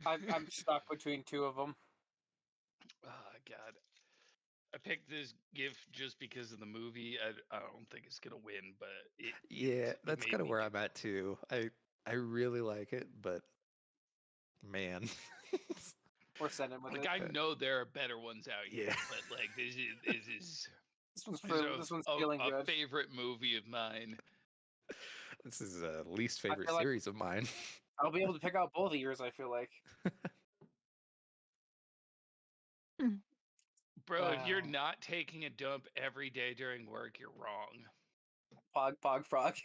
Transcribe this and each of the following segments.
I'm stuck between two of them. Oh God. I picked this GIF just because of the movie. I don't think it's gonna win, but it that's made kind of me where do I'm at too. I really like it, but man, We're sending with Like it. I know there are better ones out here, Yeah. but like this is This one's feeling a good. favorite movie of mine. this is a least I favorite feel like series of mine. I'll be able to pick out both of yours. I feel like. Bro, if you're not taking a dump every day during work, you're wrong. Pog frog.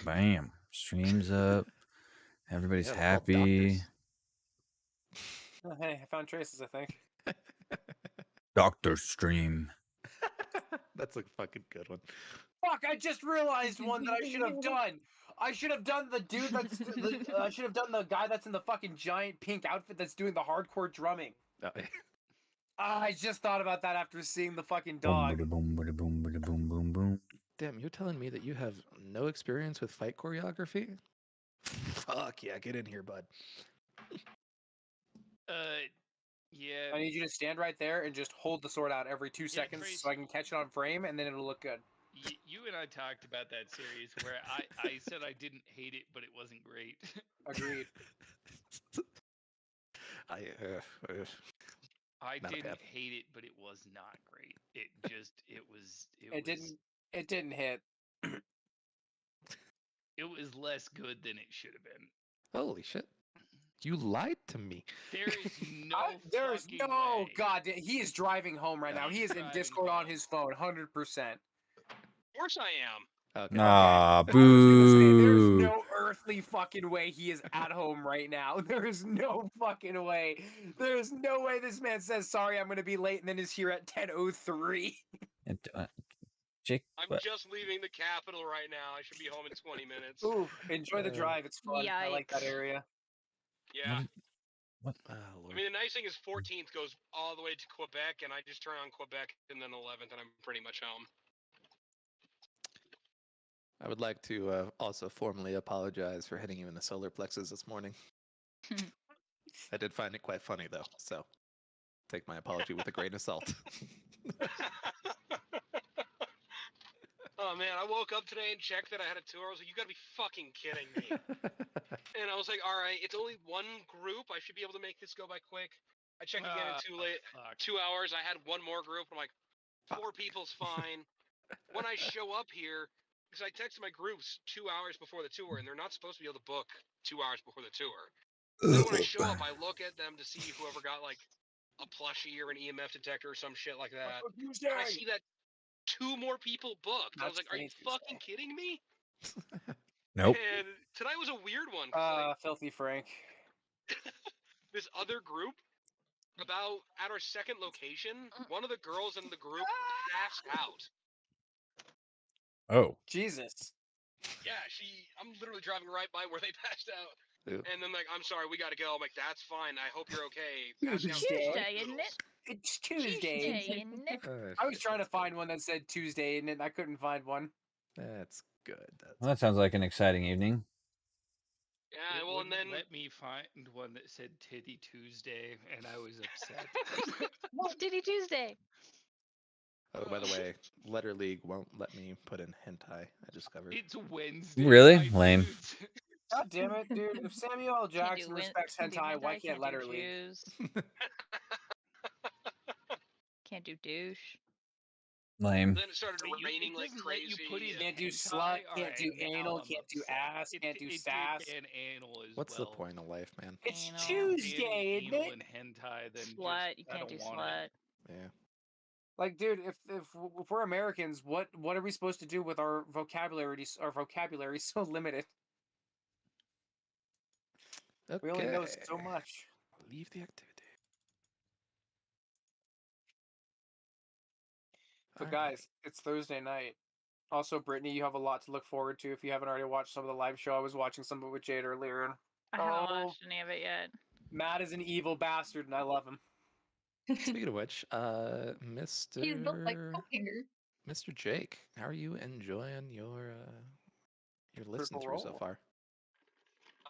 Bam. Streams up. Everybody's Yeah, they're all happy. Oh, hey, I found traces. I think. Doctor Stream. That's a fucking good one. Fuck! I just realized one that I should have done. I should have done the dude that's. I should have done the guy that's in the fucking giant pink outfit that's doing the hardcore drumming. Oh, I just thought about that after seeing the fucking Boom, dog. bada, boom, bada, boom, bada, boom, boom, boom. damn, you're telling me that you have no experience with fight choreography? Fuck yeah, get in here, bud. Yeah. I need you to stand right there and just hold the sword out every 2 seconds Trace, so I can catch it on frame, and then it'll look good. You and I talked about that series where I said I didn't hate it, but it wasn't great. Agreed. I I Not a didn't fan. hate it, but it was not great. It was It didn't hit. it was less good than it should have been. Holy shit. You lied to me. There is no There is fucking no way. god. He is driving home right now. He is in Driving Discord on home. his phone, 100%. Of course I am. Okay. Nah, I was gonna say, there's boo. no earthly fucking way he is at home right now. There is no fucking way. There's no way this man says, sorry, I'm gonna be late, and then is here at 10:03. Jake, I'm what? just leaving the capital right now. I should be home in 20 minutes. Ooh, enjoy the drive. It's fun. I like that area. Yeah. Oh, I Lord. mean, the nice thing is 14th goes all the way to Quebec, and I just turn on Quebec and then 11th, and I'm pretty much home. I would like to also formally apologize for hitting you in the solar plexus this morning. I did find it quite funny, though, so take my apology with a grain of salt. Oh man, I woke up today and checked that I had a tour. I was like, you gotta be fucking kidding me. And I was like, all right, it's only one group. I should be able to make this go by quick. I checked again and too late. Fuck. 2 hours. I had one more group. I'm like, 4 people's fine. When I show up here, because I texted my groups 2 hours before the tour, and they're not supposed to be able to book 2 hours before the tour. Then when I show up, I look at them to see whoever got like a plushie or an EMF detector or some shit like that. And I see that 2 more people booked. I was like, are you fucking kidding me? Nope. And tonight was a weird one. Filthy Frank. This other group, about at our second location, one of the girls in the group passed out. Oh. Jesus. Yeah, I'm literally driving right by where they passed out. Ew. And then like, I'm sorry, we gotta go. I'm like, that's fine. I hope you're okay. It's Tuesday, isn't it? It's Tuesday. Isn't it? I was trying to find one that said Tuesday, and I couldn't find one. That's good. Well, that sounds like an exciting evening. Yeah, It well, and wouldn't then let me find one that said Titty Tuesday, and I was upset. What's Diddy Tuesday? Oh, by the way, Letter League won't let me put in hentai, I discovered. It's Wednesday. Really? my Lame. dudes. God damn it, dude. If Samuel L. Jackson respects Can't do hentai, why hentai, can't do Letter League? Jews. Can't do douche. Lame. then it started raining like doesn't let you crazy. put in Can't do hentai? slut, can't Alright, do now anal, I'm can't do upset. ass, can't do It sass. did ban anal as What's well. the point of life, man? It's Anal. Tuesday, isn't Anal it? and hentai, then Slut, you I can't don't do want slut. it. Yeah. Like, dude, if we're Americans, what are we supposed to do with our vocabulary? Our vocabulary is so limited. Okay. We only know so much. Leave the activity. But guys, it's Thursday night. Also, Brittany, you have a lot to look forward to if you haven't already watched some of the live show. I was watching some of it with Jade earlier. And, I haven't watched any of it yet. Matt is an evil bastard, and I love him. Speaking of which, Mr. He's built like Doppelganger. Mr. Jake, how are you enjoying your You're listening Critical through so Role. far.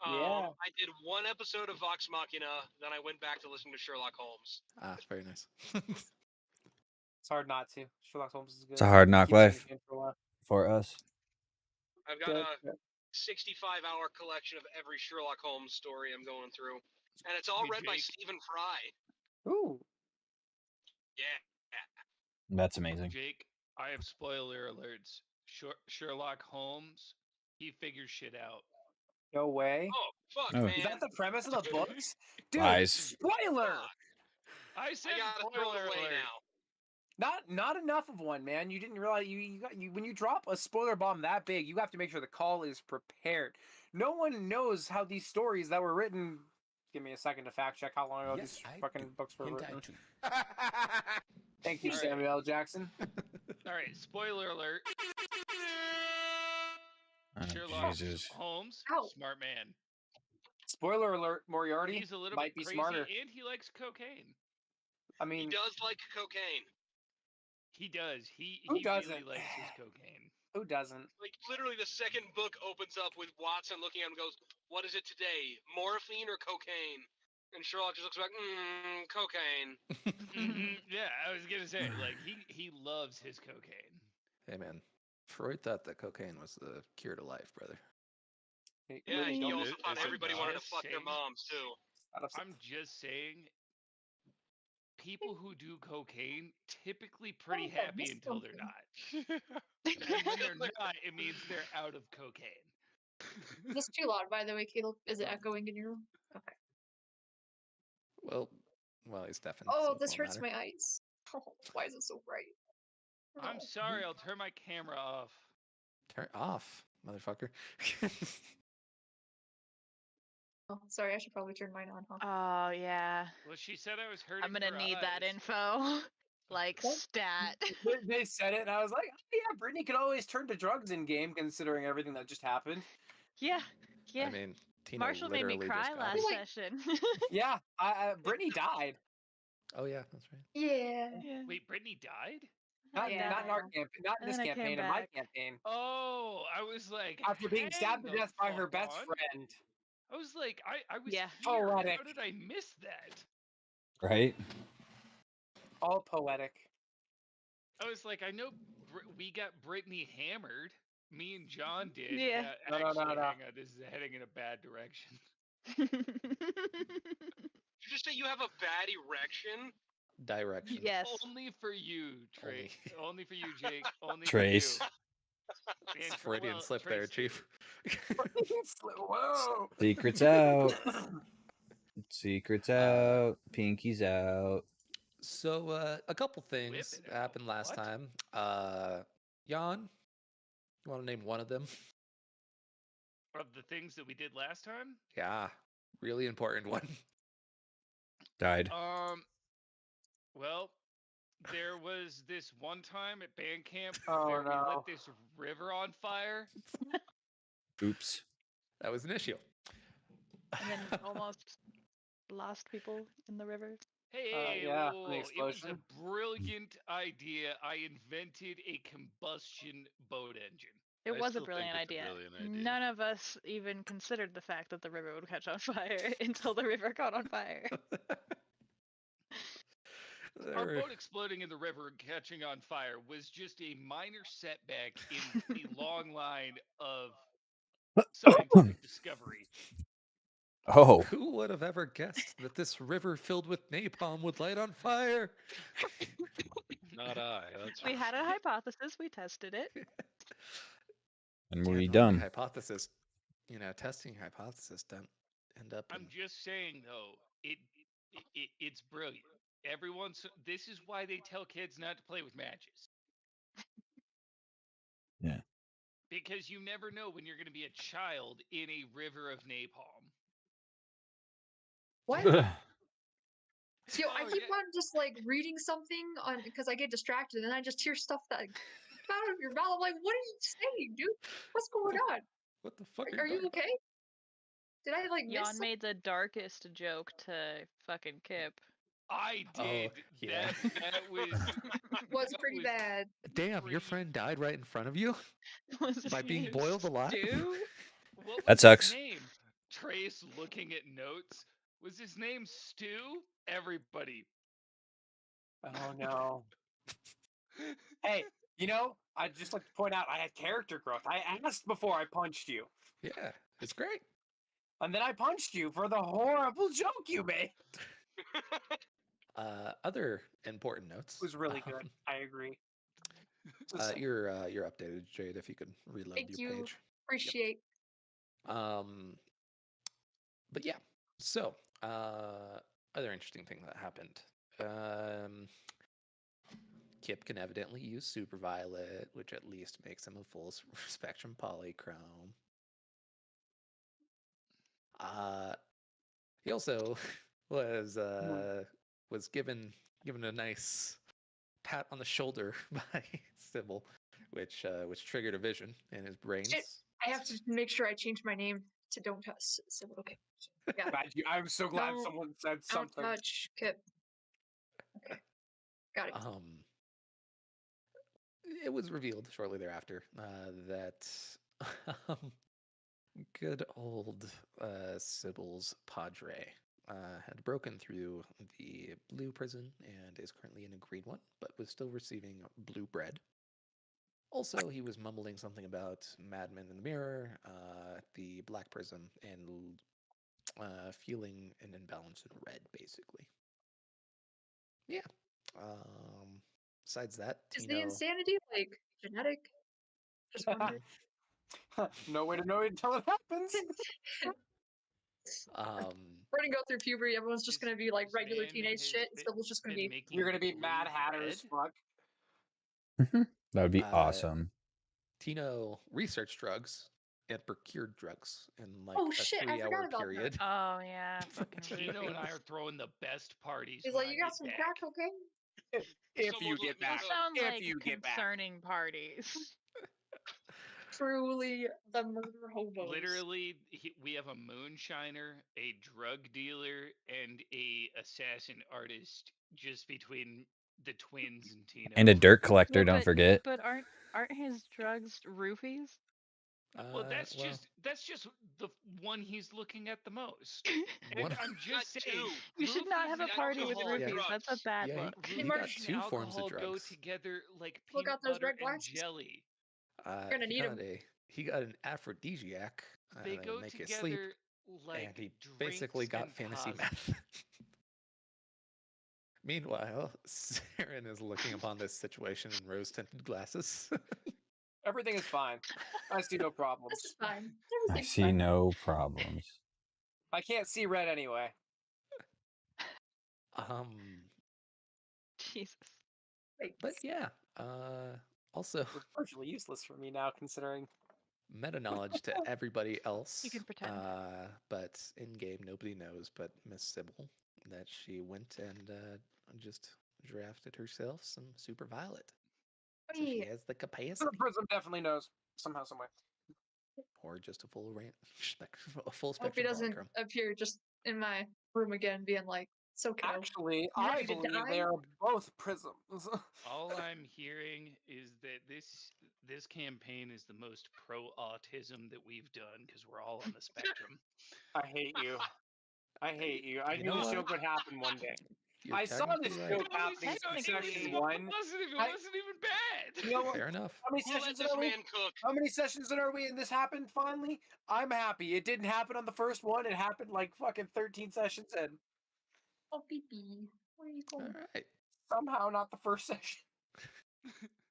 Yeah. I did one episode of Vox Machina, then I went back to listening to Sherlock Holmes. Ah, very nice. It's hard not to. Sherlock Holmes is good. It's a hard knock Keeps you life entertained for a while. for us. I've got Good. a 65-hour collection of every Sherlock Holmes story I'm going through. And it's all Hey, read by Jake. Stephen Fry. Ooh. Yeah. That's amazing. Jake, I have spoiler alerts. Sherlock Holmes, he figures shit out. No way. Oh, fuck, Oh. man. Is that the premise of the books? Dude, Lies. spoiler! Fuck. I said I gotta throw spoiler it away alert. now. Not enough of one, man. You didn't realize you when you drop a spoiler bomb that big, you have to make sure the call is prepared. No one knows how these stories that were written. Give me a second to fact check how long ago these fucking books were written. Thank you, All right. Samuel L. Jackson. All right, spoiler alert. Oh, Sherlock Jesus. Holmes, Ow. smart man. Spoiler alert: Moriarty He's a little might bit be crazy, smarter. and he likes cocaine. I He mean, does like cocaine. He does. He Who really doesn't? likes his cocaine. who doesn't? Like, literally, the second book opens up with Watson looking at him and goes, "What is it today? Morphine or cocaine?" And Sherlock just looks back, cocaine. Yeah, I was gonna say, like, he loves his cocaine. Hey man, Freud thought that cocaine was the cure to life, brother. Yeah, he Don't- also thought I'm everybody wanted to just fuck their saying- moms, too. I'm just saying, people who do cocaine typically pretty Oh, I happy missed until they're something. not. And when they're not, it means they're out of cocaine. Is this too loud, by the way, Caleb? Is it echoing in your room? Okay. Well, he's deafened. Oh, so it this won't hurts matter. my eyes. Oh, why is it so bright? I'm Oh. sorry, I'll turn my camera off. Turn off, motherfucker. Oh, sorry, I should probably turn mine on, huh? Oh yeah. Well, she said I was hurting I'm gonna her need that eyes. info. Like What? stat. They said it, and I was like, oh, yeah, Brittany could always turn to drugs in game, considering everything that just happened. Yeah. Yeah. I mean, Tina Marshall made me literally cry just got last it. Like- session. Yeah, Brittany died. Oh yeah, that's right. Yeah. Yeah. Wait, Brittany died? Not, Yeah. not in our campaign, not in And this then I came campaign, in my back. campaign. Oh, I was like, After being stabbed to hang the death by her fuck best on. friend. I was like, I was Yeah. here. Poetic. How did I miss that? Right? All poetic. I was like, I know we got Brittany hammered. Me and John did. Yeah. No, Actually, no. hang on. This is heading in a bad direction. Did you just say you have a bad erection? Direction. Yes. Only for you, Trey. Only. Only for you, Jake. Only Trace. for you. It's And Freudian well, slip there, Trace too. Chief. Whoa. Secrets out. Secrets out. Pinkies out. So a couple things Whip it out. happened last What? time. Jan, you want to name one of them? Of the things that we did last time? Yeah, really important one. Died. Well, there was this one time at band camp Oh, where we no. lit this river on fire. Oops. That was an issue. And then almost lost people in the river. Hey, yeah, whoa, from the whoa, it was a explosion. brilliant idea. I invented a combustion boat engine. It I was a still think brilliant it's a idea. brilliant idea. None of us even considered the fact that the river would catch on fire until the river caught on fire. Our There- boat exploding in the river and catching on fire was just a minor setback in the long line of scientific discovery. Oh. Who would have ever guessed that this river filled with napalm would light on fire? Not I. That's We for had a sure. hypothesis, we tested it. And Damn, we the only dumb. hypothesis, testing your hypothesis don't end up I'm in just saying though, it's brilliant. This is why they tell kids not to play with matches. Yeah. Because you never know when you're going to be a child in a river of napalm. What? See, I Oh, keep yeah. on just like reading something on because I get distracted and I just hear stuff that comes out of your mouth. I'm like, what are you saying, dude? What's going on? what the fuck Are you talking okay? Did I like miss Jan something? made the darkest joke to fucking Kip. I Oh, did. yeah. That Was that pretty was bad. Damn, your pretty- friend died right in front of you Was his by being name boiled alive. Stu? What That was sucks. his name? Trace looking at notes. Was his name Stu? Everybody. Oh no. Hey, I'd just like to point out I had character growth. I asked before I punched you. Yeah, it's great. And then I punched you for the horrible joke you made. Other important notes. It was really good. I agree. You're updated, Jade. If you could reload Thank your you. page. Appreciate. But yeah. So, other interesting thing that happened. Kip can evidently use Superviolet, which at least makes him a full spectrum polychrome. He also was given a nice pat on the shoulder by Sybil, which triggered a vision in his brains. Shit, I have to make sure I change my name to Don't Touch. So, okay. Yeah. I'm so glad No, someone said Don't something. touch Kip. Okay. Got it. It was revealed shortly thereafter that good old Sybil's padre had broken through the blue prison and is currently in a green one, but was still receiving blue bread. Also, he was mumbling something about madmen in the mirror, the black prism, and feeling an imbalance in red, basically. Yeah. Besides that, Is Tino. the insanity like genetic? Just wondering. No way to know it until it happens. We're gonna go through puberty. Everyone's just gonna be like regular teenage shit. Sybil's just gonna be. You're gonna be Mad Hatter as fuck. That would be awesome. Tino researched drugs and procured drugs in like Oh, a shit, I 3-hour forgot about that. period. Oh yeah, fucking Tino and I roofies. are throwing the best parties. He's when like, I you got get some back. crack cocaine? If you get back. Those sound If like you get back. concerning parties. Truly the murder hobos. Literally, we have a moonshiner, a drug dealer, and a assassin artist just between the twins and Tino. And a dirt collector, Yeah, don't forget. But aren't his drugs roofies? Well, that's just the one he's looking at the most. And I'm just saying, you should not have a party with alcohol, roofies. That's a bad look. He got two forms of alcohol go drugs. together like Look peanut out those butter red and glasses. jelly. You're gonna need 'em. He got an aphrodisiac They that go would make you sleep, together like and he basically got and fantasy posits. meth. Meanwhile, Saren is looking upon this situation in rose-tinted glasses. Everything is fine. I see no problems. This is fine. I Everything's see fine. no problems. I can't see red anyway. Jesus. But yeah, also It's virtually useless for me now, considering meta knowledge to everybody else. You can pretend. But in game, nobody knows but Miss Sybil that she went and just drafted herself some Super Violet. So she has the capacity. the prism definitely knows somehow, some way. Or just a full a full Hope he spectrum doesn't polychrome. appear just in my room again, being like, "So kiddo, Actually, you I ready to believe die?" they are both prisms. All I'm hearing is that this campaign is the most pro autism that we've done because we're all on the spectrum. I hate you. I hate you. I You knew know this what? joke would happen one day. You're I saw this technically right. joke happening since Technically. section 1. It wasn't even bad. You know what? Fair enough. How many We'll let sessions in this are we? man cook. How many sessions in are we? And this happened finally. I'm happy. It didn't happen on the first one. It happened like fucking 13 sessions in. Oh, pee-pee. Where are you All going? right. Somehow not the first session.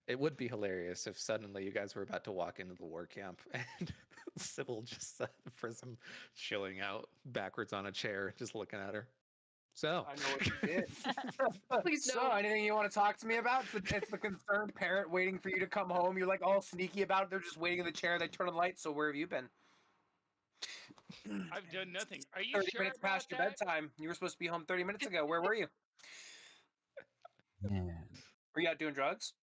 It would be hilarious if suddenly you guys were about to walk into the war camp and Sybil just saw the prism chilling out backwards on a chair, just looking at her. So I know what you did. Please So, don't. anything you want to talk to me about? It's the concerned parent waiting for you to come home. You're like all sneaky about it. They're just waiting in the chair. They turn on the light. So where have you been? I've done nothing. Are you 30 sure minutes about past your that? bedtime. You were supposed to be home 30 minutes ago. Where were you? Yeah. Were you out doing drugs?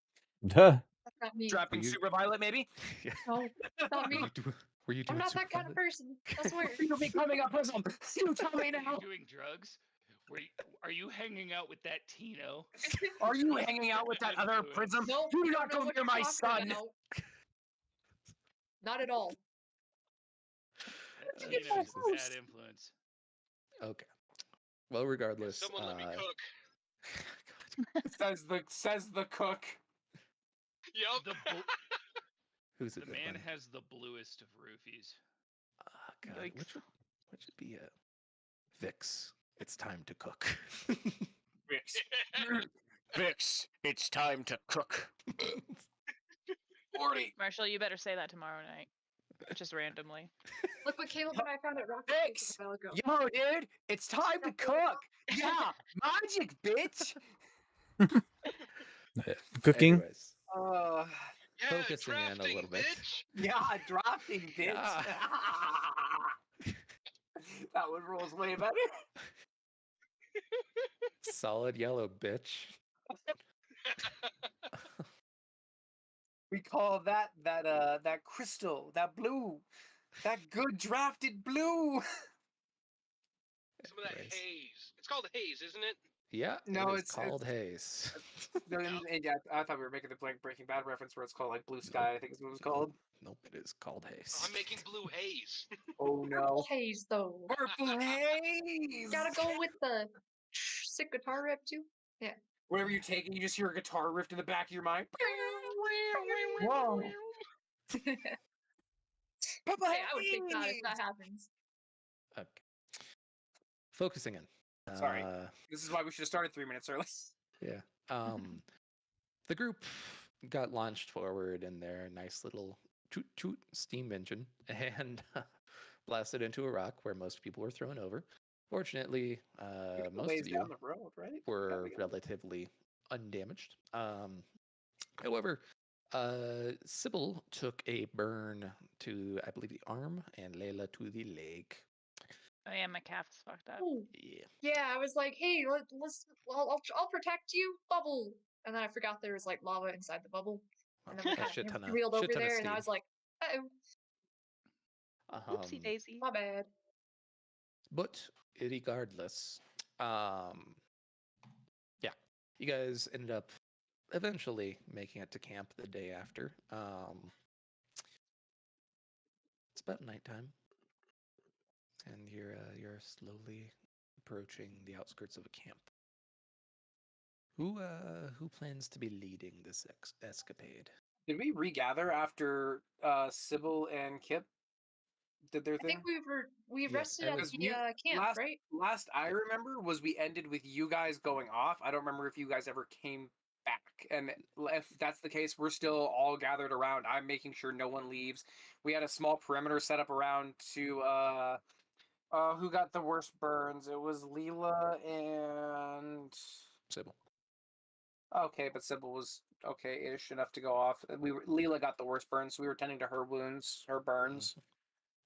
Duh. That's not me. Dropping Super Violet, maybe? Yeah. No, not me. Were you doing I'm not Super that kind of Violet? person. That's weird. You're becoming a prism. You tell me Are now. you doing drugs? Are you hanging out with that Tino? Are you hanging out with that other Influence. prism? Nope, Do I not don't know go what near you're my talking son. about. Not at all. That Get Tino's my a bad house. influence. Okay. Well, regardless, Someone let me cook. Says the cook. Yup. who's a The good man one? has the bluest of roofies. God, Yikes. what should be a Vix? It's time to cook. Vix. Vix, it's time to cook. 40. Marshall, you better say that tomorrow night. Just randomly. Look what Caleb and I found at Rocket Vix, a while ago. yo, dude, it's time to cook. Yeah, magic, bitch. Cooking? Anyways, Uh, Yeah, focusing in a drafting, little bit. bitch. yeah, drafting, bitch. Yeah. That one rolls way better. Solid yellow, bitch. We call that crystal, that blue, that good drafted blue. Some of that Anyways. haze. It's called haze, isn't it? Yeah, No, it is it's called haze. no, yeah, I thought we were making the Breaking Bad reference where it's called like Blue Sky. I think is what it was called. Nope, it is called haze. I'm making blue haze. Oh no, Purple haze, though. purple haze. Gotta go with the sick guitar riff too. Yeah. Whenever you take it, you just hear a guitar riff in the back of your mind. Whoa. Hey, Purple I would take that if haze. that happens. Okay. Focusing in. Sorry. This is why we should have started 3 minutes early. Yeah. The group got launched forward in their nice little toot toot steam engine and blasted into a rock where most people were thrown over. Fortunately, most Ways of you down the road, right? were relatively undamaged. However, Sybil took a burn to, I believe, the arm, and Layla to the leg. Oh yeah, my calf is fucked up. Ooh. Yeah. Yeah, I was like, hey, I'll protect you, bubble. And then I forgot there was like lava inside the bubble. And then we A kind shit of ton of reeled over shit ton of there, and I steam. was like, Whoopsie daisy. my bad. But regardless, yeah, you guys ended up eventually making it to camp the day after. It's about nighttime, and you're slowly approaching the outskirts of a camp. Who plans to be leading this escapade? Did we regather after Sybil and Kip did their I thing? think we Yeah, rested at Because the camp, right? last I remember was we ended with you guys going off. I don't remember if you guys ever came back. And if that's the case, we're still all gathered around. I'm making sure no one leaves. We had a small perimeter set up around to who got the worst burns? It was Leela and Sybil. okay, but Sybil was okay-ish enough to go off. Leela got the worst burns, so we were tending to her wounds, her burns.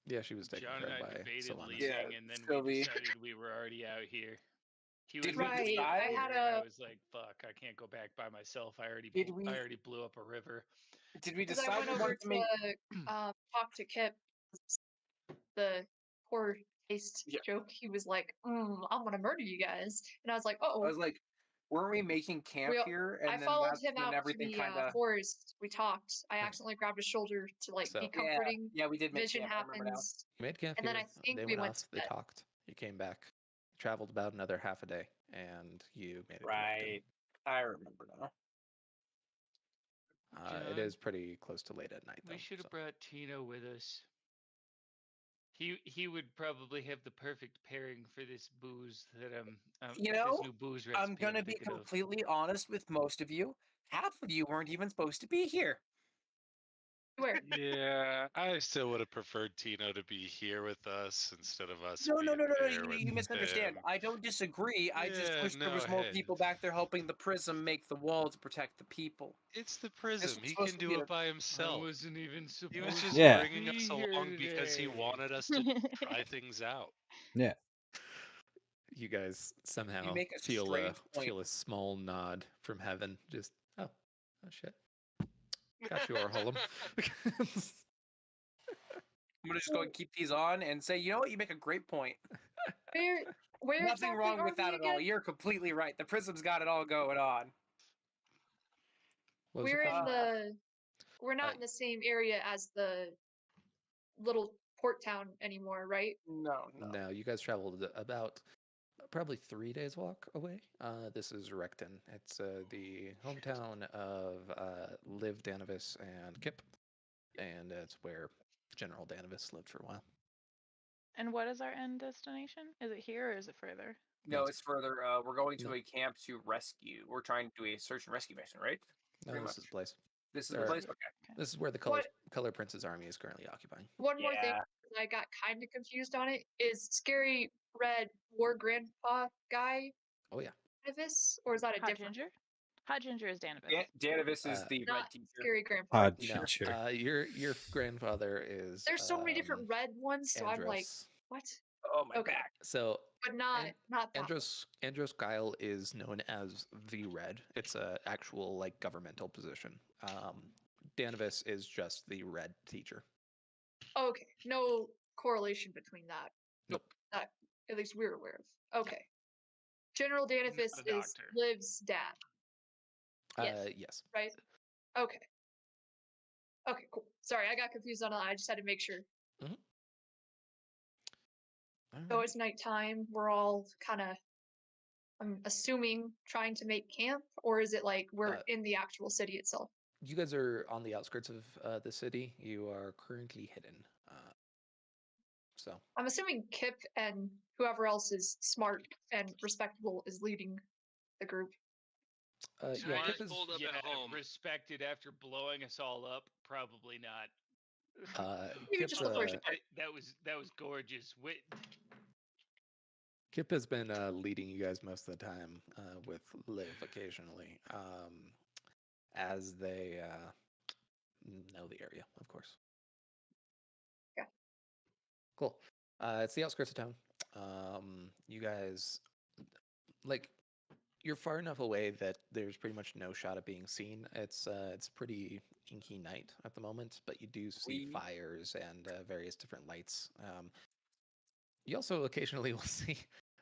Yeah, she was taken John care and of I by debated Sylvanas. leaving, Yeah, and then Sylvie. we decided we were already out here. He was Did we leaving Right, I decide? had and I a. was like, "Fuck, I can't go back by myself. I Did we already blew up a river." did we As I decide went we over wanted to make to talk to Kip, the poor taste Yeah. joke, he was like, I'm gonna murder you guys. And I was like, I oh. was like, weren't we making camp here? I And then followed that's him when out to everything the kind of forest. We talked. I accidentally grabbed his shoulder to like be So- comforting. yeah, we did make Vision camp. I remember now. happens. You made camp And then here. I think They we went went off. to They bed. talked. You came back. You traveled about another half a day, and you made it to Riften. Right. I remember now. It John, is pretty close to late at night, though. We should have so- brought Tino with us. He would probably have the perfect pairing for this booze that You this know, new booze I'm recipe gonna I'm be thinking of. completely honest with most of you. Half of you weren't even supposed to be here. Where? Yeah, I still would have preferred Tino to be here with us instead of us No, being there you with misunderstand. him. I don't disagree. I just Yeah, wish there was no, more hey, people back there helping the prism make the wall to protect the people. it's the This prism. was He supposed can to be do a it by I himself. wasn't even supposed He was to just Yeah. bringing us be here along because he today. wanted us to try things out. Yeah. You guys somehow make a feel strange point. a small nod from heaven. Just oh shit. Got you, Orholm. I'm gonna just go and keep these on and say, you know what? You make a great point. Where Nothing exactly wrong are with that we at all. again? You're completely right. The Prism's got it all going on. What was your We're in question? the. We're not Uh, in the same area as the little port town anymore, right? No. No, you guys traveled about probably 3 days walk away. This is Recton. It's the hometown of Liv Danavis and Kip, and it's where General Danavis lived for a while. And what is our end destination? Is it here or is it further? No, it's further. We're going to No. a camp to rescue. We're trying to do a search and rescue mission, right? No, Pretty this much. is the place. This is There the are- place? This is- Okay. This is where the Color Prince's army is currently occupying. One more thing, Yeah. I got kind of confused on it. Is Scary Red War Grandpa guy Oh yeah. Davis, or is that a Hot different? Ginger? Hot Ginger is Danavis. Danavis is the red Not teacher. Scary Grandpa. Hot No, teacher. your grandfather is. There's so many different red ones, so I'm like, Andros. what? Oh my Okay. back. So But not that one. Andros Guile is known as the Red. It's a actual like governmental position. Danavis is just the Red teacher. Okay, no correlation between that. Nope. That at least we're aware of. Okay. General Danavis Not a is doctor. Liv's dad, Yes. right? Okay. Okay, cool. Sorry, I got confused on that. I just had to make sure. So Alright. it's nighttime. We're all kind of, I'm assuming, trying to make camp, or is it like we're in the actual city itself? You guys are on the outskirts of the city. You are currently hidden. So I'm assuming Kip and whoever else is smart and respectable is leading the group. yeah, Smart Kip is pulled up at home. Respected after blowing us all up. Probably not. Maybe Kip, just the first part. That was gorgeous. Kip has been leading you guys most of the time with Liv occasionally, as they know the area, of course. Yeah. Cool. It's the outskirts of town. You guys, like, you're far enough away that there's pretty much no shot of being seen. It's pretty inky night at the moment, but you do see fires and various different lights. You also occasionally will see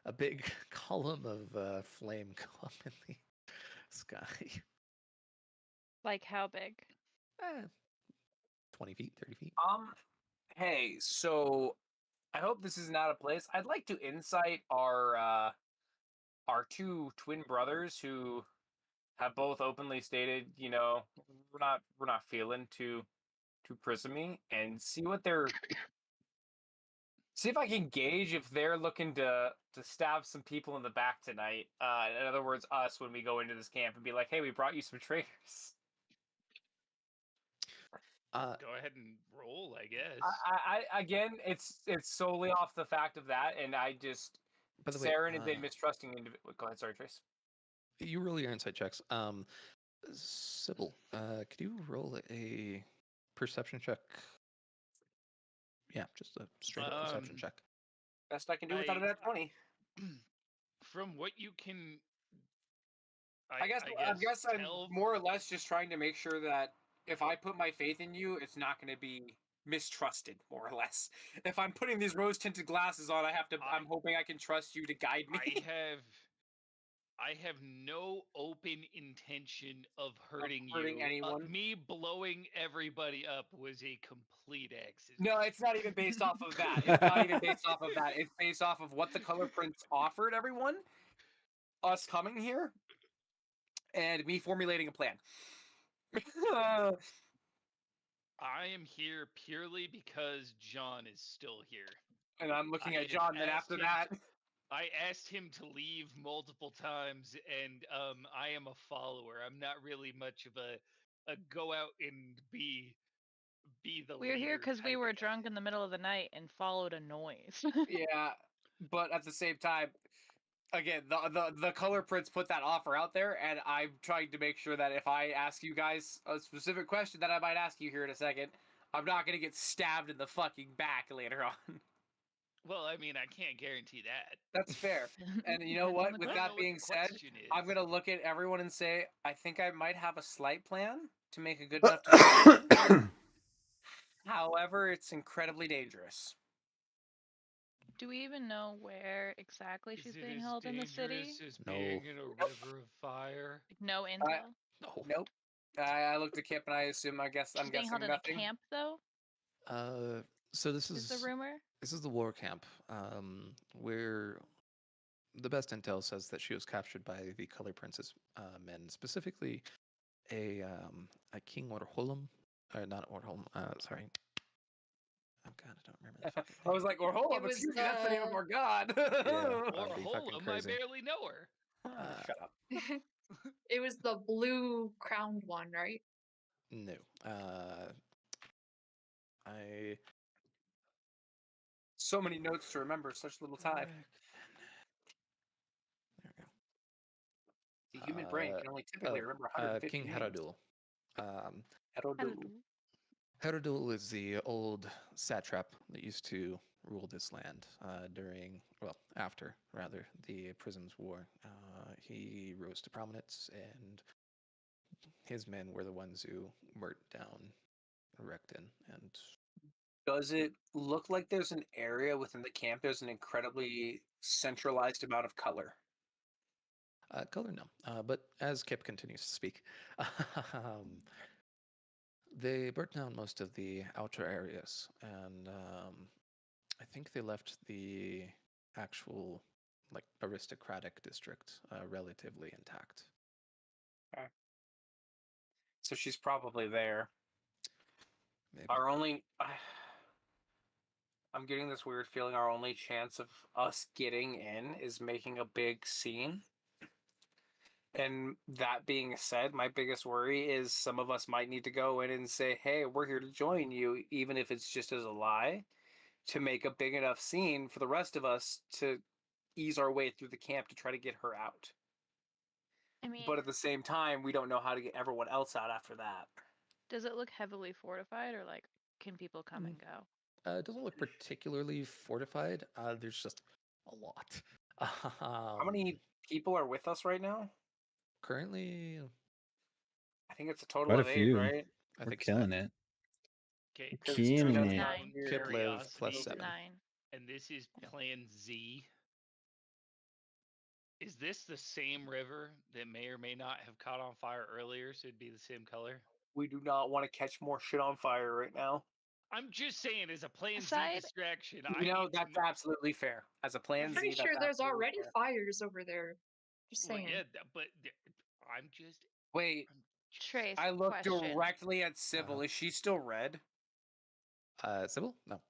a big column of flame go up in the sky. Like how big? 20 feet, 30 feet. Hey, so I hope this is not a place. I'd like to incite our two twin brothers who have both openly stated, we're not feeling too prismy, and see if I can gauge if they're looking to stab some people in the back tonight. In other words, us, when we go into this camp and be like, hey, we brought you some traitors. Go ahead and roll, I guess. I again, it's solely off the fact of that, and I just. By the way, Saren had been mistrusting individuals. Go ahead, sorry, Trace. You roll your insight checks. Sybil, could you roll a perception check? Yeah, just a straight up perception check. Best I can do without that 20. From what you can, I guess I'm more or less just trying to make sure that if I put my faith in you, it's not going to be mistrusted, more or less. If I'm putting these rose-tinted glasses on, I'm hoping I can trust you to guide me. I have no open intention of hurting anyone. Me blowing everybody up was a complete accident. No, it's not even based off of that. It's not even based off of that. It's based off of what the Color Prince offered everyone, us coming here, and me formulating a plan. I am here purely because John is still here. And I'm looking at John, then after that... I asked him to leave multiple times, and I am a follower. I'm not really much of a go out and be the We're here because we were guy. drunk in the middle of the night and followed a noise. Yeah, but at the same time, again, the Color Prince put that offer out there, and I'm trying to make sure that if I ask you guys a specific question that I might ask you here in a second, I'm not going to get stabbed in the fucking back later on. Well, I mean, I can't guarantee that. That's fair. And you know what? With that being said, I'm going to look at everyone and say, I think I might have a slight plan to make a good enough decision. However, it's incredibly dangerous. Do we even know where exactly Is she's it being as held in the city? dangerous as No. being in a river of fire? Like, no intel. No. Nope. I looked at Kip and I assume. I'm She's being held guessing in nothing. a camp, though. So this Is the is rumor? this is the war camp. Where the best intel says that she was captured by the Color Princess men, specifically a King Orholm, or not Orholm. Sorry. Oh God, I don't remember the fucking I name. was like, or hold It up, was excuse me, that's the name of our god. Yeah. Or That'd be fucking Holum, I crazy. barely know her. Shut up. it was the blue crowned one, right? No. I. So many notes to remember, such little time. There we go. The human brain can only typically remember 150 King names. Haradul. Herodul. Haradul is the old satrap that used to rule this land after the Prism's War. He rose to prominence, and his men were the ones who burnt down Recton. And Does it look like there's an area within the camp? There's an incredibly centralized amount of color. color, no. But as Kip continues to speak, they burnt down most of the outer areas, and I think they left the actual aristocratic district relatively intact. Okay. So she's probably there. Maybe. I'm getting this weird feeling our only chance of us getting in is making a big scene. And that being said, my biggest worry is some of us might need to go in and say, hey, we're here to join you, even if it's just as a lie, to make a big enough scene for the rest of us to ease our way through the camp to try to get her out. I mean, But at the same time, we don't know how to get everyone else out after that. does it look heavily fortified, or like, can people come and go? It doesn't look particularly fortified. There's just a lot. How many people are with us right now? Currently, I think it's a total Quite a of 8, few. right? I We're think killing it. Okay, Because Killing Tina's it. not Nine. here. Kip live plus Curiosity. 7. 9. And this is Yeah. Plan Z. Is this the same river that may or may not have caught on fire earlier, so it'd be the same color? We do not want to catch more shit on fire right now. I'm just saying, as a Plan Z Aside- distraction, You I know, need to that's absolutely fair. As a I'm plan pretty Z, sure that's there's absolutely already fair. fires over there. Just Well, saying. yeah, but I'm just. Wait, Trace, I looked question. directly at Sybil. Is she still red? Sybil? No.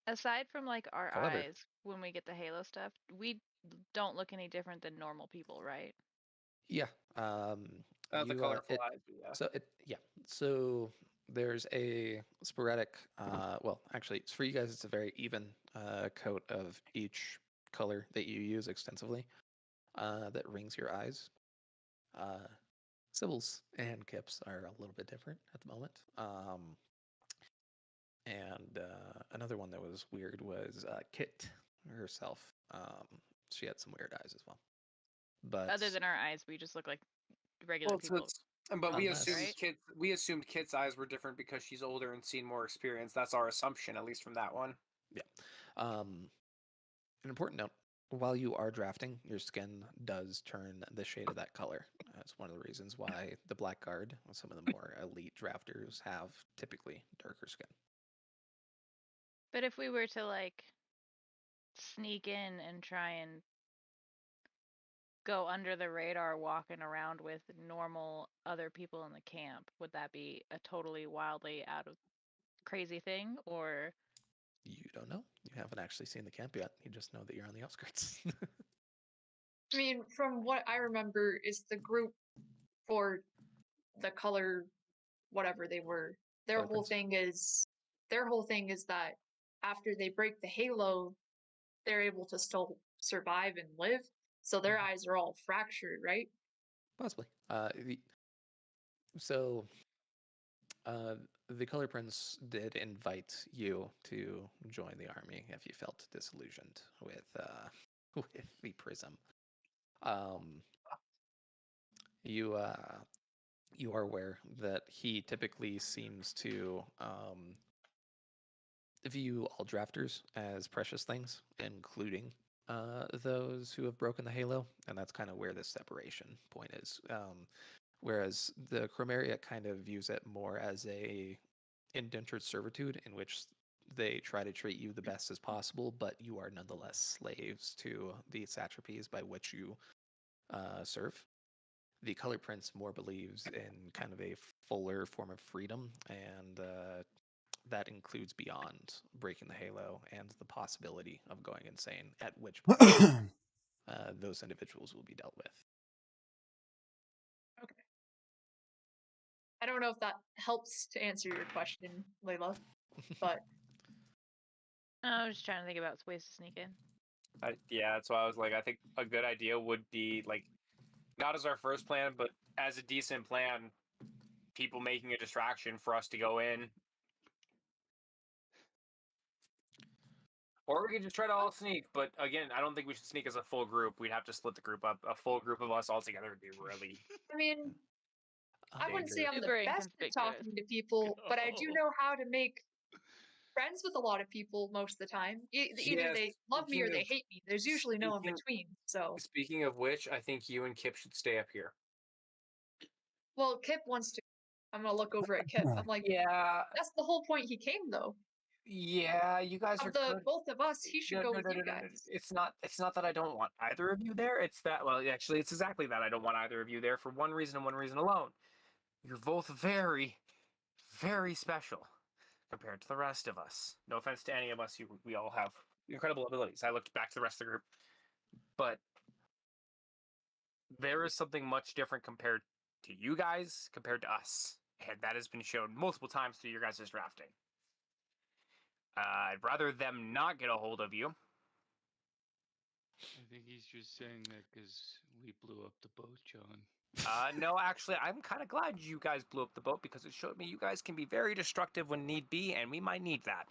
Aside from like our However- eyes when we get the Halo stuff, we don't look any different than normal people, right? Yeah. The you, colorful it, eyes, yeah. So there's a sporadic. Well, actually, for you guys, it's a very even coat of each color that you use extensively that rings your eyes. Sybil's and Kip's are a little bit different at the moment. And another one that was weird was Kit herself. She had some weird eyes as well. But Other than our eyes, we just look like regular Well, people. but we Unless- assumed right? Kit's eyes were different because she's older and seen more experience. That's our assumption, at least from that one. An important note: while you are drafting, your skin does turn the shade of that color. That's one of the reasons why the Black Guard, some of the more elite drafters, have typically darker skin. But if we were to like sneak in and try and go under the radar walking around with normal other people in the camp, would that be a totally wildly out of crazy thing, or You don't know. You haven't actually seen the camp yet. You just know that you're on the outskirts. I mean, from what I remember, is the group for the color, whatever they were. Color Prince. Their whole thing is that after they break the halo, they're able to still survive and live. So their Mhm. eyes are all fractured, right? Possibly. So the Color Prince did invite you to join the army if you felt disillusioned with with the Prism. You you are aware that he typically seems to view all drafters as precious things, including those who have broken the halo, and that's kind of where the separation point is. Whereas the Chromaria kind of views it more as a indentured servitude in which they try to treat you the best as possible, but you are nonetheless slaves to the satrapies by which you serve. The Color Prince more believes in kind of a fuller form of freedom, and that includes beyond breaking the halo and the possibility of going insane, at which point those individuals will be dealt with. Okay. I don't know if that helps to answer your question, Layla, but I was just trying to think about ways to sneak in. Yeah, that's why I was like, I think a good idea would be like, not as our first plan, but as a decent plan, people making a distraction for us to go in. Or we could just try to all sneak, but again, I don't think we should sneak as a full group. We'd have to split the group up. A full group of us all together would be really I mean, I wouldn't say I'm the Super best at inconspicuous. talking to people, but I do know how to make friends with a lot of people most of the time. Either Yes, they love me or speaking they of- hate me. There's usually no in speaking- between. So, Speaking of which, I think you and Kip should stay up here. well, Kip wants to. I'm gonna look over at Kip. I'm like, Yeah, that's the whole point he came though. yeah, you guys are Of the good. both of us, he should go with you guys. It's not that I don't want either of you there. It's that, well, actually, it's exactly that I don't want either of you there for one reason and one reason alone. You're both very, very special compared to the rest of us. No offense to any of us, we all have incredible abilities. I looked back to the rest of the group, but there is something much different compared to you guys compared to us, and that has been shown multiple times through your guys' drafting. I'd rather them not get a hold of you. I think he's just saying that because we blew up the boat, John. No, actually, I'm kind of glad you guys blew up the boat because it showed me you guys can be very destructive when need be, and we might need that.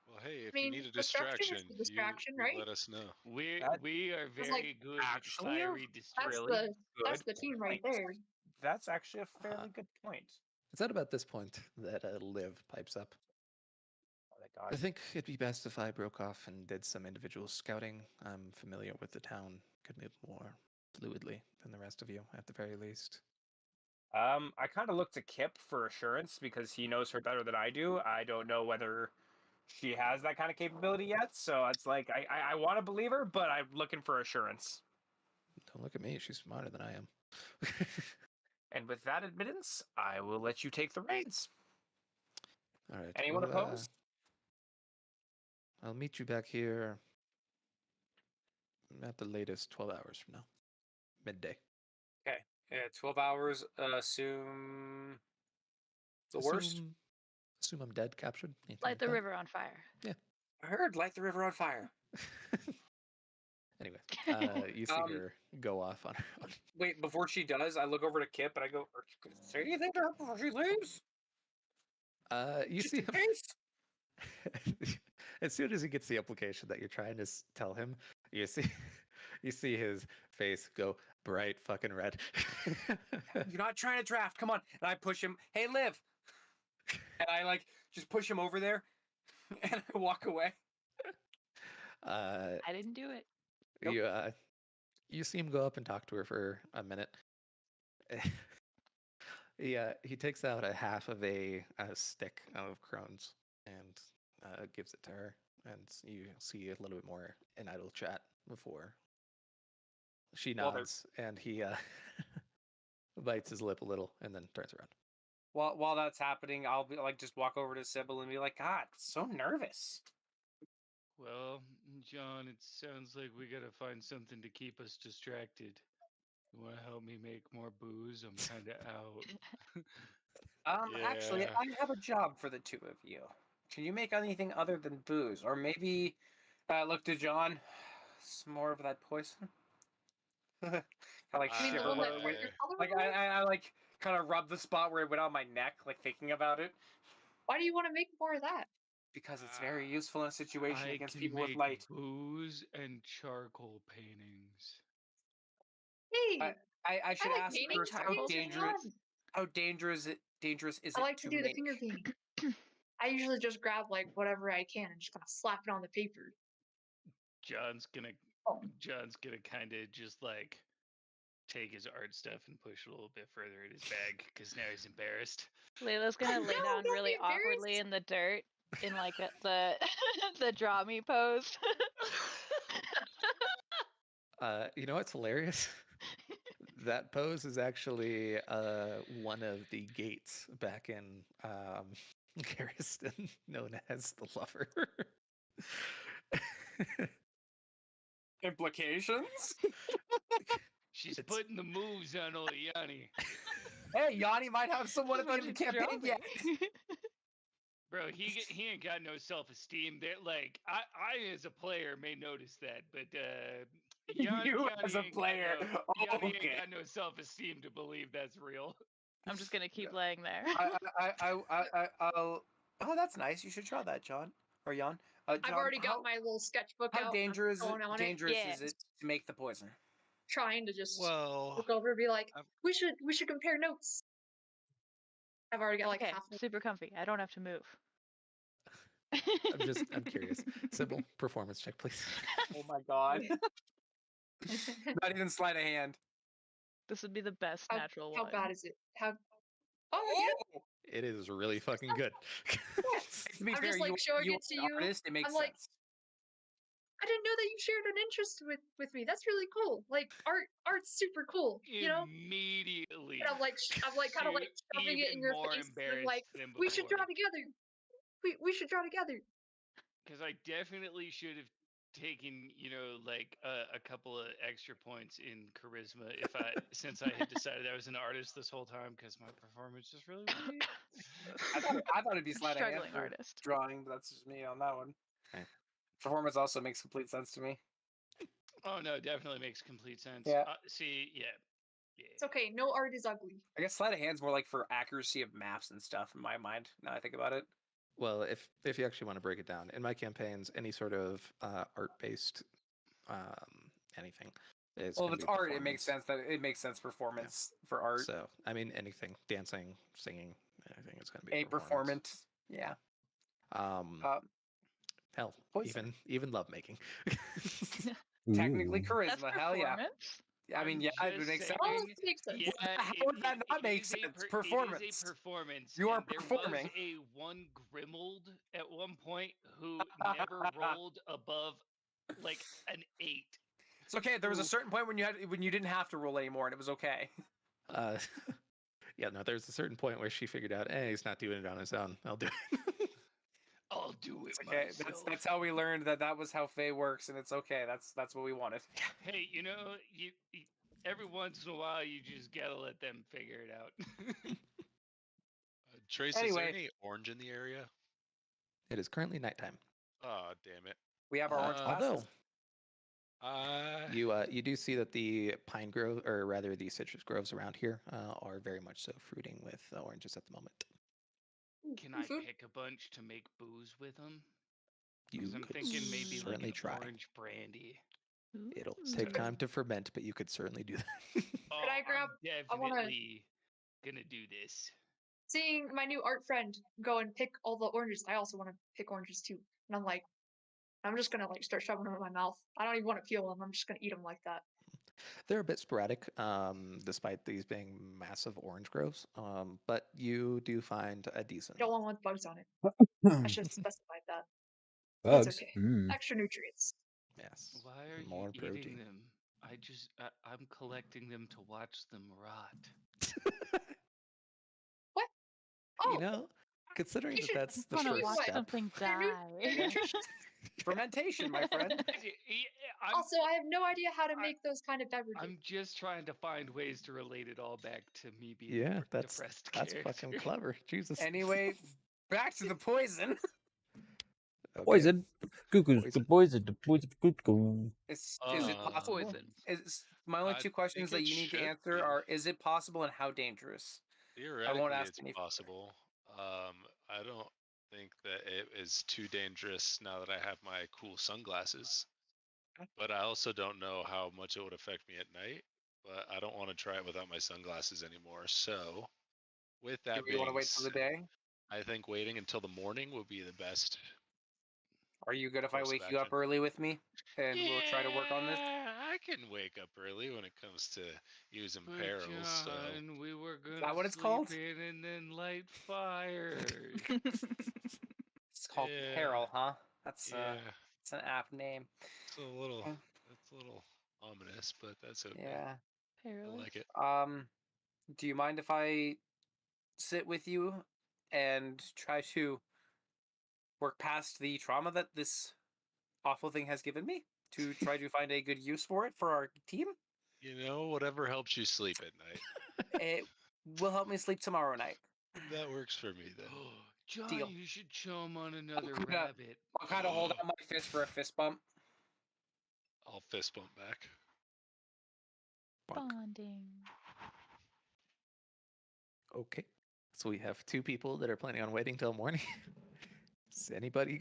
Well, hey, if I you mean, need a destruction distraction, is the distraction, right? let us know. We are That's very like- good Actually, at fiery That's destruction. that's the team right point. there. That's actually a fairly good point. It's at about this point that Liv pipes up. Oh, thank I God. think it'd be best if I broke off and did some individual scouting. I'm familiar with the town, could move more fluidly than the rest of you, at the very least. I kind of look to Kip for assurance because he knows her better than I do. I don't know whether she has that kind of capability yet, so it's like I want to believe her, but I'm looking for assurance. Don't look at me, she's smarter than I am. And with that admittance, I will let you take the reins. All right. Anyone well, opposed? I'll meet you back here at the latest 12 hours from now. Midday. Okay. 12 hours. Assume the worst. Assume I'm dead, captured. anything Light like the that. river on fire. I heard light the river on fire. Anyway, you see her go off on her own. Wait, before she does, I look over to Kip and I go, "Are you gonna say anything to her before she leaves? You Just see in him. case?" As soon as he gets the implication that you're trying to tell him, you see, you see his face go bright fucking red. You're not trying to draft. Come on. And I push him. Hey, Liv. And I like just push him over there, and I walk away. uh, I didn't do it. Nope. you see him go up and talk to her for a minute. He takes out a half of a stick of crones and gives it to her, and you see a little bit more in idle chat before she Well, nods, and he bites his lip a little and then turns around. While that's happening, I'll be like just walk over to Sybil and be like, God, so nervous. Well, John, it sounds like we gotta find something to keep us distracted. You wanna help me make more booze? I'm kinda out. Actually, Yeah. I have a job for the two of you. Can you make anything other than booze? Or maybe look to John. Some more of that poison. I like I mean, the shiver one that when, turns your color like red? I like kind of rub the spot where it went on my neck, like thinking about it, Why do you want to make more of that? because it's very useful in a situation I against can people with make light. booze and charcoal paintings. Hey, I should like ask painting. first charcoal Painting's painting? fun. how dangerous is it I to like to do the make? finger painting. I usually just grab like whatever I can and just kind of slap it on the paper. John's gonna Oh. kind of just like take his art stuff and push it a little bit further in his bag because now he's embarrassed. Layla's gonna lay No, down don't really be embarrassed. awkwardly in the dirt in like the the draw me pose. You know what's hilarious? That pose is actually one of the gates back in Garriston, known as the Lover. Implications? She's It's- putting the moves on old Yanni. Hey, Yanni might have someone at the end of the campaign yet. Bro, he ain't got no self-esteem. That like I as a player may notice that, but You as a ain't player. Yanni ain't Okay. got no self-esteem to believe that's real. I'm just gonna keep laying there. I'll. Oh, that's nice. You should try that, John or Jan. John, I've already got my little sketchbook how out. dangerous I'm going on dangerous Yeah. is it to make the poison? Trying to just Well, look over and be like, I've- we should compare notes. I've already got like Okay, half. super comfy. I don't have to move. I'm curious. Sybil, performance check, please. Oh my god! Not even sleight of hand. This would be the best How, natural how one. bad is it? How? Oh, yeah. It is really fucking good. To be I'm fair, just like showing you it to are an you. artist, it makes I'm like, sense. I didn't know that you shared an interest with me. That's really cool. Like art's super cool. You know. Immediately. And I'm like kind of like shoving it in even your more face. And I'm like, embarrassed than we should draw before. together. We should draw together. Because I definitely should have taken, like a couple of extra points in charisma since I had decided I was an artist this whole time because my performance is really weak. I thought it'd be sleight of hand Struggling for artist. drawing, but that's just me on that one. Okay. Performance also makes complete sense to me. Oh no, definitely makes complete sense. Yeah. Yeah. It's okay. No art is ugly. I guess sleight of hand's more like for accuracy of maps and stuff in my mind. Now I think about it. Well, if you actually want to break it down, in my campaigns, any sort of art-based anything is Well, going if to it's be art, it makes performance. sense that it makes sense performance for art. So, I mean, anything, dancing, singing, anything is going to be A performance. Yeah. Um, hell, Poison. even lovemaking. Technically Ooh. charisma. That's hell yeah. performance. I mean, I'm yeah, it would just make sense. Oh, saying, it makes sense. Yeah, How would that not make sense? It is Performance. a performance. You are and there performing. was a one Grimald at one point who never rolled above like an 8. It's okay. There was a Ooh. certain point when you didn't have to roll anymore, and it was okay. Yeah, no, there's a certain point where she figured out, hey, he's not doing it on his own. I'll do it. I'll do it It's okay. myself. That's how we learned that was how Fae works, and it's okay. That's what we wanted. Hey, you every once in a while you just gotta let them figure it out. Trace, is Anyway. there any orange in the area? It is currently nighttime. Oh, damn it. We have our orange Although glasses. you do see that the pine grove, or rather the citrus groves around here, are very much so fruiting with oranges at the moment. Can I pick a bunch to make booze with them? Because You I'm could thinking maybe like certainly an try. orange brandy. It'll Ooh. take time to ferment, but you could certainly do that. Oh, I grab- I'm I wanna- definitely gonna do this. Seeing my new art friend go and pick all the oranges, I also want to pick oranges too. And I'm like, I'm just gonna like start shoving them in my mouth. I don't even want to peel them. I'm just gonna eat them like that. They're a bit sporadic, despite these being massive orange groves. But you do find a decent. Don't want one with bugs on it. I should have specified that. Bugs. That's okay. Mm. Extra nutrients. Yes. Why are More you eating protein. them? I'm collecting them to watch them rot. Oh, You know, considering you that should- that's the I want to first watch step. something They're die. nutritious. Fermentation, my friend. Also, I have no idea how to make those kind of beverages. I'm just trying to find ways to relate it all back to me being Yeah, a depressed that's character. fucking clever. Jesus. Anyway, back to the poison. Okay. Poison. Cuckoo's Poison. the poison. The poison. Cuckoo. Is it possible? Poison. Is my only two questions think that it you need to should answer be. are: is it possible and how dangerous? Theoretically, ask it's any further. possible. I don't think that it is too dangerous now that I have my cool sunglasses. But I also don't know how much it would affect me at night. But I don't want to try it without my sunglasses anymore. So, with that Do we want to being wait till the said, day? I think waiting until the morning would be the best. Are you good if I course of wake you up action. early with me, and we'll try to work on this? Yeah, I can wake up early when it comes to using But perils. So John, we were that gonna what it's sleep called? in and then light fires. It's called Yeah. Peril, huh? That's yeah, it's an apt name. it's a little Okay. that's a little ominous, but that's okay. Yeah. I Perilous. like it. Do you mind if I sit with you and try to work past the trauma that this awful thing has given me to try to find a good use for it for our team? You know, whatever helps you sleep at night. It will help me sleep tomorrow night. That works for me then. John, Deal. you should chum on another kinda- rabbit. I'll kind of hold out my fist for a fist bump. I'll fist bump back. Bonk. Bonding. Okay. So we have 2 people that are planning on waiting till morning. Is anybody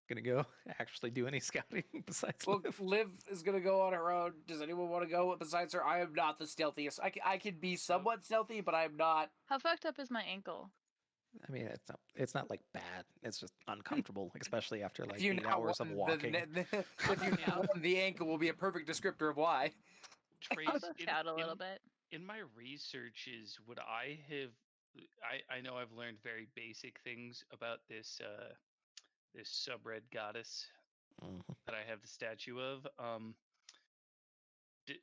gonna go actually do any scouting besides Well, Liv? Liv is gonna go on her own. Does anyone want to go besides her? I am not the stealthiest. I can be somewhat stealthy, but I'm not. How fucked up is my ankle? I mean, it's not like bad. It's just uncomfortable, especially after like If you 8 now hours of won walking. if you now won, the ankle will be a perfect descriptor of why. Trace, I'll go scout a little bit. in my researches, would I have? I know I've learned very basic things about this this sub-red goddess Mhm. that I have the statue of.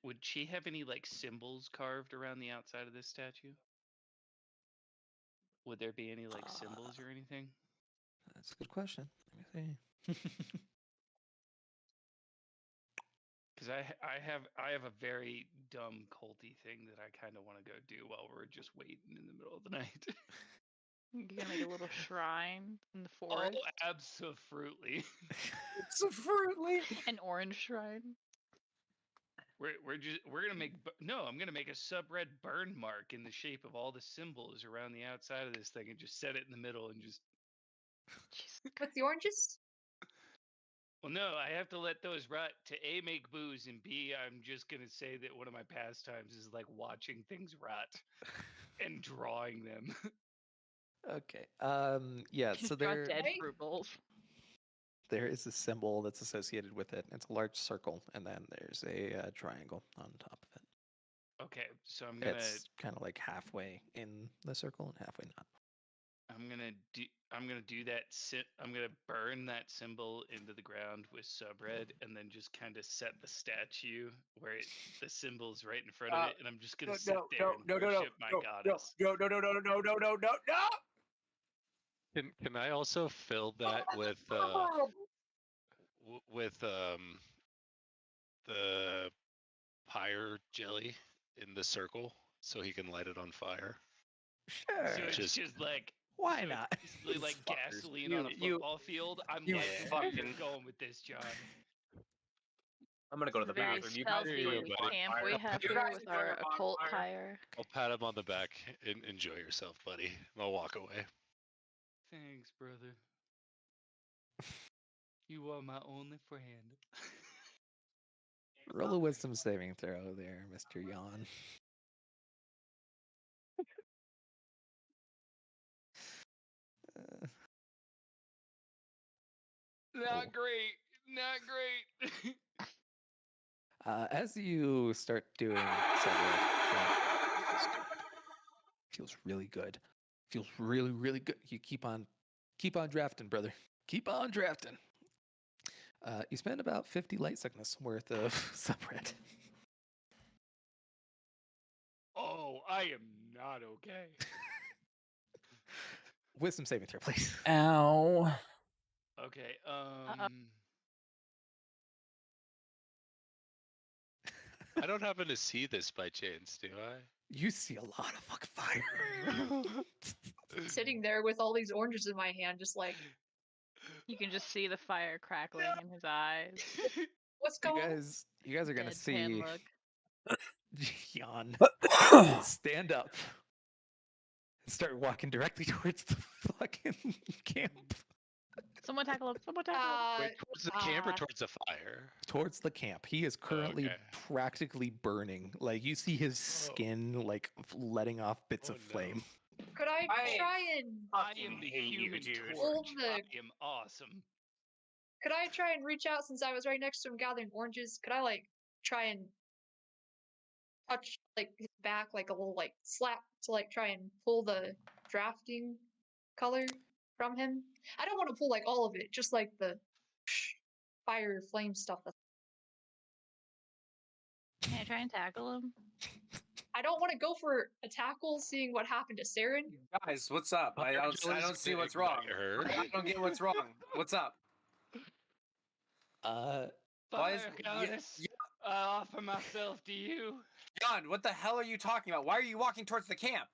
Would she have any like symbols carved around the outside of this statue? Would there be any like symbols or anything? That's a good question. Let me see. Because I have a very dumb culty thing that I kind of want to go do while we're just waiting in the middle of the night. You're gonna make a little shrine in the forest. Oh, absolutely. Absolutely. An orange shrine. We're gonna make no. I'm gonna make a sub-red burn mark in the shape of all the symbols around the outside of this thing, and just set it in the middle, and just. Jesus With the oranges? Well, no, I have to let those rot to A, make booze, and B, I'm just gonna say that one of my pastimes is like watching things rot and drawing them. Okay. Yeah. So Just draw there dead Right? fruit bowls. there is a symbol that's associated with it. It's a large circle, and then there's a triangle on top of it. Okay, so I'm gonna It's kind of like halfway in the circle and halfway not. I'm gonna do that. I'm gonna burn that symbol into the ground with subred, and then just kind of set the statue where the symbol's right in front of it, and I'm just gonna sit there and worship my goddess. No. Can I also fill that with the pyre jelly in the circle so he can light it on fire? Sure. So it's Just- just like Why so it's not? basically like Fuckers. gasoline on a You- football field. I'm you liking where you're fucking- going with this, John. I'm gonna go to It's the a very bathroom. You guys There you stealthy go, buddy. camp we have You here guys with enjoy our your occult bonfire. pyre. I'll pat him on the back and enjoy yourself, buddy. And I'll walk away. Thanks, brother. You are my only friend. Roll a wisdom saving throw there, Mr. Yawn. Uh, Not Oh. great. Not great. As you start doing subred, feels really good. Feels really, really good. You keep on drafting, brother. Keep on drafting. You spend about 50 light sickness worth of subred. Oh, I am not okay. Wisdom saving throw, please. Ow. Okay. I don't happen to see this by chance, do I? You see a lot of fucking fire. Sitting there with all these oranges in my hand, just like, You can just see the fire crackling in his eyes. what's you going on? guys are gonna Deadpan see look. Yawn stand up and start walking directly towards the fucking camp. Someone tackle him. Someone tackle him. Wait, towards the camp or towards the fire? Towards the camp. He is currently okay. practically burning. Like you see his skin like letting off bits Oh, of flame. Could I I try and I fucking am the hate you, human dude. torch. the- I am awesome. could I try and reach out since I was right next to him gathering oranges? Could I like try and touch like his back like a little like slap to like try and pull the drafting color from him? I don't want to pull like all of it, just like the fire flame stuff. Can I try and tackle him? I don't want to go for a tackle, seeing what happened to Saren. Guys, what's up? I don't see what's wrong. I don't get what's wrong. What's up? Why is Fire goddess, I offer myself to you. Jan, what the hell are you talking about? Why are you walking towards the camp?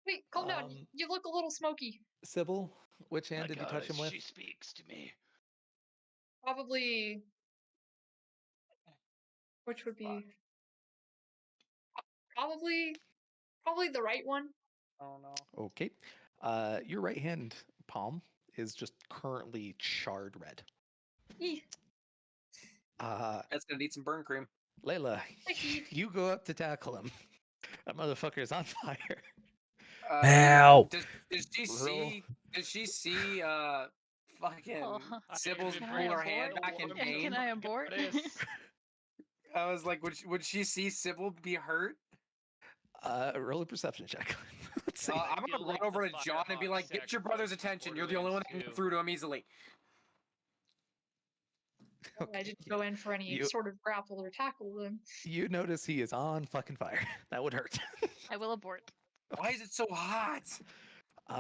Wait, calm down. You look a little smoky. Sybil, which hand My did you touch him goddess, with? she speaks to me. Probably. Which would be probably the right one. Oh no. Okay. Your right hand palm is just currently charred red. Eeh. That's gonna need some burn cream. Layla, Sticky. you go up to tackle him. That motherfucker's on fire. Ow! Does she see? Does she see? Fucking Oh, Sybil's can pull I her hand abort? back in Yeah, pain. can I abort? I was like, would she see Sybil be hurt? Roll a perception check. Let's see. I'm feel gonna like run over the to John and be Firehawk like, "Get your brother's sacrificed attention. You're the only one that can Borderlands get through to him easily." I didn't go in for any sort of grapple or tackle then. You notice he is on fucking fire. That would hurt. I will abort. Why is it so hot?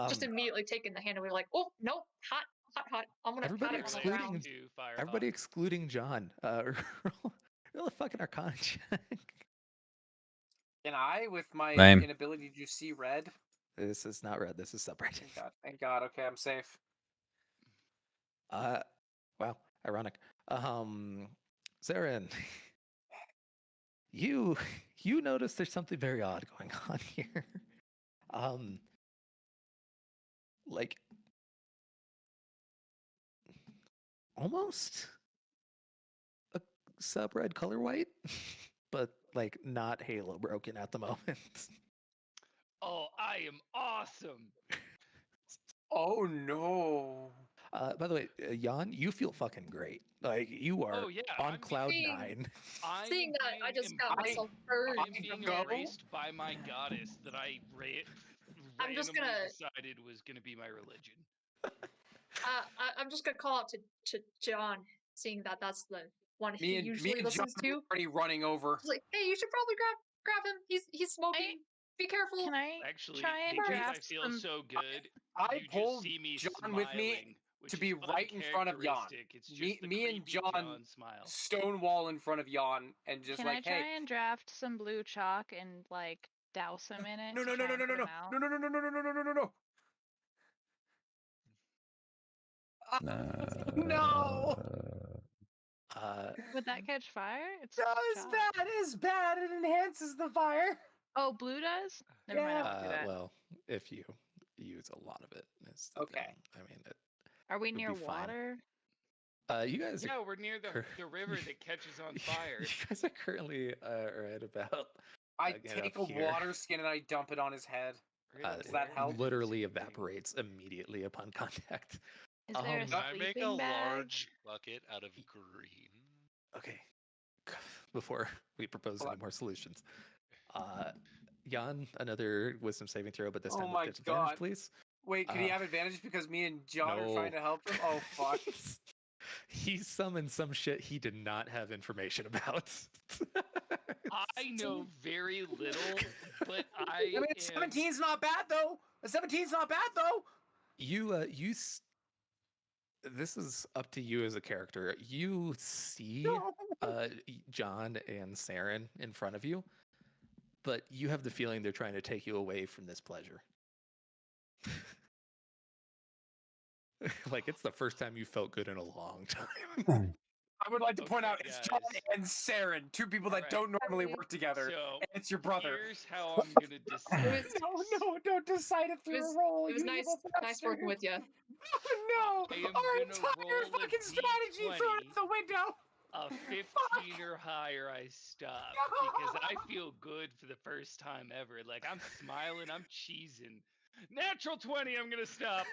Just immediately taking the hand away, like, oh nope, hot, hot, hot. I'm gonna Everybody pat it on the excluding ground. everybody excluding John. Roll a fucking Arcana check. Can I, with my Lame. inability to see red? This is not red. This is separate. Thank God. Thank God. Okay, I'm safe. Wow, ironic. Saren, you notice there's something very odd going on here. Like almost a sub red color white, but like not halo broken at the moment. Oh, I am awesome. Oh no. By the way, Jan, you feel fucking great. Like you are on cloud being- nine. Seeing that, I just got myself burned. I'm being embraced by my goddess that I I'm just randomly gonna- decided was going to be my religion. I'm just gonna call out to John, seeing that that's the one he Me and usually John listens are to. already running over. He's like, hey, you should probably grab him. He's smoking. Be careful. Can I Actually, try and because I draft feel some? so good, I you pulled just see me John with me smiling, which to be is right in front of Jan. uncharacteristic. It's just the Me and creepy John smile. stonewall in front of Jan and just Can like, I try hey. and draft some blue chalk and like douse him in it? No, to no, no, try no, and no, put no, him out? no, no, no, no, no, no, no, no, no, no, no. No. Would that catch fire? It's No, it's chalk. bad. It's bad. It enhances the fire. Oh, blue does? Never mind, I won't do that. Well, if you use a lot of it, is the Okay. thing. I mean, Are we would near be fine. water? You guys. Yeah, we're near the river that catches on fire. You guys are currently right about. I again, take up a here. water skin and I dump it on his head. Does that help? Literally evaporates immediately upon contact. Is there a Can I make a sleeping bag? large bucket out of green? Okay. Before we propose any more solutions, Jan, another wisdom saving throw, but this Oh time my with disadvantage, God. please. Wait, could he have advantage because me and John are trying No. to help him? Oh, fuck. He summoned some shit he did not have information about. I know very little, but I mean, 17's not bad, though. A 17's not bad, though. This is up to you as a character. You see John and Saren in front of you, but you have the feeling they're trying to take you away from this pleasure. Like it's the first time you felt good in a long time. I would like to point out it's guys. John and Saren, two people that don't normally work together. So and it's your brother. Here's how I'm gonna decide. No, don't decide it through a roll. It was you nice evil nice working with you. No, I am our gonna entire roll a fucking strategy D20. thrown out the window. A 15 or higher, I stop because I feel good for the first time ever. Like I'm smiling, I'm cheesing. Natural 20. I'm gonna stop.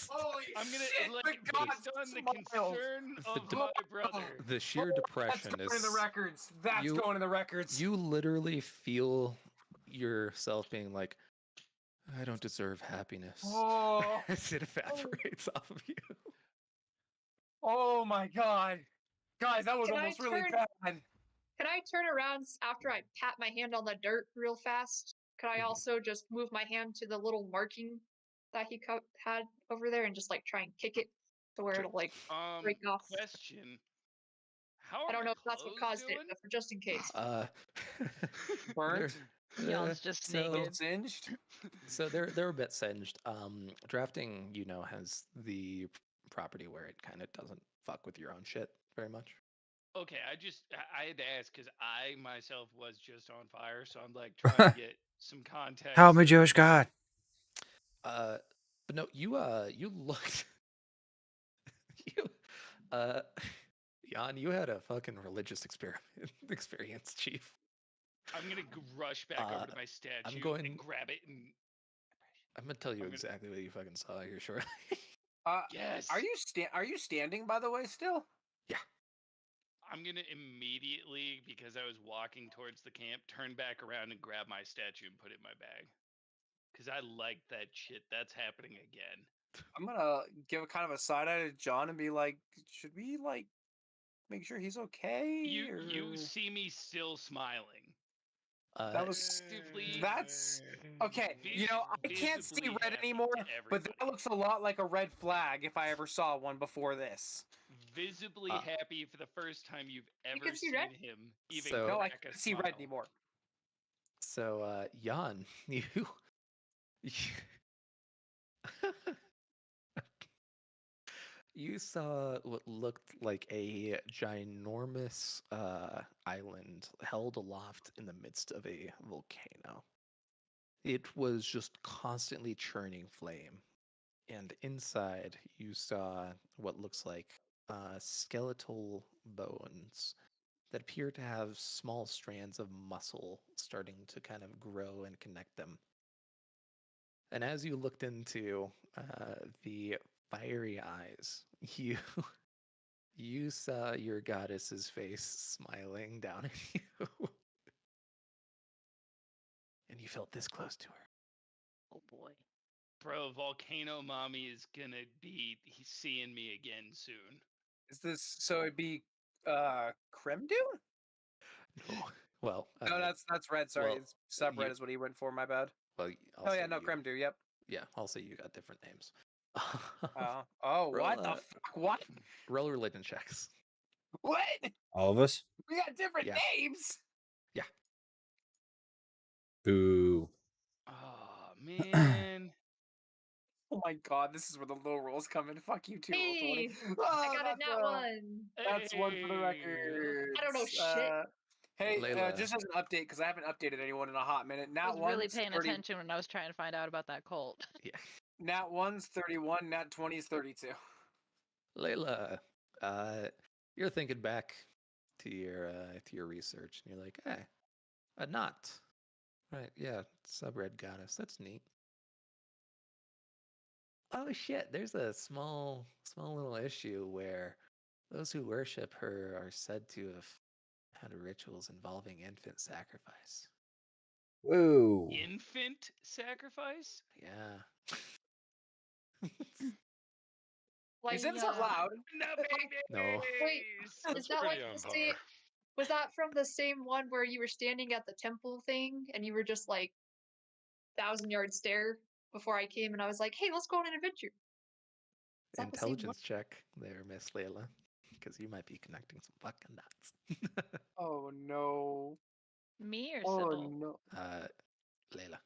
Holy I'm gonna shit! like The gods based on the smiled. concern of de- my brother. The sheer That's depression going in the is records. That's you- going in the records. you literally feel yourself being like, I don't deserve happiness. Oh, As it evaporates off of you. oh my god, guys, that was Can I almost really turn- bad. Can I turn around after I pat my hand on the dirt real fast? Could I Mhm. also just move my hand to the little marking that he had over there and just like try and kick it to where Sure. it'll like break off? Question. How are I don't my know if that's what clothes caused doing? it, but for just in case. Burnt, Jan's just so, naked. singed. So they're a bit singed. Drafting, has the property where it kind of doesn't fuck with your own shit very much. Okay, I had to ask because I myself was just on fire, so I'm like trying to get some context. Help me, of- Jewish God. But no, you looked you Jan, you had a fucking religious experience, Chief. I'm gonna rush back over to my statue and grab it and. I'm gonna tell you I'm gonna- exactly what you fucking saw here shortly. Yes. Are you standing, by the way, still? Yeah. I'm gonna immediately, because I was walking towards the camp, turn back around and grab my statue and put it in my bag. Because I like that shit. That's happening again. I'm gonna give a kind of a side eye to John and be like, should we like make sure he's okay? You or- see me still smiling. That was Visibly- that's okay. I can't see visibly red happy anymore, to but that everybody. looks a lot like a red flag if I ever saw one before this. Visibly happy for the first time you've ever can see seen red? him. Even So- No, I crack a can't see red smile. anymore. So, Jan, you saw what looked like a ginormous island held aloft in the midst of a volcano. It was just constantly churning flame, and inside you saw what looks like skeletal bones that appear to have small strands of muscle starting to kind of grow and connect them. And as you looked into the fiery eyes, you saw your goddess's face smiling down at you. And you felt this close to her. Oh boy. Bro, Volcano Mommy is gonna be seeing me again soon. Is this so? It'd be creme de? No. Well, No, that's red. Sorry, well, it's sub red you- is what he went for. My bad. well, Oh yeah, no, creme de. Yep. Yeah, I'll say you got different names. Oh, what Roll, the fuck? What? roll religion checks. What? All of us? We got different Yeah. names. Boo. Oh man. Oh my god, this is where the low rolls come in. Fuck you too, roll 20. Hey, Oh, I got it, that's, not one. That's one for the Hey. record. I don't know shit. Hey, Layla. just as an update, because I haven't updated anyone in a hot minute. I Nat was really 1's paying 30, attention when I was trying to find out about that cult. Nat 1's 31, Nat 20 is 32. Layla, you're thinking back to your research, and you're like, hey, a knot. Right, yeah, subred goddess. That's neat. Oh shit, there's a small little issue where those who worship her are said to have had rituals involving infant sacrifice. Whoa. Infant sacrifice? Yeah. You said this out loud. No babies. No. Wait, That's is that like pretty on the par. same? Was that from the same one where you were standing at the temple thing and you were just like 1,000-yard stare before I came and I was like, "Hey, let's go on an adventure." Is that the same one? Intelligence check there, Miss Layla, because you might be connecting some fucking dots. Oh no. Me or Oh Sybil? no. Layla.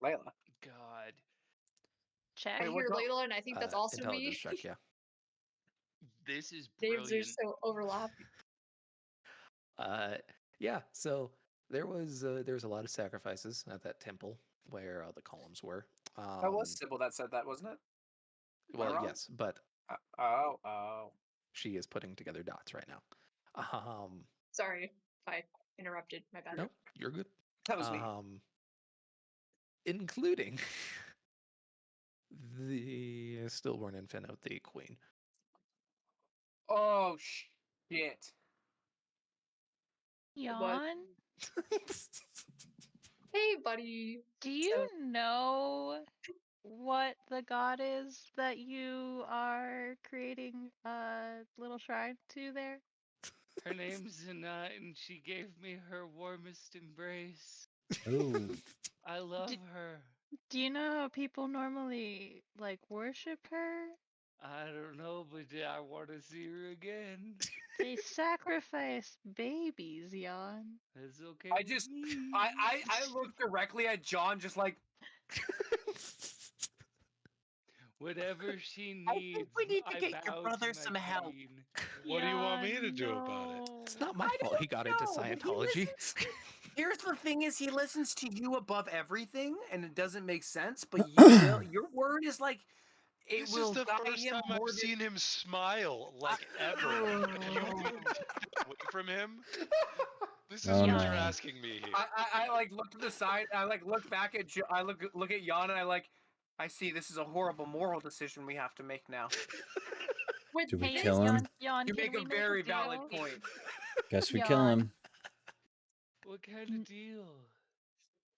Layla. God. Check. I Wait, what hear go- Layla and I think that's also me. Intelligence check, yeah. This is Names are brilliant. so overlapping. Yeah, so there was a lot of sacrifices at that temple where the columns were. That was Sybil that said that, wasn't it? Am I Well, wrong? yes, but Oh. she is putting together dots right now. Sorry if I interrupted. My bad. No, you're good. That was me. including the stillborn infant of the queen. Oh shit! What? Yawn. Hey, buddy. Do you know what the god is that you are creating a little shrine to there? Her name's Zana, and she gave me her warmest embrace. Oh. I love her. Do you know how people normally like worship her? I don't know, but I want to see her again. They sacrifice babies, Yawn. That's okay I with just, me. I look directly at John, just like, Whatever she I think needs, we need to I get your bow brother to my some help. queen. What do you want me to Yawn, do about it? It's no. not my I fault he don't got into know, but he Scientology. listens- Here's the thing: is he listens to you above everything, and it doesn't make sense. But you will. Your word is like it This is will the guide first him time I've more than. seen him smile like ever. And you want to take it away from him? This is Oh, what no. you're asking me here. I like look to the side. I like look back at. I look at Jan, and I like. I see. This is a horrible moral decision we have to make now. With Do we Hey, kill him? Yawn, You can make we a make very a valid deal? point. Guess we kill him. What kind of deal?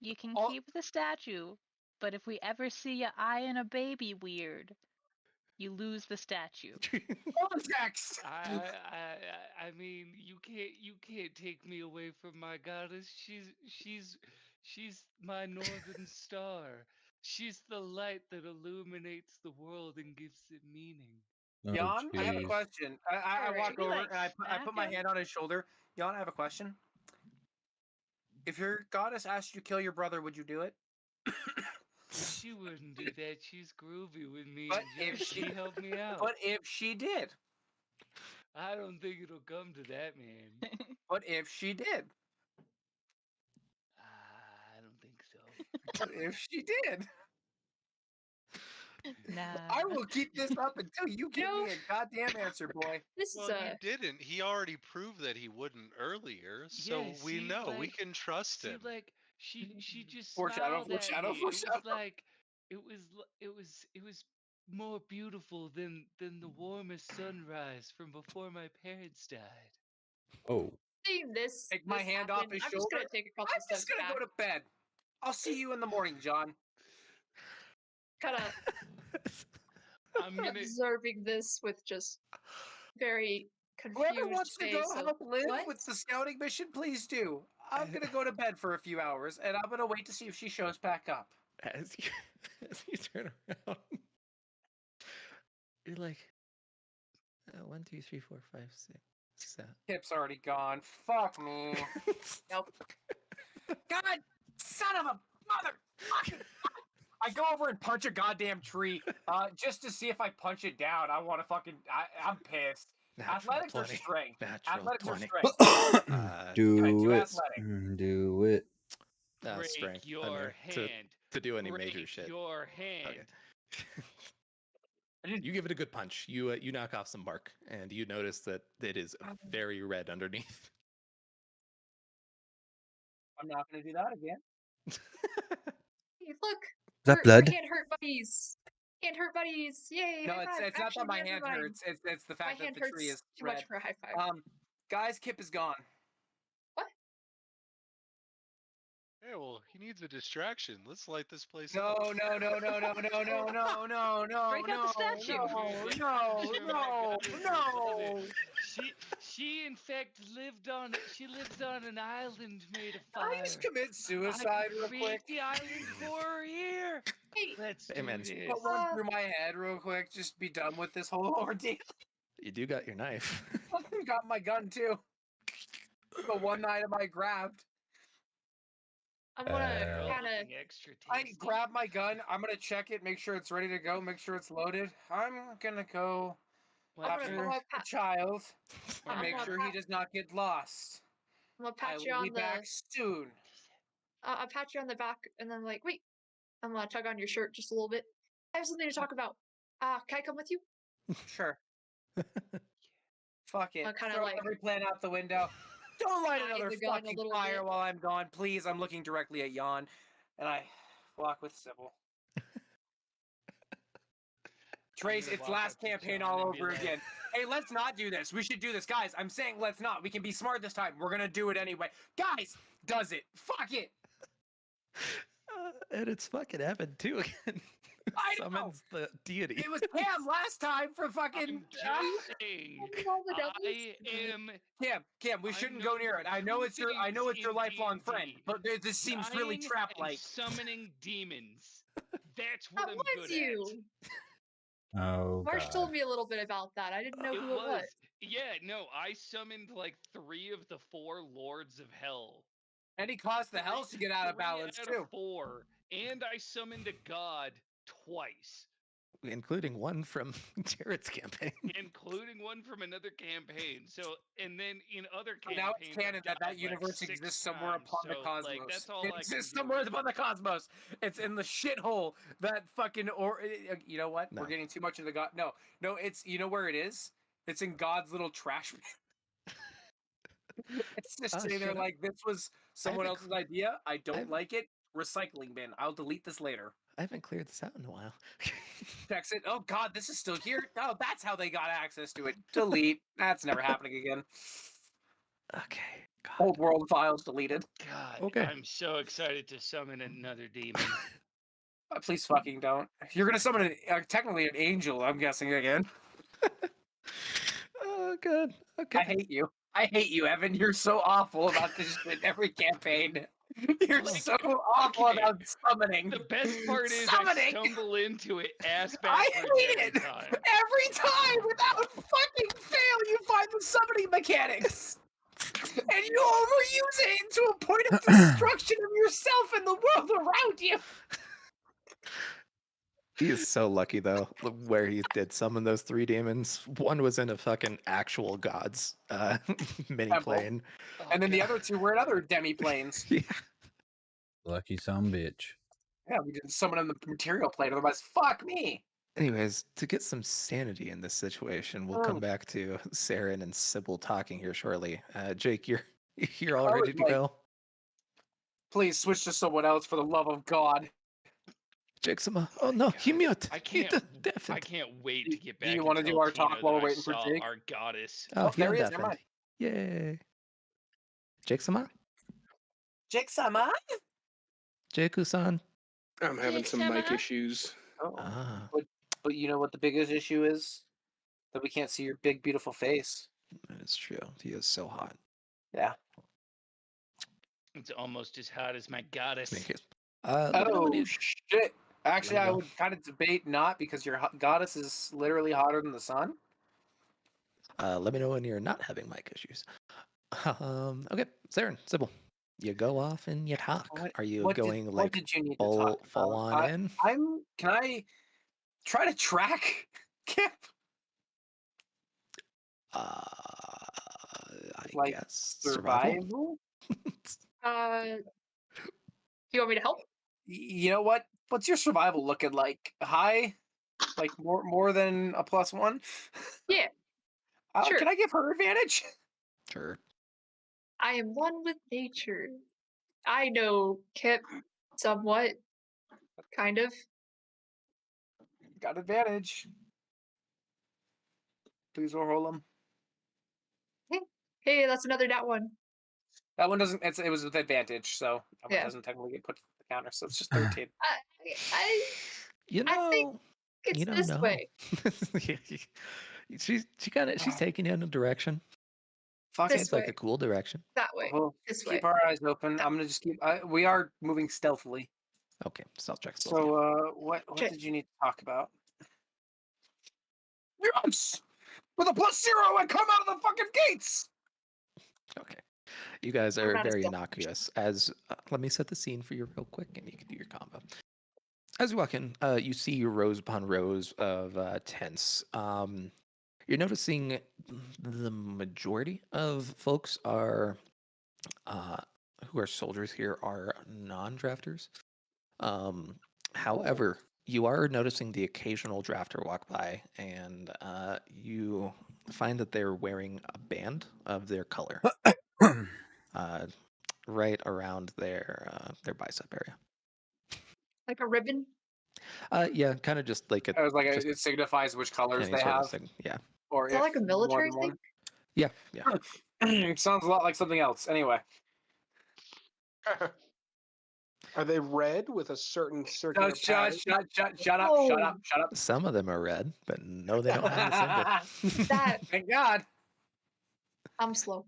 You can Oh. keep the statue, but if we ever see you eyeing a baby weird, you lose the statue. Context. I mean, you can't take me away from my goddess. She's my northern star. She's the light that illuminates the world and gives it meaning. Oh, Jan, I have a jeez. question. I Alright. walk Should we, over like, and I put my smack him? hand on his shoulder. Jan, I have a question. If your goddess asked you to kill your brother, would you do it? She wouldn't do that. She's groovy with me. But and if she helped me out. But if she did. I don't think it'll come to that, man. But if she did. I don't think so. But if she did. Nah. I will keep this up until you give No. me a goddamn answer, boy. This Well, is he didn't. He already proved that he wouldn't earlier, so Yeah, we see, know we like- can trust See, him. like she just Foreshadow, smiled at foreshadow, me. foreshadow. It was more beautiful than the warmest sunrise from before my parents died. Oh. seeing this. Take my this hand off happen, his I'm just gonna shoulder. take a couple I'm steps just gonna back. go to bed. I'll see you in the morning, John. Kind of I'm gonna observing this with just very confused Whoever wants to go face of, help Liv what? with the scouting mission, please do. I'm gonna go to bed for a few hours, and I'm gonna wait to see if she shows back up. As you, as you turn around, you're like, 1, 2, 3, 4, 5, 6, 7. Kip's already gone. Fuck me. Nope. God, son of a mother. Fucking. I go over and punch a goddamn tree, just to see if I punch it down. I want to fucking. I'm pissed. Natural Athletics 20. or strength? Natural Athletics 20. or strength? Do do it. athletic. Do it. break Strength. I your mean, hand. to do any break major shit. your hand. Okay. You give it a good punch. You knock off some bark, and you notice that it is very red underneath. I'm not gonna do that again. Hey, look. Is that blood? We're hand hurt buddies. Hand hurt buddies. Yay. No, high five. it's not Actually, that my never hand mind. hurts. It's the My fact that hand the hurts tree is too red. much for a high five. Guys, Kip is gone. Hey, well, he needs a distraction. Let's light this place No, up. no, no, no, no, no, no, no, no, no, Break out the statue. no. She in fact lived on an island made of I fire. just commit I suicide can real create quick. the island for her here. Hey, Let's Hey, do man. this. Put one through my head real quick. Just be done with this whole ordeal. You do got your knife. I got my gun too. The one item I grabbed. I'm gonna Girl kind of. looking extra I tasty. grab my gun. I'm gonna check it, make sure it's ready to go, make sure it's loaded. I'm gonna go One I'm after gonna the pat. child One and I'm make gonna sure he does not get lost. I'm gonna I pat you will be on the. back soon. I'll pat you on the back, and then like, wait. I'm gonna tug on your shirt just a little bit. I have something to talk about. Can I come with you? Sure. Fuck it. I'll kinda Throw like- every plan out the window. Don't light eye another the gun a fucking little fire bit. while I'm gone, please. I'm looking directly at Jan, and I Block with Sybil. Trace, gonna it's walk last up to campaign John all and be over like- again. Hey, let's not do this. We should do this. Guys, I'm saying let's not. We can be smart this time. We're gonna do it anyway. Guys, does it. Fuck it. And it's fucking happened too again. I know. Summons the deity. It was Cam last time for fucking... I'm just saying. All the devils. I am. Cam, we I'm shouldn't go near known it. for I know it's your things lifelong in friend, D&D. but this seems really Dying and trap-like. summoning demons. That's what That I'm was good you. Oh Marsh god. told me a little bit about that. I didn't know at. who it was. Yeah, no, I summoned like 3 of the 4 lords of hell. And he caused the hells to get out of 3 balance, out too. of 4, and I summoned a god twice, Including one from Jared's campaign. including one from another campaign. So, and then in other campaigns, Now it's canon I've that died, universe like, 6 exists somewhere times, upon the so, cosmos. Like, that's all It I can exists do. somewhere upon the cosmos. It's in the shithole that fucking... you know what? No. We're getting too much of the god... No, it's... You know where it is? It's in God's little trash bin. It's just sitting there shut up. like, this was someone haven't else's idea. I don't I've- like it. Recycling bin. I'll delete this later. I haven't cleared this out in a while. Checks it. Oh god, this is still here. Oh, that's how they got access to it. Delete. That's never happening again. Okay. God. Old world files deleted. God, Okay. I'm so excited to summon another demon. Please fucking don't. You're gonna summon technically an angel, I'm guessing again. Oh god. Okay. I hate you, Evan. You're so awful about this shit every campaign. You're Like, so awful okay, about summoning. The best part is Summoning! I stumble into it ass I backwards hate every it! time. Every time, without fucking fail, you find the summoning mechanics! And you overuse it into a point of destruction of yourself and the world around you! He is so lucky though, where he did summon those 3 demons. One was in a fucking actual god's mini Temple. plane. And then the other 2 were in other demi-planes. Yeah. Lucky some bitch. Yeah, we didn't summon in the material plane, otherwise, fuck me! Anyways, to get some sanity in this situation, we'll come back to Saren and Sybil talking here shortly. Jake, you're all I ready would to like- go. Please switch to someone else for the love of God. Jake, oh no, he mute. I He can't. deafened. I can't wait Do- to get do back. you and wanna do tell our talk Tina while that we're I waiting for saw Jake? our goddess. Oh, he there he is, never undeafened. mind. Yay. Jake-sama? Jake-sama? Jake-san? I'm having some mic Jake-sama? issues. Oh. Ah, But you know what the biggest issue is? That we can't see your big, beautiful face. that is true. He is so hot. Yeah. It's almost as hot as my goddess. Let me know when Oh, you- shit. Actually, Let me I go. would kind of debate not because your goddess is literally hotter than the sun. let me know when you're not having mic issues. Okay, Saren, Sybil, you go off and you talk. What- Are you what going did, like what did you need to full talk full about? on in? Can I try to track Kip? I Like, guess Survival? You want me to help? You know what? What's your survival looking like? High? Like more than a +1? Yeah, sure. Can I give her advantage? Sure. I am one with nature. I know Kip somewhat. Kind of. Got advantage. Please roll them. Hey, that's another that one. That one doesn't. It was with advantage, so that one Yeah. doesn't technically get put to the counter. So it's just 13. You know, I think it's you don't this know. way. she's taking you in a direction. Fuck This it. Seems like way. a cool direction. That way. Well, This way. keep our eyes open. I'm gonna just keep. We are moving stealthily. Okay, stealth checks. So, what Check. did you need to talk about? Yes, with a +0, I come out of the fucking gates. Okay. You guys We're are not a very stealth innocuous. As let me set the scene for you real quick, and you can do your combo. As you walk in, you see rows upon rows of tents. You're noticing the majority of folks are who are soldiers here are non-drafters. However, you are noticing the occasional drafter walk by, and you find that they're wearing a band of their color right around their bicep area. Like a ribbon? Yeah, kind of just like It was like just it signifies which colors any they sort of have, thing. Yeah, or Is that if like a more military than thing? one. yeah, yeah. Sounds a lot like something else. Anyway, Are they red with a certain circular shut pattern? up, shut up, shut up. Some of them are red, but no, they don't have the symbol. That Thank God. I'm slow.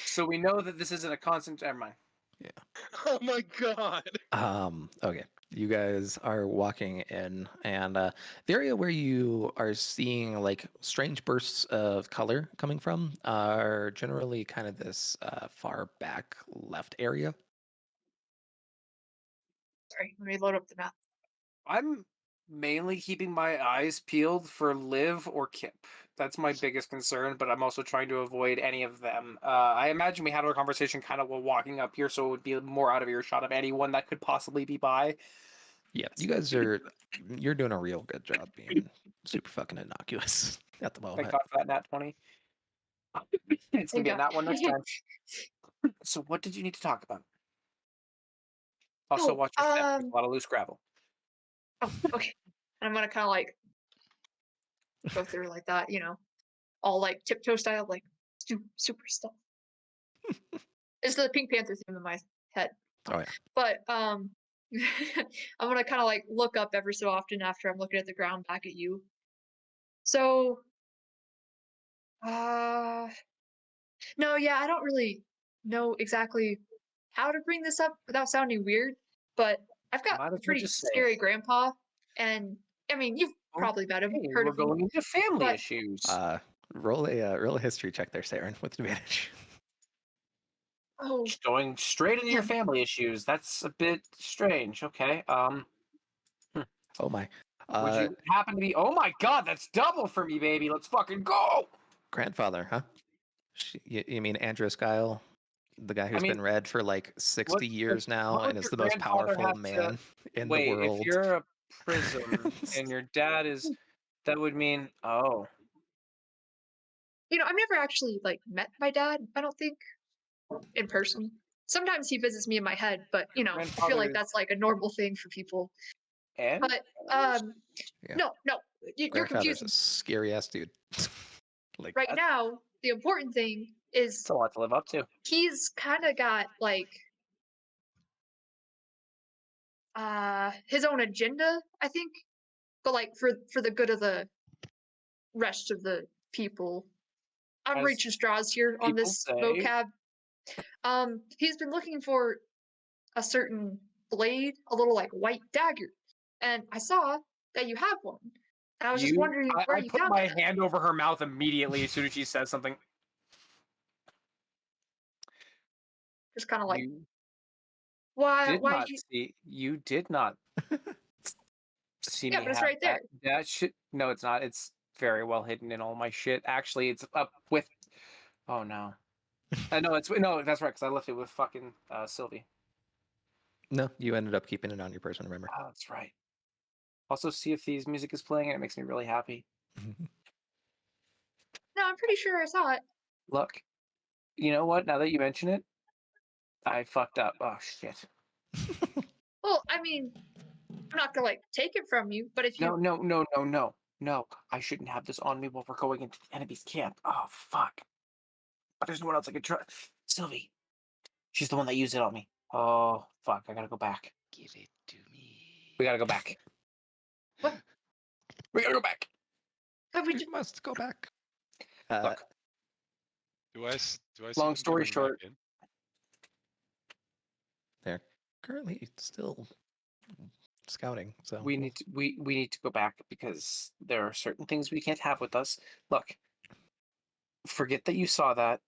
So we know that this isn't a constant. Never mind. Oh my god! Okay. You guys are walking in, and the area where you are seeing like strange bursts of color coming from are generally kind of this far back left area. Sorry, let me load up the map. I'm mainly keeping my eyes peeled for Liv or Kip. That's my biggest concern, but I'm also trying to avoid any of them. I imagine we had our conversation kind of while walking up here, so it would be more out of earshot of anyone that could possibly be by. Yeah, you're doing a real good job being super fucking innocuous at the Thank moment. God for that nat 20. It's going to be a God. nat 1 next time. So what did you need to talk about? Also, Oh, watch your step. There's a lot of loose gravel. Oh, okay. And I'm gonna kind of like go through like that, all like tiptoe style, like super stuff. It's the Pink Panther theme in my head. Oh yeah. But I'm gonna kind of like look up every so often after I'm looking at the ground back at you. So, no, yeah, I don't really know exactly how to bring this up without sounding weird, but I've got Might as a well pretty just say it. scary grandpa, and I mean, you've probably met him, Hey, heard we're of him. going into family but- issues. Roll a history check there, Saren, with advantage. Oh, Going straight into your man. family issues. That's a bit strange. Okay. Oh my. Would you happen to be? Oh my God, that's double for me, baby. Let's fucking go. Grandfather, huh? You mean Andros Guile, the guy who's mean, been read for like 60 what years now would and is your the most grandfather powerful have to- man in the Wait, world? if you're a prism and your dad is, that would mean I've never actually like met my dad, I don't think, in person. Sometimes he visits me in my head, but I feel Grandfather like is- that's like a normal thing for people. and But Yeah. no, you're Grandfather's confusing. a scary ass dude. Like Right That's- now, the important thing is it's a lot to live up to. he's kind of got like his own agenda, I think, but like for the good of the rest of the people. I'm As reaching straws here on people this say. vocab. He's been looking for a certain blade, a little like white dagger, and I saw that you have one. And I was just wondering where I you put found my it. hand over her mouth immediately as soon as she says something. Just kind of like You why did why not you, see. You did not see yeah, me but it's have right there. that shit. No, it's not. It's very well hidden in all my shit. Actually, it's up with. Oh no. No, that's right. Because I left it with fucking Sylvie. no, you ended up keeping it on your person, remember? Oh, that's right. Also, Sea of Thieves music is playing and it makes me really happy. No, I'm pretty sure I saw it. Look, you know what? Now that you mention it, I fucked up. Oh shit. Well, I mean, I'm not gonna like take it from you, but if you No. I shouldn't have this on me while we're going into the enemy's camp. Oh fuck. But there's no one else I could trust. Sylvie. She's the one that used it on me. Oh fuck. I gotta go back. Give it to me. We gotta go back. What? We gotta go back. have we We just, must go back. Look. Do I see Long them story coming short- back in? They're currently still scouting, so We need to go back because there are certain things we can't have with us. Look. Forget that you saw that.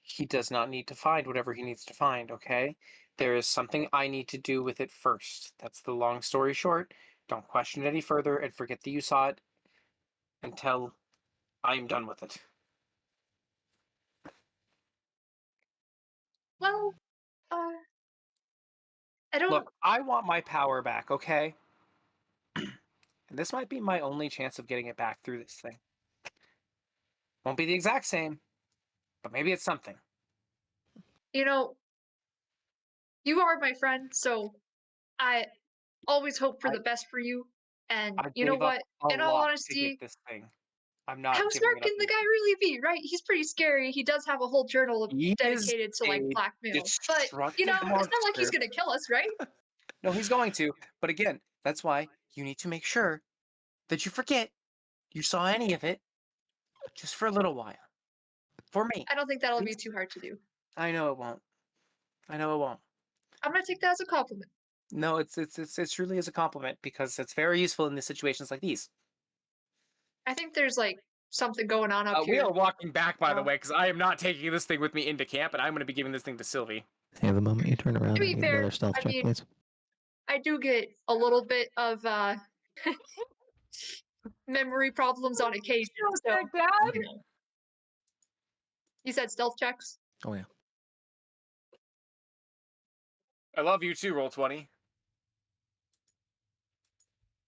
He does not need to find whatever he needs to find, okay? There is something I need to do with it first. That's the long story short. Don't question it any further and forget that you saw it until I'm done with it. well, I don't. Look, I want my power back, okay? And this might be my only chance of getting it back through this thing. Won't be the exact same, but maybe it's something. You are my friend, so I always hope for the best for you. And I you know gave up what? a In all lot to honesty, get this thing. I'm how not giving smart it up. can the guy really be, right? He's pretty scary. He does have a whole journal He is dedicated to like a blackmail. But destructive you know, it's not like he's monster. gonna kill us, right? No, he's going to. But again, that's why you need to make sure that you forget you saw any of it just for a little while. For me. I don't think that'll be too hard to do. I know it won't. I know it won't. I'm gonna take that as a compliment. No, it truly is a compliment because it's very useful in the situations like these. I think there's like something going on up We here. are walking back, by the Oh. way, because I am not taking this thing with me into camp, and I'm going to be giving this thing to Sylvie. Hey, the moment you turn around, To I be need fair, another stealth I check, mean- please. I do get a little bit of memory problems on occasion. So, you know. You said stealth checks? Oh yeah. I love you too, roll 20.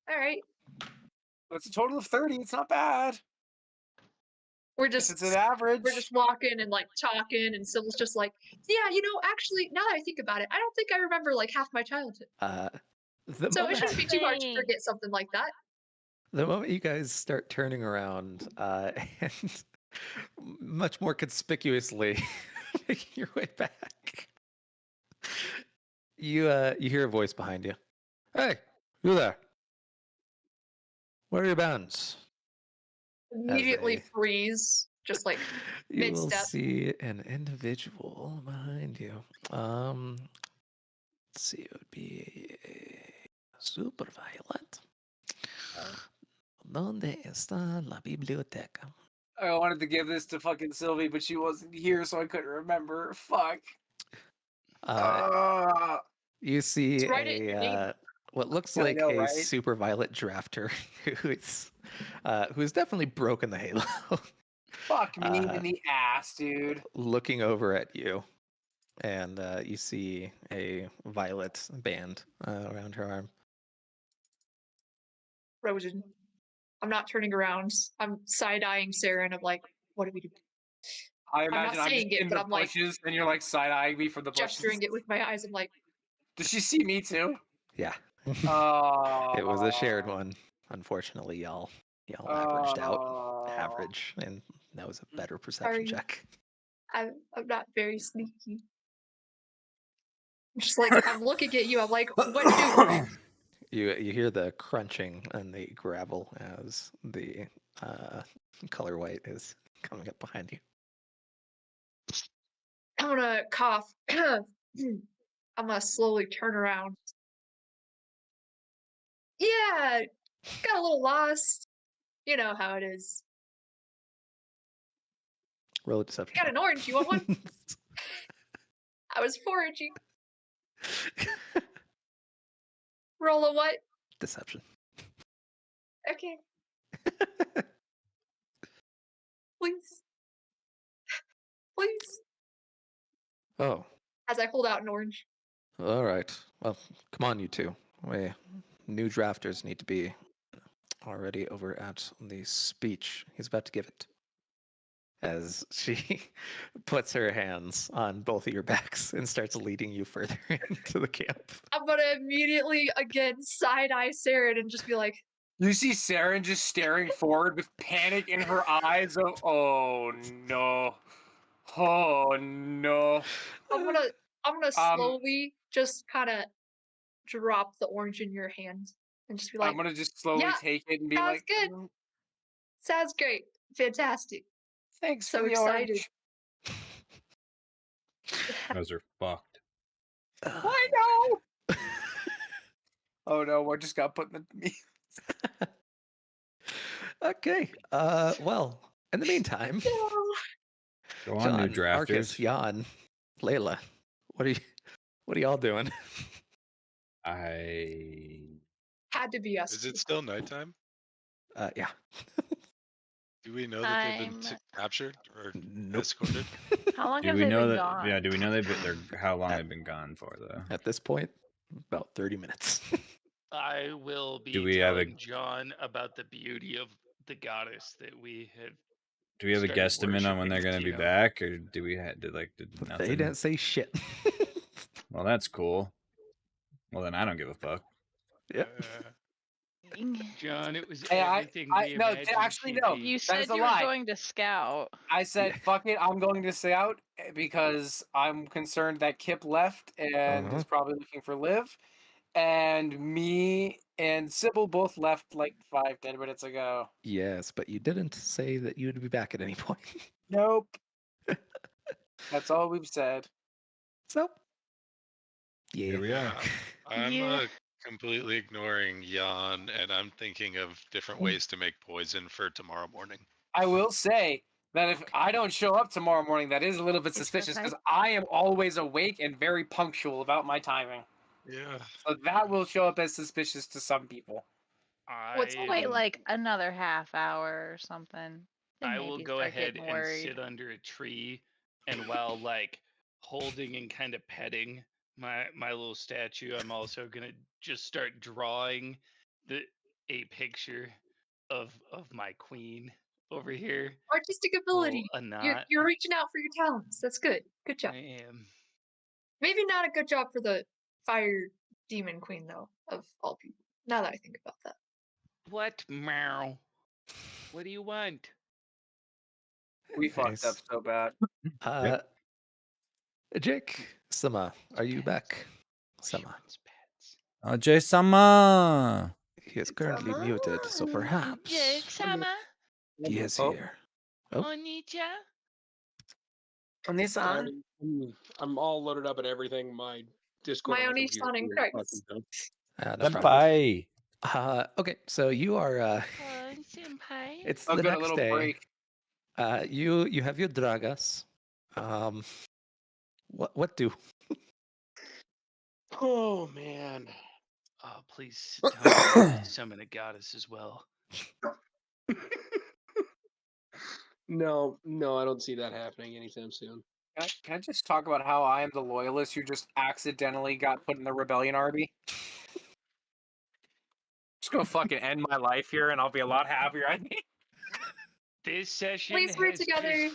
All right. That's a total of 30. It's not bad. We're just It's an average. We're just walking and like talking, and Sybil's just like, yeah, you know, actually, now that I think about it, I don't think I remember like half my childhood. The So it moment, shouldn't be too hard to Dang. forget something like that. the moment you guys start turning around, and much more conspicuously making your way back, you hear a voice behind you. Hey, you there? Where are your bounds? Immediately they- freeze, just like You will mid-step. see an individual behind you. Let's see, it would be super violent. ¿Dónde está la biblioteca? I wanted to give this to fucking Sylvie, but she wasn't here, so I couldn't remember. Fuck. You see Just write it in your name. what looks I like know, a right? super violent drafter who's definitely broken the halo. Fuck me in the ass, dude. Looking over at you, and you see a violet band around her arm. Frozen. I'm not turning around. I'm side-eyeing Sarah, and I'm like, what do we do? I not imagine I'm just saying it, in but the I'm, like, bushes, and you're like side-eyeing me from the bushes. Gesturing it with my eyes. I'm like, Does she see me too? Yeah. Oh. It was a shared one. Unfortunately, y'all averaged out average, and that was a better perception Sorry. check. I'm not very sneaky. I'm just like, I'm looking at you. I'm like, what do? You hear the crunching and the gravel as the color white is coming up behind you. I'm gonna cough. I'm gonna slowly turn around. Yeah, got a little lost. You know how it is. Roll a deception. Got an orange. You want one? I was foraging. Roll a what? Deception. Okay. Please. Please. Oh, As I hold out an orange. all right. Well, come on, you two. New drafters need to be already over at the speech he's about to give it. As she puts her hands on both of your backs and starts leading you further into the camp. I'm gonna immediately again side-eye Sarah and just be like, You see Saren just staring forward with panic in her eyes of, oh no. Oh no. I'm gonna slowly just kind of drop the orange in your hand and just be like, I'm gonna just slowly yeah, take it and be sounds like, good. Sounds great. Fantastic. Thanks So for the excited. orange. Those are fucked. I know. Oh no, what just got put in me? Okay. Well, in the meantime, Go on, John, new drafters. Marcus, Jan, Layla, what are y'all doing? I Had to be us. Is it still nighttime? Yeah. Do we know that they've been I'm- captured or Nope. escorted? How long do have we they know been that? gone? Yeah, do we know how long they've been gone for though? At this point, about 30 minutes. I will be Do we have a- telling John about the beauty of the goddess that we had. Do we have a started guesstimate on when they're worshipping, going to be you know. back, or do we did nothing? They didn't say shit. Well, that's cool. Well, then I don't give a fuck. Yep. John, it was Hey, everything we no, imagined actually, she'd no. be. You That is said a you were lie. going to scout. I said, Yeah. fuck it, I'm going to stay out because I'm concerned that Kip left and Uh-huh. is probably looking for Liv. And me and Sybil both left like 5-10 minutes ago. Yes, but you didn't say that you would be back at any point. Nope. That's all we've said. So, yeah. Here we are. I'm Yeah. completely ignoring Jan, and I'm thinking of different ways to make poison for tomorrow morning. I will say that if I don't show up tomorrow morning, that is a little bit It's suspicious okay. because I am always awake and very punctual about my timing. Yeah. So that will show up as suspicious to some people. What's Wait, I like another half hour or something. Then I will maybe go start ahead getting and worried. sit under a tree, and while like holding and kind of petting my little statue, I'm also gonna just start drawing a picture of my queen over here. artistic Well, ability? a You're knot. you're reaching out for your talents. That's good. Good job. I am. Maybe not a good job for the fire demon queen though, of all people. Now that I think about that. What, Meow? What do you want? We fucked up Anyways, so bad. Jake, Sama, are you back? She Sama. wants pets. Jay-sama! He is currently muted, so perhaps Jake-sama, he is Oh. here. Oh, Onija. I'm all loaded up and everything. My Discord My on my only computer son in is Christ. fucking dumb. no problem. Senpai! Okay, so you are. Oh, senpai. It's I'll the get a next little day. break. You have your dragas. What do? Oh man. Oh, please tell me you get to summon a goddess as well. No, I don't see that happening anytime soon. Can I just talk about how I am the loyalist who just accidentally got put in the rebellion army? Just gonna fucking end my life here, and I'll be a lot happier. I think. This session Please work has together.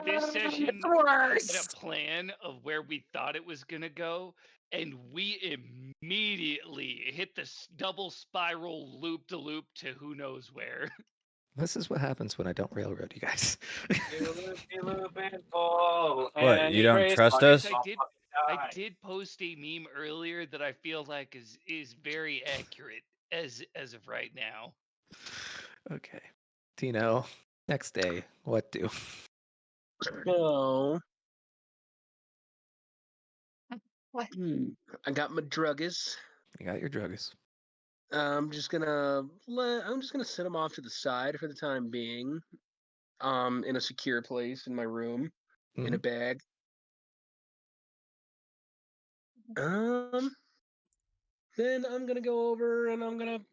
this session had worse. a plan of where we thought it was gonna go, and we immediately hit this double spiral loop to loop to who knows where. This is what happens when I don't railroad you guys. What, you don't trust Yes, us? I did post a meme earlier that I feel like is very accurate as of right now. Okay, Tino. Next day, what do? So, What? I got my druggies. You got your drugs. I'm just gonna set them off to the side for the time being. In a secure place in my room, in a Mhm. bag. Then I'm gonna go over and I'm gonna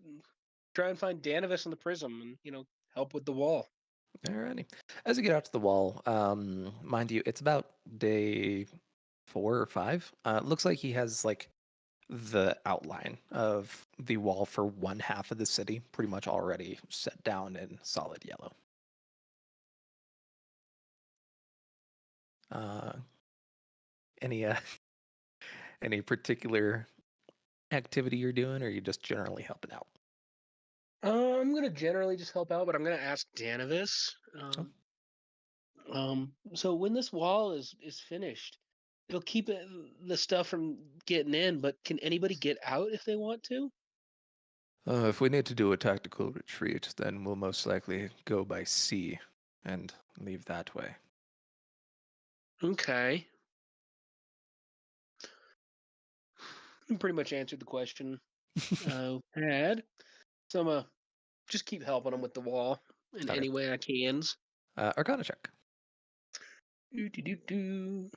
try and find Danavis in the prism and help with the wall. Alrighty. As you get out to the wall, mind you, it's about day 4 or 5. Looks like he has like the outline of the wall for one half of the city pretty much already set down in solid yellow. Any any particular activity you're doing, or are you just generally helping out? I'm gonna generally just help out, but I'm gonna ask Danavis. So when this wall is finished, it'll keep the stuff from getting in, but can anybody get out if they want to? If we need to do a tactical retreat, then we'll most likely go by sea and leave that way. Okay. You pretty much answered the question. Had. So I'm just keep helping them with the wall in Okay. any way I can. Arcana check. Do.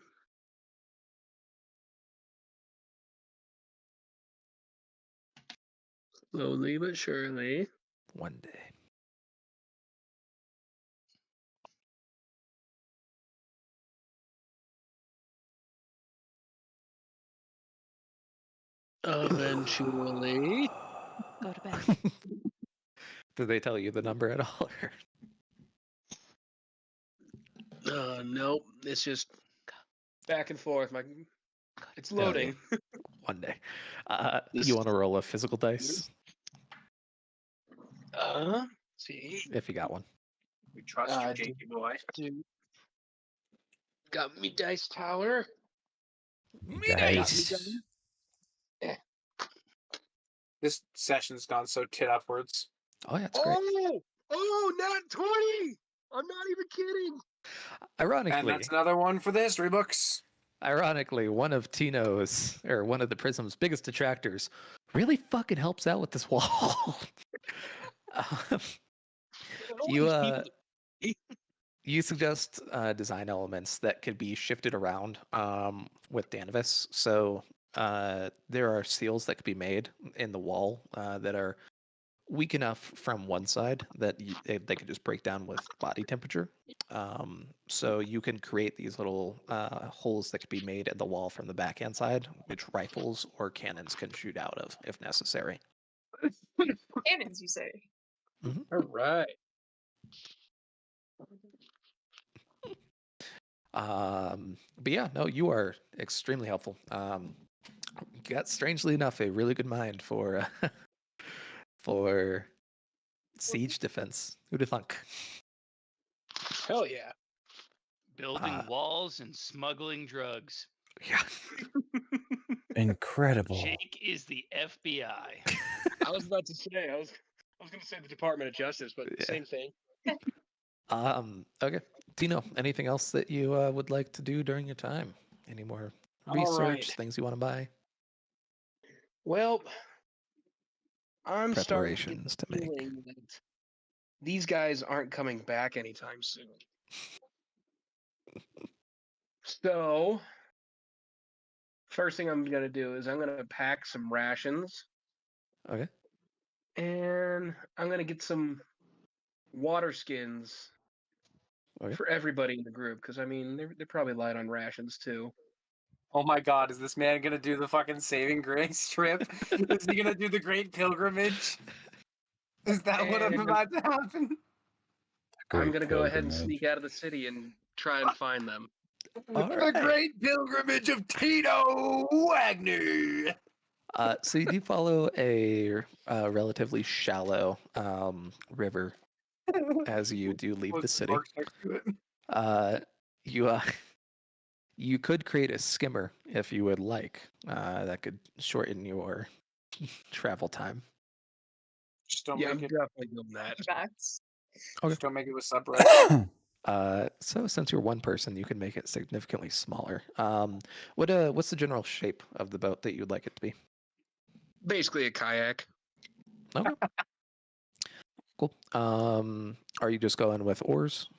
Slowly but surely. One day. Eventually. Go to bed. Did they tell you the number at all? Nope. It's just back and forth. It's Oh, yeah. loading. One day. You want to roll a physical dice? See. If you got one. We trust you, JP boy. Dude. Got me dice tower. Nice. This session's gone so tit upwards. Oh, yeah, it's great. Oh, not 20! I'm not even kidding. Ironically, And that's another one for the history books. Ironically, one of the Prism's biggest detractors really fucking helps out with this wall. You suggest design elements that could be shifted around with Danavus. So there are seals that could be made in the wall that are weak enough from one side that they could just break down with body temperature. So you can create these little holes that could be made in the wall from the backhand side, which rifles or cannons can shoot out of if necessary. Cannons, you say? Mm-hmm. All right. But yeah, no, you are extremely helpful. Got strangely enough a really good mind for for siege defense. Who'd have thunk? Hell yeah. Building walls and smuggling drugs. Yeah. Incredible. Jake is the FBI. I was about to say, I was going to say the Department of Justice, but same thing. Okay. Tino, anything else that you would like to do during your time? Any more All research, right. things you want to buy? Well, I'm starting to get Preparations the to make. feeling that these guys aren't coming back anytime soon. So, first thing I'm going to do is I'm going to pack some rations. Okay. And I'm going to get some water skins for everybody in the group, because, I mean, they're probably light on rations, too. Oh my god, is this man gonna do the fucking saving grace trip? Is he gonna do the great pilgrimage? Is that what I'm about to happen? I'm going to go ahead and sneak out of the city and try and find them. The great pilgrimage of Tito Wagner! So you do follow a relatively shallow river as you do leave the city. You could create a skimmer if you would like. That could shorten your travel time. Just don't I'm make it. definitely doing that. Facts. Okay. Just don't make it with subreddit. So since you're one person, you can make it significantly smaller. What's the general shape of the boat that you'd like it to be? Basically a kayak. Okay. Cool. Are you just going with oars?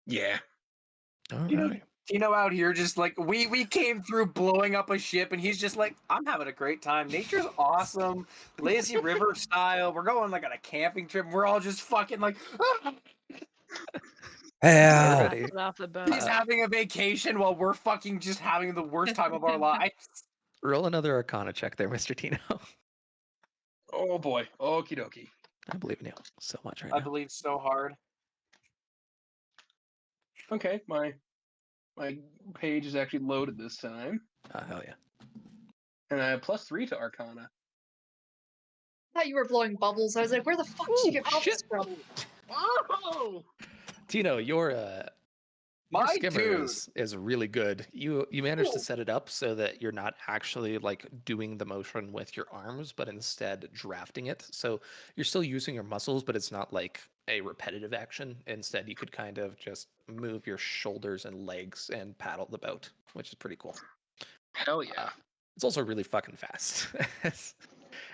Yeah. All right. Tino out here just like we came through blowing up a ship and he's just like, I'm having a great time. Nature's awesome. Lazy river style. We're going like on a camping trip. We're all just fucking like Everybody. Off the boat. He's having a vacation while we're fucking just having the worst time of our lives. Roll another Arcana check there, Mr. Tino. Oh boy. Okie dokie. I believe in you so much right I now. believe so hard. Okay, my page is actually loaded this time. Hell yeah. And I have +3 to Arcana. I thought you were blowing bubbles. I was like, where the fuck did you get bubbles from? Oh! Tino, your My skimmer dude. is really good. You managed to set it up so that you're not actually like doing the motion with your arms, but instead drafting it. So you're still using your muscles, but it's not like a repetitive action. Instead, you could kind of just move your shoulders and legs and paddle the boat, which is pretty cool. Hell yeah. It's also really fucking fast.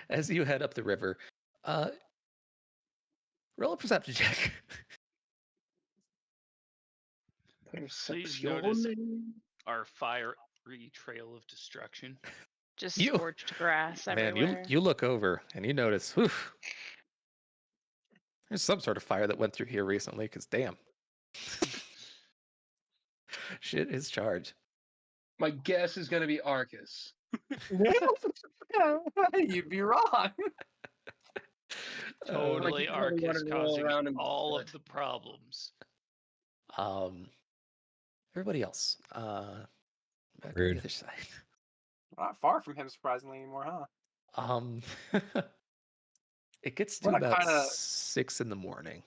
As you head up the river, roll a perception check. Please notice our fiery trail of destruction. Just scorched grass Man, everywhere. you look over and you notice, whew, there's some sort of fire that went through here recently, because damn. Shit is charged. My guess is going to be Arcus. You'd be wrong. Totally Like, you Arcus wanna roll causing around in all the of the problems. Everybody else, back on Rude. the other side. Not far from him, surprisingly, anymore, huh? It gets I'm to gonna about kind of 6 in the morning.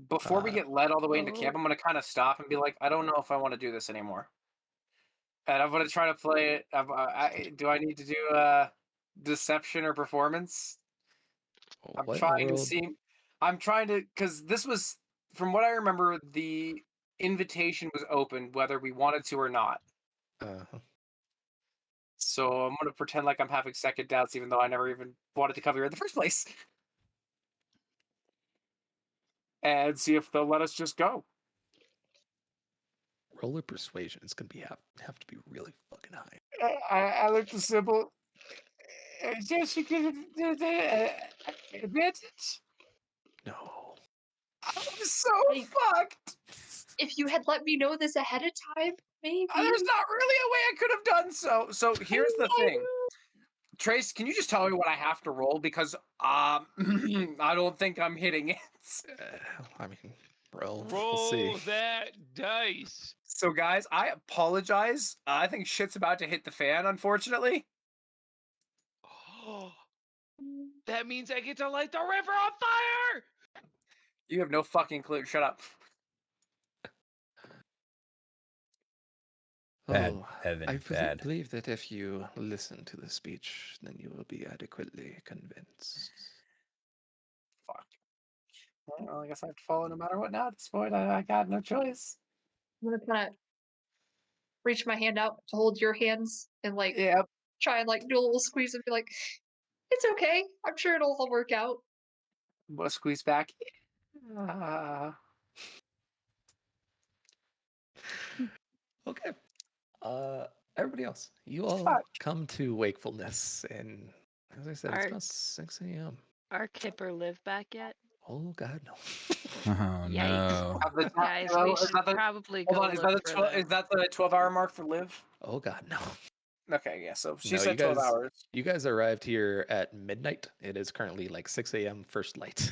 before we get led all the way into camp. I'm gonna kind of stop and be like, I don't know if I want to do this anymore, and I'm gonna try to play it. Do I need to do deception or performance? I'm What in the trying to world? see. I'm trying to, because this was, from what I remember, the invitation was open whether we wanted to or not. So I'm gonna pretend like I'm having second doubts, even though I never even wanted to come here in the first place, and see if they'll let us just go. Roller persuasion is gonna have to be really fucking high. I looked the symbol. Just you get advantage. No. I'm so fucked. If you had let me know this ahead of time, maybe. There's not really a way I could have done so. So here's the thing. Trace, can you just tell me what I have to roll? Because I don't think I'm hitting it. I mean, we'll Roll see. that dice. So guys, I apologize. I think shit's about to hit the fan, unfortunately. Oh, that means I get to light the river on fire. You have no fucking clue. Shut up. Bad, Evan, I bad. believe that if you listen to the speech, then you will be adequately convinced. Fuck. Well, I guess I have to follow no matter what now at this point. I got no choice. I'm gonna kind of reach my hand out to hold your hands and like Yep. try and like do a little squeeze and be like, it's okay. I'm sure it'll all work out. We'll squeeze back. Okay. Everybody else, you all Fuck. come to wakefulness, and as I said, it's Are- about 6 a.m. Our Kipper live back yet? Oh God, no. Oh no. Guys, we should probably go Hold on, look for them. is that the 12-hour mark for Liv? Oh God, no. Okay, yeah. So she No, said 12 hours. You guys arrived here at midnight. It is currently like 6 a.m. first light.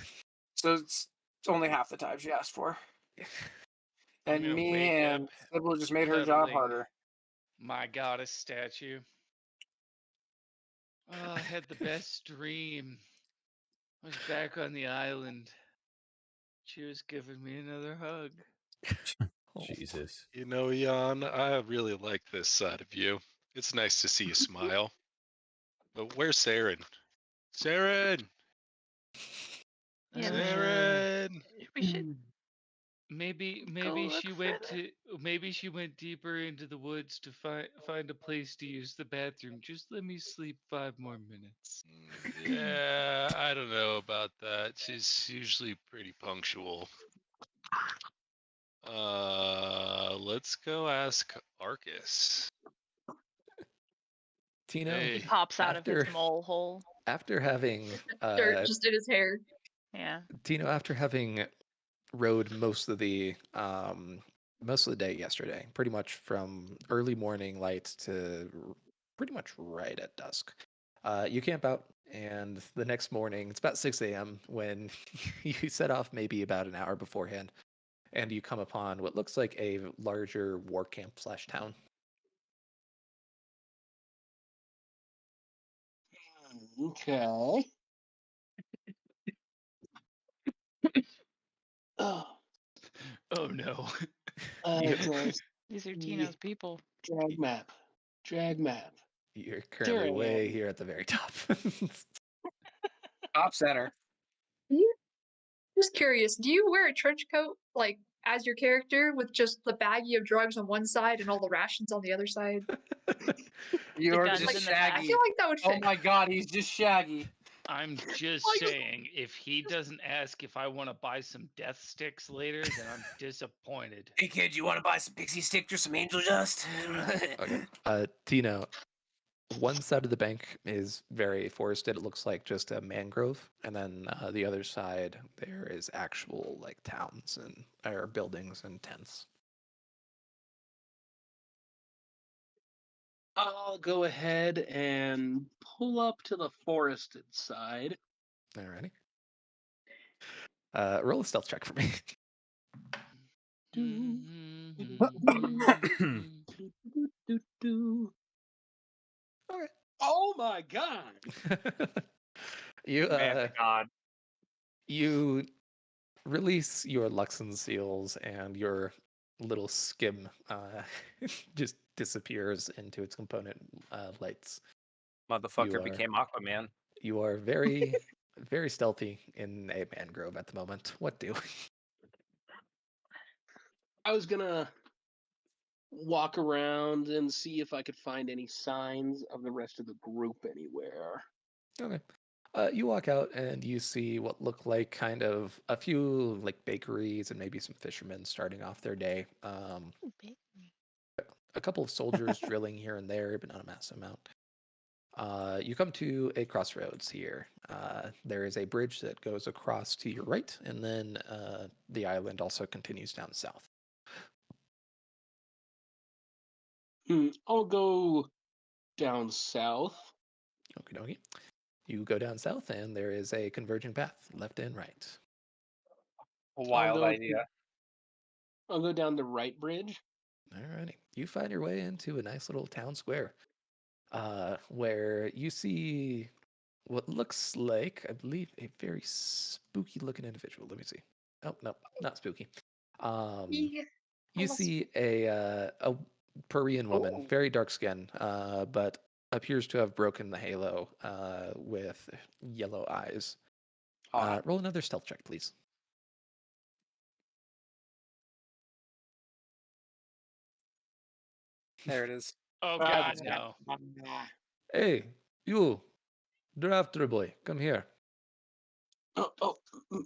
So it's only half the time she asked for. I'm And gonna me wake and up Sybil just made her job cuddling harder. my goddess statue. Oh, I had the best dream. I was back on the island. She was giving me another hug. Jesus. You know, Jan, I really like this side of you. It's nice to see you smile. But where's Saren? Saren! Yeah, Saren! we should. Maybe look she for went them. maybe she went deeper into the woods to find a place to use the bathroom. Just let me sleep 5 more minutes. Yeah, I don't know about that. She's usually pretty punctual. Let's go ask Arcus. Tino, Hey. He pops out of his mole hole. After having Dirt just in his hair. Yeah. Tino, after having rode most of the day yesterday, pretty much from early morning light to pretty much right at dusk. You camp out, and the next morning, it's about 6 a.m. when you set off maybe about an hour beforehand, and you come upon what looks like a larger war camp / town. Okay. Oh. Oh no. These are Tino's people. Drag map. Drag map. You're currently way here at the very top. Top center. Just curious, do you wear a trench coat like as your character with just the baggie of drugs on one side and all the rations on the other side? You're guns just in the back. Shaggy. I feel like that would fit. Oh my God, he's just Shaggy. I'm just saying, if he doesn't ask if I want to buy some death sticks later, then I'm disappointed. Hey kid, you want to buy some pixie sticks or some angel dust? Okay. Tino, one side of the bank is very forested. It looks like just a mangrove, and then the other side there is actual like towns and or buildings and tents. I'll go ahead and pull up to the forested side. Alrighty. Roll a stealth check for me. Okay. Oh my god! You Man to God. you release your Luxon seals, and your little skim just disappears into its component lights. Motherfucker became Aquaman. You are very, very stealthy in a mangrove at the moment. What do? I was gonna walk around and see if I could find any signs of the rest of the group anywhere. Okay. You walk out and you see what look like kind of a few like bakeries and maybe some fishermen starting off their day. A couple of soldiers drilling here and there, but not a massive amount. You come to a crossroads here. There is a bridge that goes across to your right, and then the island also continues down south. I'll go down south. Okie dokie. You go down south, and there is a converging path, left and right. A wild idea. I'll go down the right bridge. Alrighty. You find your way into a nice little town square, where you see what looks like, I believe, a very spooky-looking individual. Let me see. Oh no, not spooky. Yeah. You see a Parian woman, very dark skin, but appears to have broken the halo with yellow eyes. Roll another stealth check, please. There it is. Oh God, no. Hey, you, drafter boy, come here.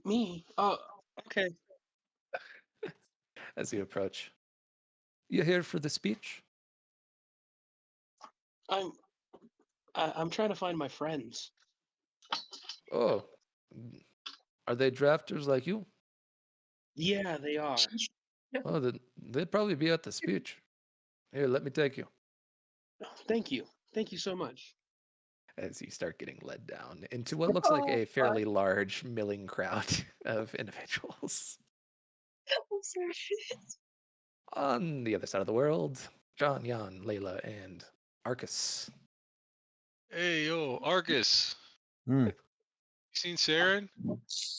Me? Okay. As you approach, you here for the speech? I'm trying to find my friends. Oh, are they drafters like you? Yeah, they are. Oh, then they'd probably be at the speech. Here, let me take you. Thank you. Thank you so much. As you start getting led down into what looks like a fairly large milling crowd of individuals. I'm sorry. On the other side of the world, John, Jan, Layla, and Arcus. Hey, yo, Argus. Hmm. You seen Saren?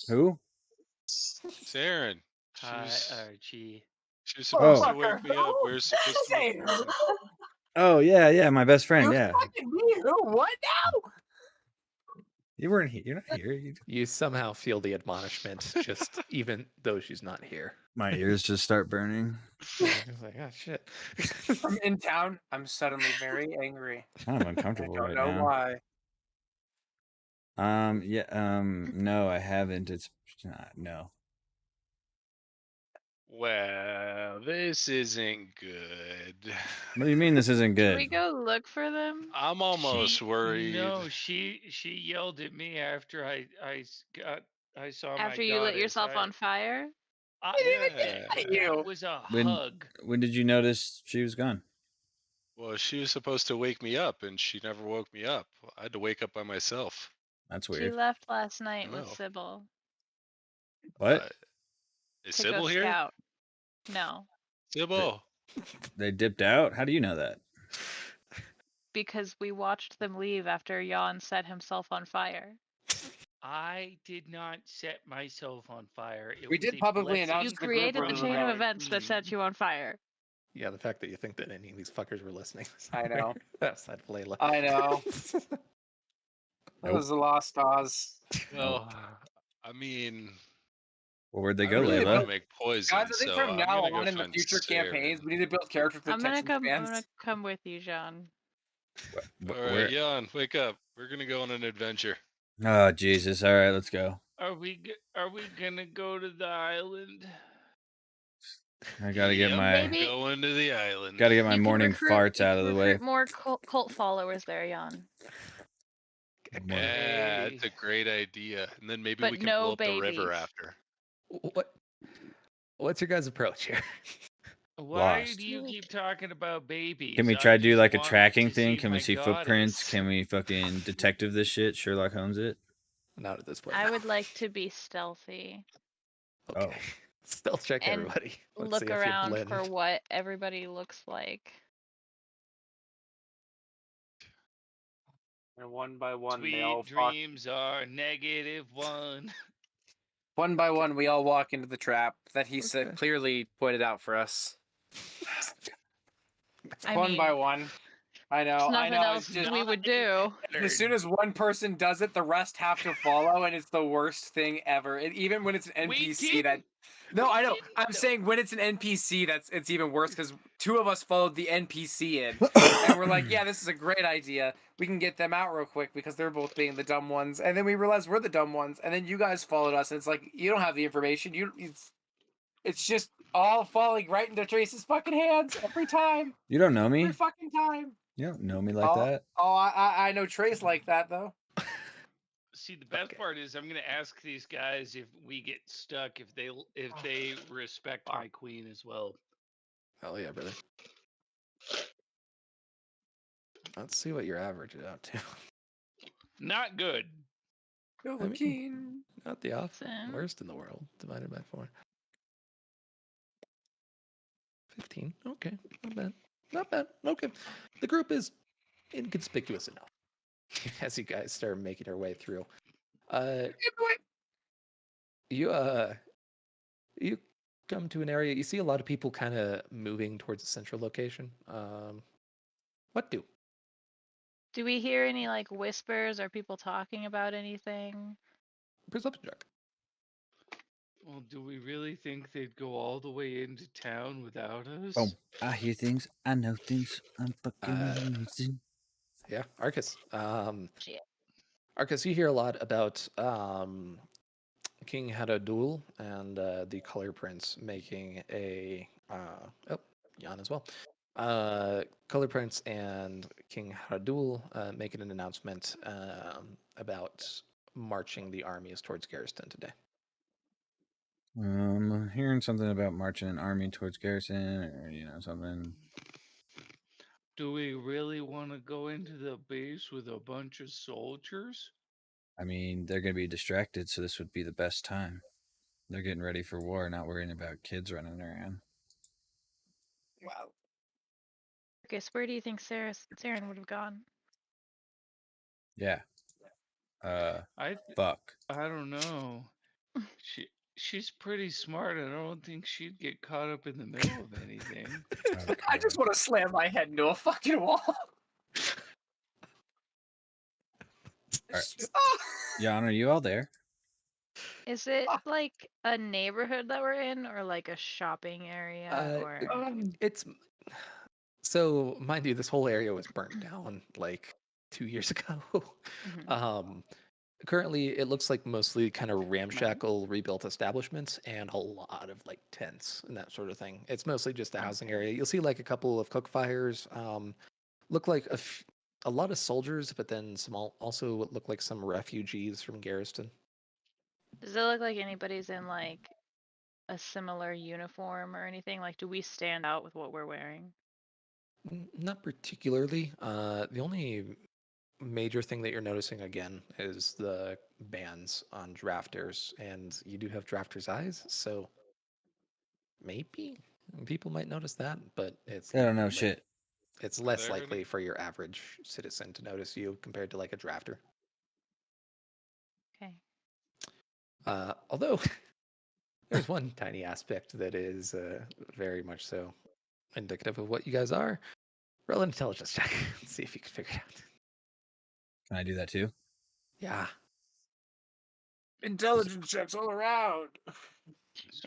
Who? Saren. Hi, Archie. She was supposed to Oh. wake me up. We were supposed to Say meet in person. Oh yeah, my best friend. You Yeah, fucking me? Who? What now? you weren't here. You're not here. You somehow feel the admonishment, just even though she's not here. My ears just start burning. You're like, oh shit. I'm in town. I'm suddenly very angry. Kind of I uncomfortable don't right know now. why. No, I haven't. It's no. Well, this isn't good. What do you mean this isn't Should good? we go look for them? I'm almost worried. No, she yelled at me after I saw my After you lit goddess. yourself on fire? It was a hug. When did you notice she was gone? Well, she was supposed to wake me up, and she never woke me up. I had to wake up by myself. That's She weird. left last night with know. Sybil What? Is to Sybil go here? scout. No, Sybil. They dipped out? How do you know that? because we watched them leave after Jan set himself on fire. I did not set myself on fire. It We was did a publicly blessing announce You to the group created we're the the chain of rebellion. events that set you on fire. Yeah, the fact that you think that any of these fuckers were listening. I know. Outside of Layla. I know. That was a lost cause. Well, I mean, Well, where'd they I go, really want Layla? to make poison, Guys, I think so from I'm now gonna go on in the find future Saren. campaigns, we need to build characters with I'm gonna attention spans. come with you, John. All Where? right, Jan, wake up. We're gonna go on an adventure. Oh Jesus! All right, let's go. Are we gonna go to the island? I gotta get Yep, my Maybe- going to the island. gotta get my You can morning recruit- farts you out can of the way. recruit more cult followers there, Jan. Yeah, it's a great idea. And then maybe But we can no blow up the river babies. after. What's your guys' approach here? Why Lost. do you keep talking about babies? Can we I try to do just like a wanted tracking to thing? Can we my see footprints? goddess. Can we fucking detective this shit? Sherlock Holmes it? Not at this point. I no. would like to be stealthy Okay. Oh. Stealth check, and everybody. Let's look see if you around blend. for what everybody looks like. And one by one, they all Sweet walk. dreams are -1. One by one, we all walk into the trap that he said Okay. clearly pointed out for us. I One by mean, one. I there's know. nothing else It's just we would do. as soon as one person does it, the rest have to follow, and it's the worst thing ever. And even when it's an We NPC that. didn't. No, We I know. didn't, I'm though. saying when it's an NPC, it's even worse because two of us followed the NPC in, and we're like, yeah, this is a great idea. We can get them out real quick because they're both being the dumb ones, and then we realized we're the dumb ones, and then you guys followed us, and it's like you don't have the information. It's just all falling right into Trace's fucking hands every time. You don't know Every me. fucking time. You don't know me like that. I know Trace like that though. See, the best part is I'm gonna ask these guys if we get stuck, if they respect my queen as well. Hell yeah, brother. Let's see what your average is out to. Not good. I mean, not the worst in the world, divided by 4. 15. Okay, not bad. Not bad. Okay. The group is inconspicuous enough as you guys start making your way through. You come to an area, you see a lot of people kind of moving towards a central location. What do? Do we hear any like whispers or people talking about anything? Perception check. Well, do we really think they'd go all the way into town without us? Oh, I hear things. I know things. I'm fucking amazing. Yeah, Arcus. Shit. Arcus, you hear a lot about King had a duel and the Color Prince making a Jan as well. Color Prince and King had a duel, making an announcement about marching the armies towards Garrison today. Hearing something about marching an army towards Garrison, or something. Do we really want to go into the base with a bunch of soldiers? I mean, they're going to be distracted, so this would be the best time. They're getting ready for war, not worrying about kids running around. Wow. Marcus, where do you think Saren would have gone? Yeah. Fuck. I don't know. She's pretty smart. I don't think she'd get caught up in the middle of anything. Oh, I just want to slam my head into a fucking wall. Jan, are you all there? Is it like a neighborhood that we're in, or like a shopping area, or? It's so, mind you, this whole area was burnt down like 2 years ago. Currently, it looks like mostly kind of ramshackle rebuilt establishments and a lot of like tents and that sort of thing. It's mostly just a housing area. You'll see like a couple of cook fires. Look like a lot of soldiers, but then some also look like some refugees from Garrison. Does it look like anybody's in like a similar uniform or anything? Like, do we stand out with what we're wearing? Not particularly. The only major thing that you're noticing again is the bands on drafters, and you do have drafters' eyes, so maybe people might notice that, but it's I don't know shit. It's less likely for your average citizen to notice you compared to like a drafter. Okay. Although there's one tiny aspect that is very much so indicative of what you guys are. Roll an intelligence check. See if you can figure it out. Can I do that too? Yeah. Intelligence checks all around.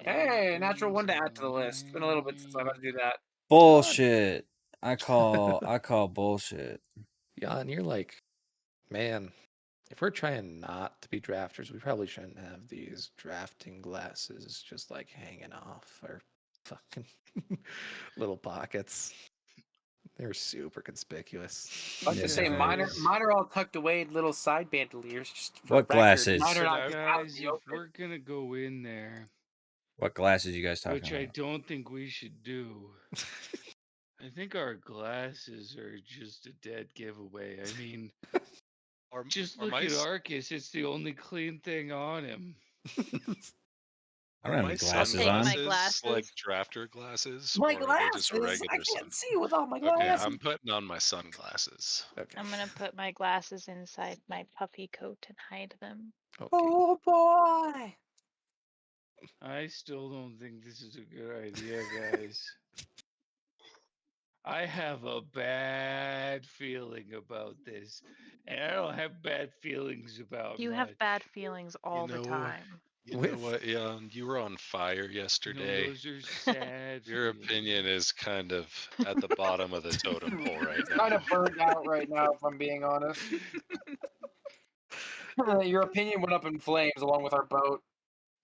Hey, natural 1 to add to the list. It's been a little bit since I've had to do that. Bullshit. I call bullshit. Yeah, and you're like, man, if we're trying not to be drafters, we probably shouldn't have these drafting glasses just like hanging off our fucking little pockets. They're super conspicuous. I was just saying, mine are all tucked away, little side bandoliers. Just for What record. glasses? Mine are not Guys, if we're gonna go in there, what glasses you guys talking which about? I don't think we should do. I think our glasses are just a dead giveaway. I mean, just look at Arcus. It's the only clean thing on him. I don't have my any glasses Take on. my sunglasses like glasses. drafter glasses, My or are they just glasses! I regular can't see without my Okay, glasses. I'm putting on my sunglasses. Okay. I'm gonna put my glasses inside my puffy coat and hide them. Okay. Oh boy! I still don't think this is a good idea, guys. I have a bad feeling about this, and I don't have bad feelings about You much. have bad feelings all the know, time. You know With- what? Yeah, you were on fire yesterday. Those are sad. Your opinion is kind of at the bottom of the totem pole right It's kind now. of burned out right now, if I'm being honest. Your opinion went up in flames along with our boat.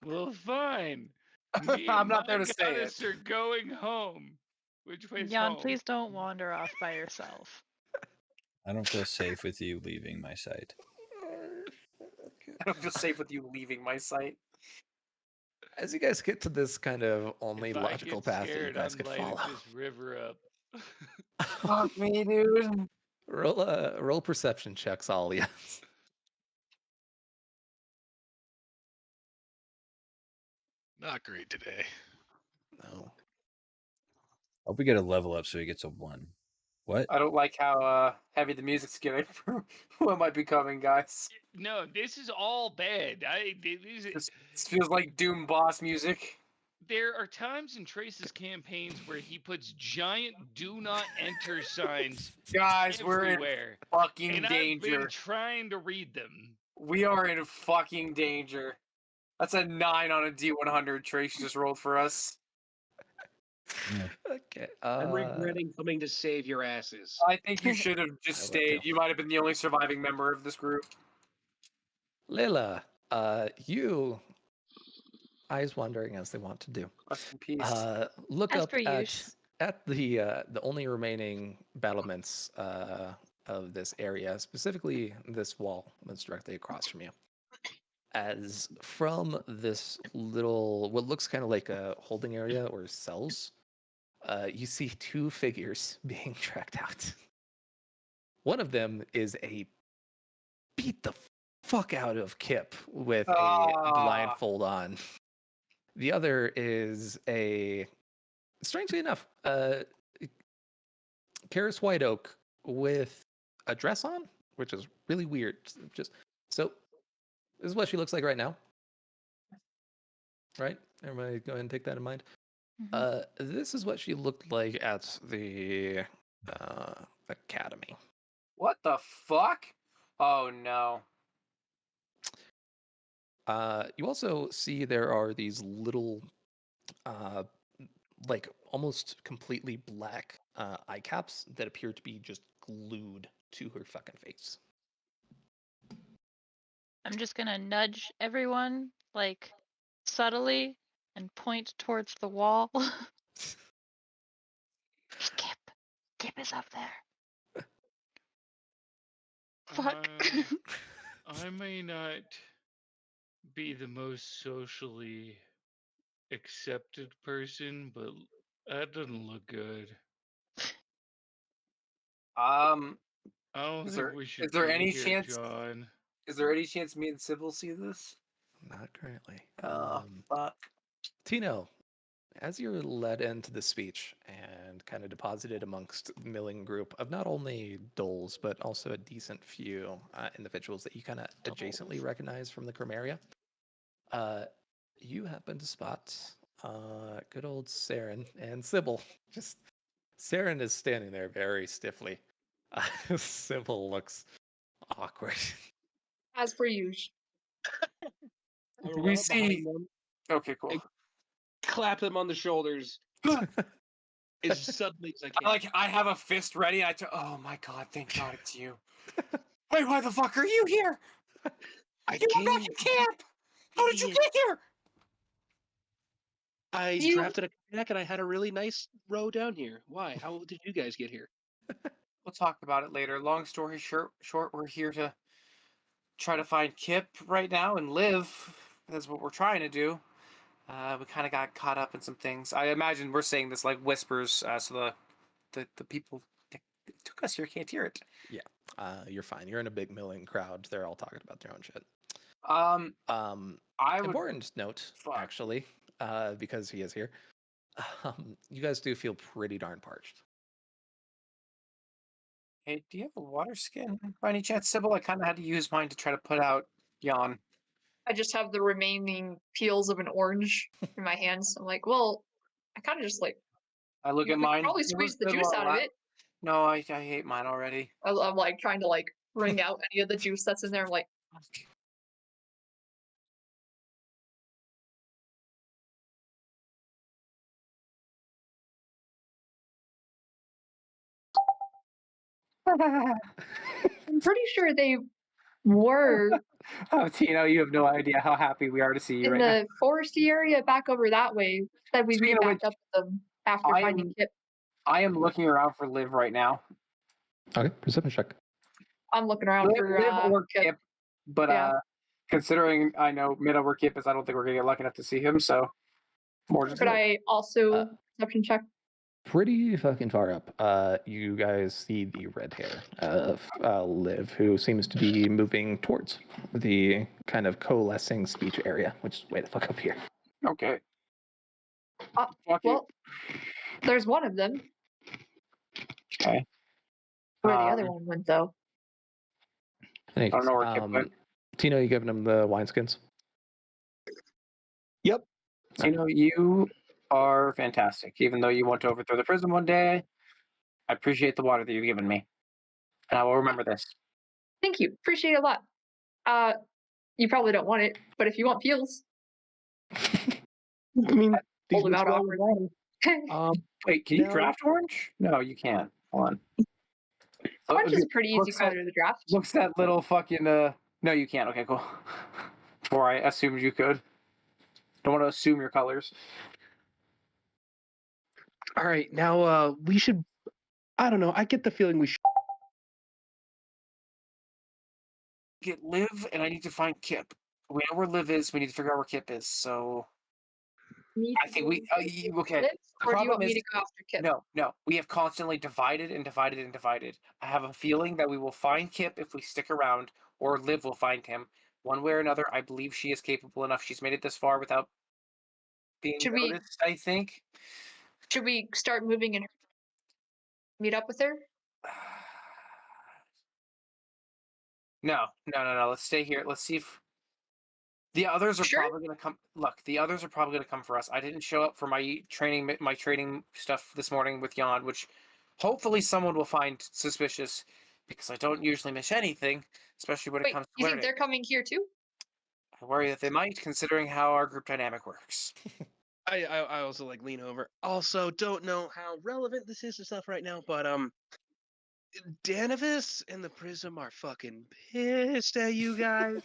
Well, fine. Me I'm and not there my to say goddess it. are going home. Which way's Jan, home? please don't wander off by yourself. I don't feel safe with you leaving my sight. I don't feel safe with you leaving my sight. As you guys get to this kind of only If I logical get path that you scared, guys I'm could lighting follow. this river up. Fuck me, dude. Roll perception checks, all yes. Not great today. No. Hope we get a level up so he gets a 1. What? I don't like how heavy the music's getting for what might be coming, guys. No, this is all bad. This feels like Doom boss music. There are times in Trace's campaigns where he puts giant "Do Not Enter" signs Guys, we're in everywhere, fucking and I've been danger. trying to read them. We are in fucking danger. That's a 9 on a D100 Trace just rolled for us. Okay. I'm regretting coming to save your asses. I think you should have just I would stayed. too. You might have been the only surviving member of this group. Layla, you, eyes wandering as they want to do. Rest in peace. Look As up per usual. at the only remaining battlements of this area, specifically this wall that's directly across from you. As from this little, what looks kind of like a holding area or cells, you see 2 figures being tracked out. One of them is a beat the fuck out of Kip with a blindfold on. The other is a, strangely enough, Karis White Oak with a dress on, which is really weird. Just so, this is what she looks like right now. Right? Everybody go ahead and take that in mind. This is what she looked like at the academy. What the fuck? Oh no. You also see there are these little, like almost completely black eye caps that appear to be just glued to her fucking face. I'm just gonna nudge everyone, like, subtly and point towards the wall. Kip. Kip is up there. Fuck. I may not be the most socially accepted person, but that doesn't look good. I don't Is think there we should is there be any here, chance? John. Is there any chance me and Sybil see this? Not currently. Oh fuck. Tino, as you're led into the speech and kind of deposited amongst the milling group of not only doles, but also a decent few individuals that you kind of adjacently recognize from the Chromaria, you happen to spot good old Saren and Sybil. Just Saren is standing there very stiffly. Sybil looks awkward. As per usual. Do I we run up behind see? them, Okay, cool. Hey. clap them on the shoulders as suddenly as I can. I have a fist ready. Oh my god! Thank God it's you. Wait, why the fuck are you here? I You were back came. in camp. How did you get here? I You- drafted a kayak and I had a really nice row down here. Why? How did you guys get here? We'll talk about it later. Long story short, we're here to try to find Kip right now and live. That's what we're trying to do. We kind of got caught up in some things. I imagine we're saying this like whispers, so the people that took us here can't hear it. Yeah, you're fine. You're in a big milling crowd. They're all talking about their own shit. I would. Important note, Fuck. actually. because he is here. You guys do feel pretty darn parched. Hey, do you have a water skin by any chance, Sybil? I kind of had to use mine to try to put out yawn. I just have the remaining peels of an orange in my hands. I'm like, well, I kind of just like I look you at could mine. probably It was squeeze the good juice while out of la- it. No, I hate mine already. I'm like trying to like wring out any of the juice that's in there. I'm like, I'm pretty sure they were Oh, Tino, you have no idea how happy we are to see you in right now. the foresty area back over that way. Said we'd Speaking meet of back which, up with them after I finding am- Kip. I am looking around for Liv right now. Okay, perception check. I'm looking around for Liv or Kip. Kip, but Yeah. considering I know mid over Kip is, I don't think we're gonna get lucky enough to see him. So more just Could Liv. I also perception check? Pretty fucking far up. You guys see the red hair of Liv, who seems to be moving towards the kind of coalescing speech area, which is way the fuck up here. Okay. Fuck Well, there's one of them. Okay. Where the other one went, though. Anyways, I don't know where Kip went. Tino, you giving him the wineskins? Yep. Tino, you are fantastic. Even though you want to overthrow the prison one day, I appreciate the water that you've given me, and I will remember this. Thank you. Appreciate it a lot. You probably don't want it, but if you want peels, I mean, these hold them mix out well with awkwardly. water. Wait, can you Now- draft orange? No, you can't. Hold on. Orange is a pretty easy Looks color at- to draft. Looks that little fucking No, you can't. Okay, cool. Before I assumed you could. Don't want to assume your colors. All right, now we should. I don't know. I get the feeling we should. Get Liv, and I need to find Kip. We know where Liv is. We need to figure out where Kip is. So I think we. Okay. Liv, The or do you problem want me is to go after Kip? no. We have constantly divided and divided and divided. I have a feeling that we will find Kip if we stick around, or Liv will find him. One way or another, I believe she is capable enough. She's made it this far without being Should we- noticed, I think. Should we start moving and meet up with her? No. Let's stay here. Let's see if the others are Sure. probably going to come. Look, the others are probably going to come for us. I didn't show up for my trading stuff this morning with Jan, which hopefully someone will find suspicious because I don't usually miss anything, especially when it Wait, comes to you think learning. they're coming here too? I worry that they might, considering how our group dynamic works. I also like lean over. Also, don't know how relevant this is to stuff right now, but Danavis and the Prism are fucking pissed at you guys.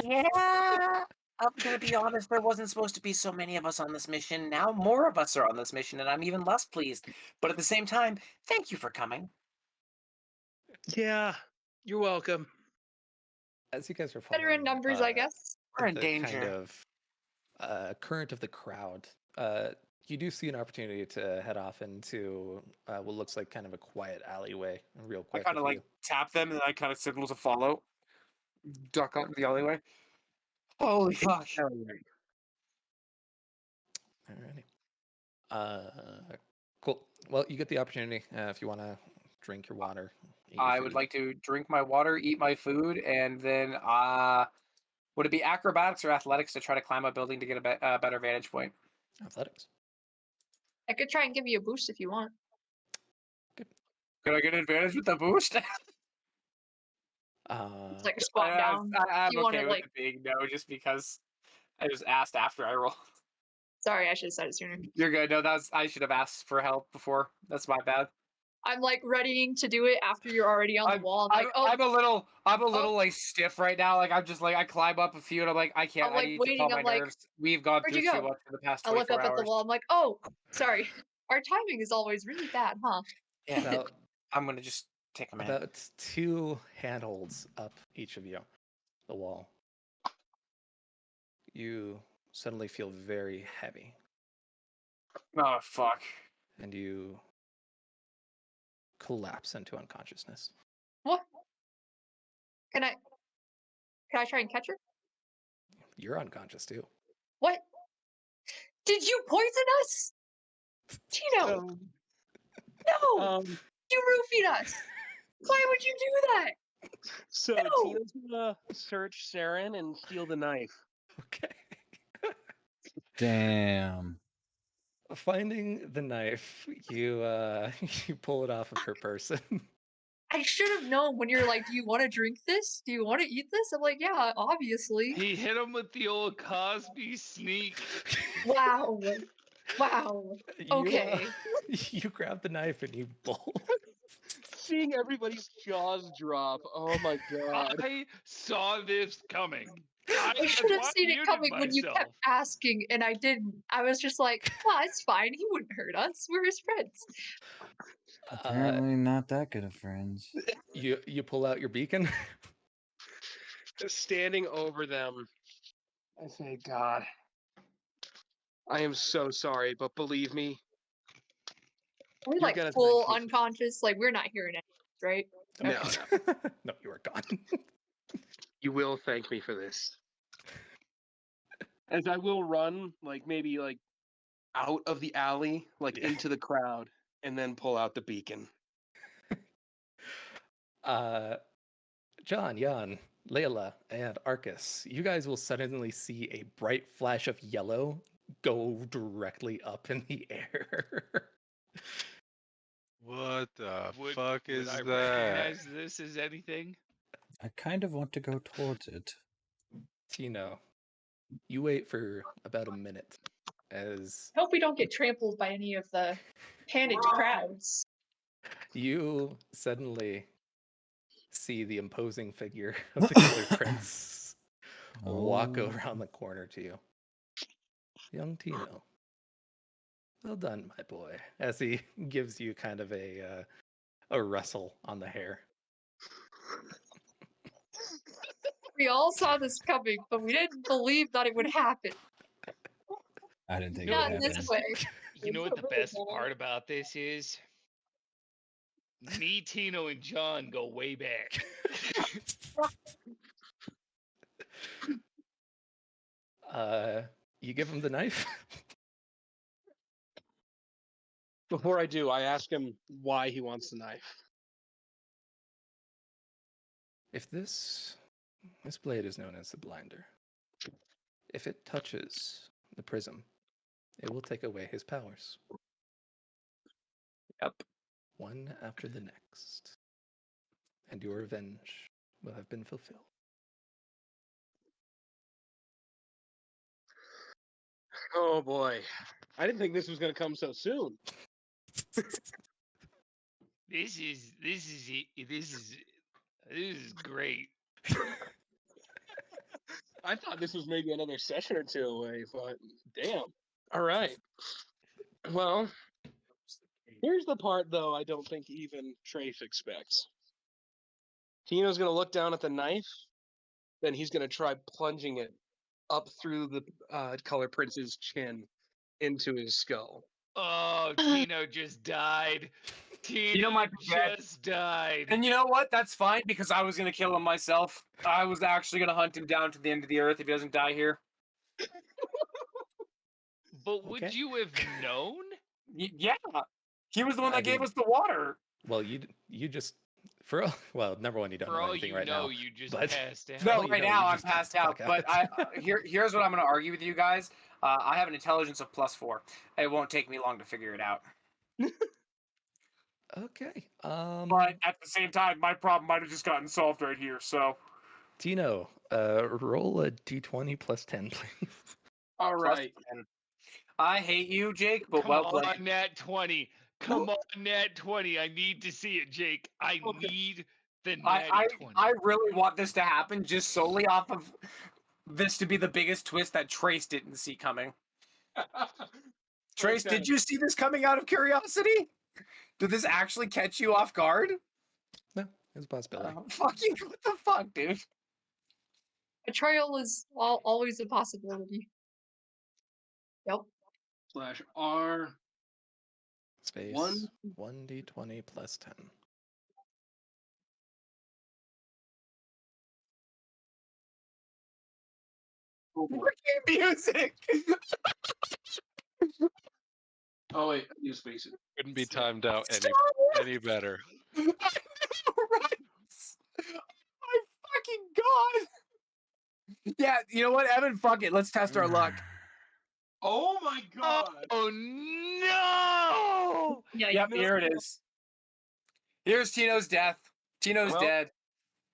Yeah. I'm gonna be honest, there wasn't supposed to be so many of us on this mission. Now more of us are on this mission, and I'm even less pleased. But at the same time, thank you for coming. Yeah, you're welcome. As you guys are Better in following, numbers, I guess. We're in the danger. kind of current of the crowd, you do see an opportunity to head off into what looks like kind of a quiet alleyway, real I quick. kind of like tap them, and then I kind of signal to follow. Duck out into the alleyway. Holy fuck! Alrighty. Cool. Well, you get the opportunity if you want to drink your water. Eat your I would food. like to drink my water, eat my food, and then would it be acrobatics or athletics to try to climb a building to get a better vantage point? Athletics. I could try and give you a boost if you want. Could I get an advantage with the boost? It's like a squat down. I'm You wanna, okay with like- it being no, just because I just asked after I rolled. Sorry, I should have said it sooner. You're good. No, I should have asked for help before. That's my bad. I'm like readying to do it after you're already on the wall. I'm like, oh, I'm a little like stiff right now. Like I'm just like I climb up a few and I'm like I can't. I'm, I like, need to waiting, calm my I'm like, nerves. We've gone where'd through you too go? much in the past I look 24 up at the hours. wall. I'm like, oh, sorry. Our timing is always really bad, huh? Yeah, About, I'm gonna just take a minute. about 2 handholds up each of you, the wall. You suddenly feel very heavy, Oh fuck! and you collapse into unconsciousness. What? Can I try and catch her? You're unconscious too. What? Did you poison us? Tino, So, no! You roofied us! Why would you do that? so No! Tina's gonna search Saren and steal the knife. Okay. Damn. Finding the knife, you you pull it off of her person. I should have known when you're like, do you want to drink this? Do you want to eat this? I'm like, yeah, obviously. He hit him with the old Cosby sneak. Wow. Wow. Okay. You grab the knife and you bolt. Seeing everybody's jaws drop. Oh my god. I saw this coming. I should have seen it coming when you kept asking, and I didn't. I was just like, well, it's fine. He wouldn't hurt us. We're his friends. Apparently not that good of friends. You pull out your beacon. Just standing over them, I say, God, I am so sorry, but believe me, We're you're like gonna full thank me. unconscious. Like, we're not hearing it, right? No, Okay. no. No, you are gone. You will thank me for this. As I will run, like maybe like out of the alley, like into the crowd, and then pull out the beacon. John, Jan, Layla, and Arcus, you guys will suddenly see a bright flash of yellow go directly up in the air. What the Would fuck is I that? recognize this as anything? I kind of want to go towards it. Tino, you wait for about a minute as Hope we don't get trampled by any of the panicked crowds. you suddenly see the imposing figure of the Killer Prince walk Oh. around the corner to you. Young Tino. Well done, my boy. As he gives you kind of a rustle on the hair. We all saw this coming, but we didn't believe that it would happen. I didn't think Not it would this happen. way. You know what the best part about this is? Me, Tino, and John go way back. You give him the knife? Before I do, I ask him why he wants the knife. If this blade is known as the blinder, if it touches the prism, it will take away his powers. Yep. One after the next. And your revenge will have been fulfilled. Oh boy. I didn't think this was going to come so soon. This is great. I thought this was maybe another session or two away, but damn. All right. Well, here's the part, though, I don't think even Trace expects. Tino's going to look down at the knife, then he's going to try plunging it up through the Color Prince's chin into his skull. Oh, Tino just died. Tino might be dead. just died. And you know what? That's fine because I was gonna kill him myself. I was actually gonna hunt him down to the end of the earth if he doesn't die here. But would Okay. you have known? Yeah, he was the one I that gave mean- us the water. Well, you just well, number one, you don't For know all anything you right know, now. you just but- passed out. No, Well, you right know, now you I'm just passed fuck out. But here's what I'm gonna argue with you guys. I have an intelligence of +4. It won't take me long to figure it out. Okay. But at the same time, my problem might have just gotten solved right here. So Tino, roll a d20 plus 10, please. All right. +10. I hate you, Jake, but Come well on, played. Nat 20. Come on, Nat 20. I need to see it, Jake. I Okay. need the I, Natty 20. I really want this to happen just solely off of this to be the biggest twist that Trace didn't see coming. Trace, Okay. did you see this coming out of curiosity? Did this actually catch you off guard? No, it's a possibility. Fucking what the fuck, dude? Betrayal is always a possibility. Yep. /R. Space One. 1d20 plus 10. Oh, boy. Freaking music! Oh wait, you space it. Couldn't be timed out any better. I know, right? My fucking god. Yeah, you know what, Evan? Fuck it. Let's test our luck. Oh my god! Oh no! Yeah, Yep, here it is. Here's Tino's death. Tino's Well, dead.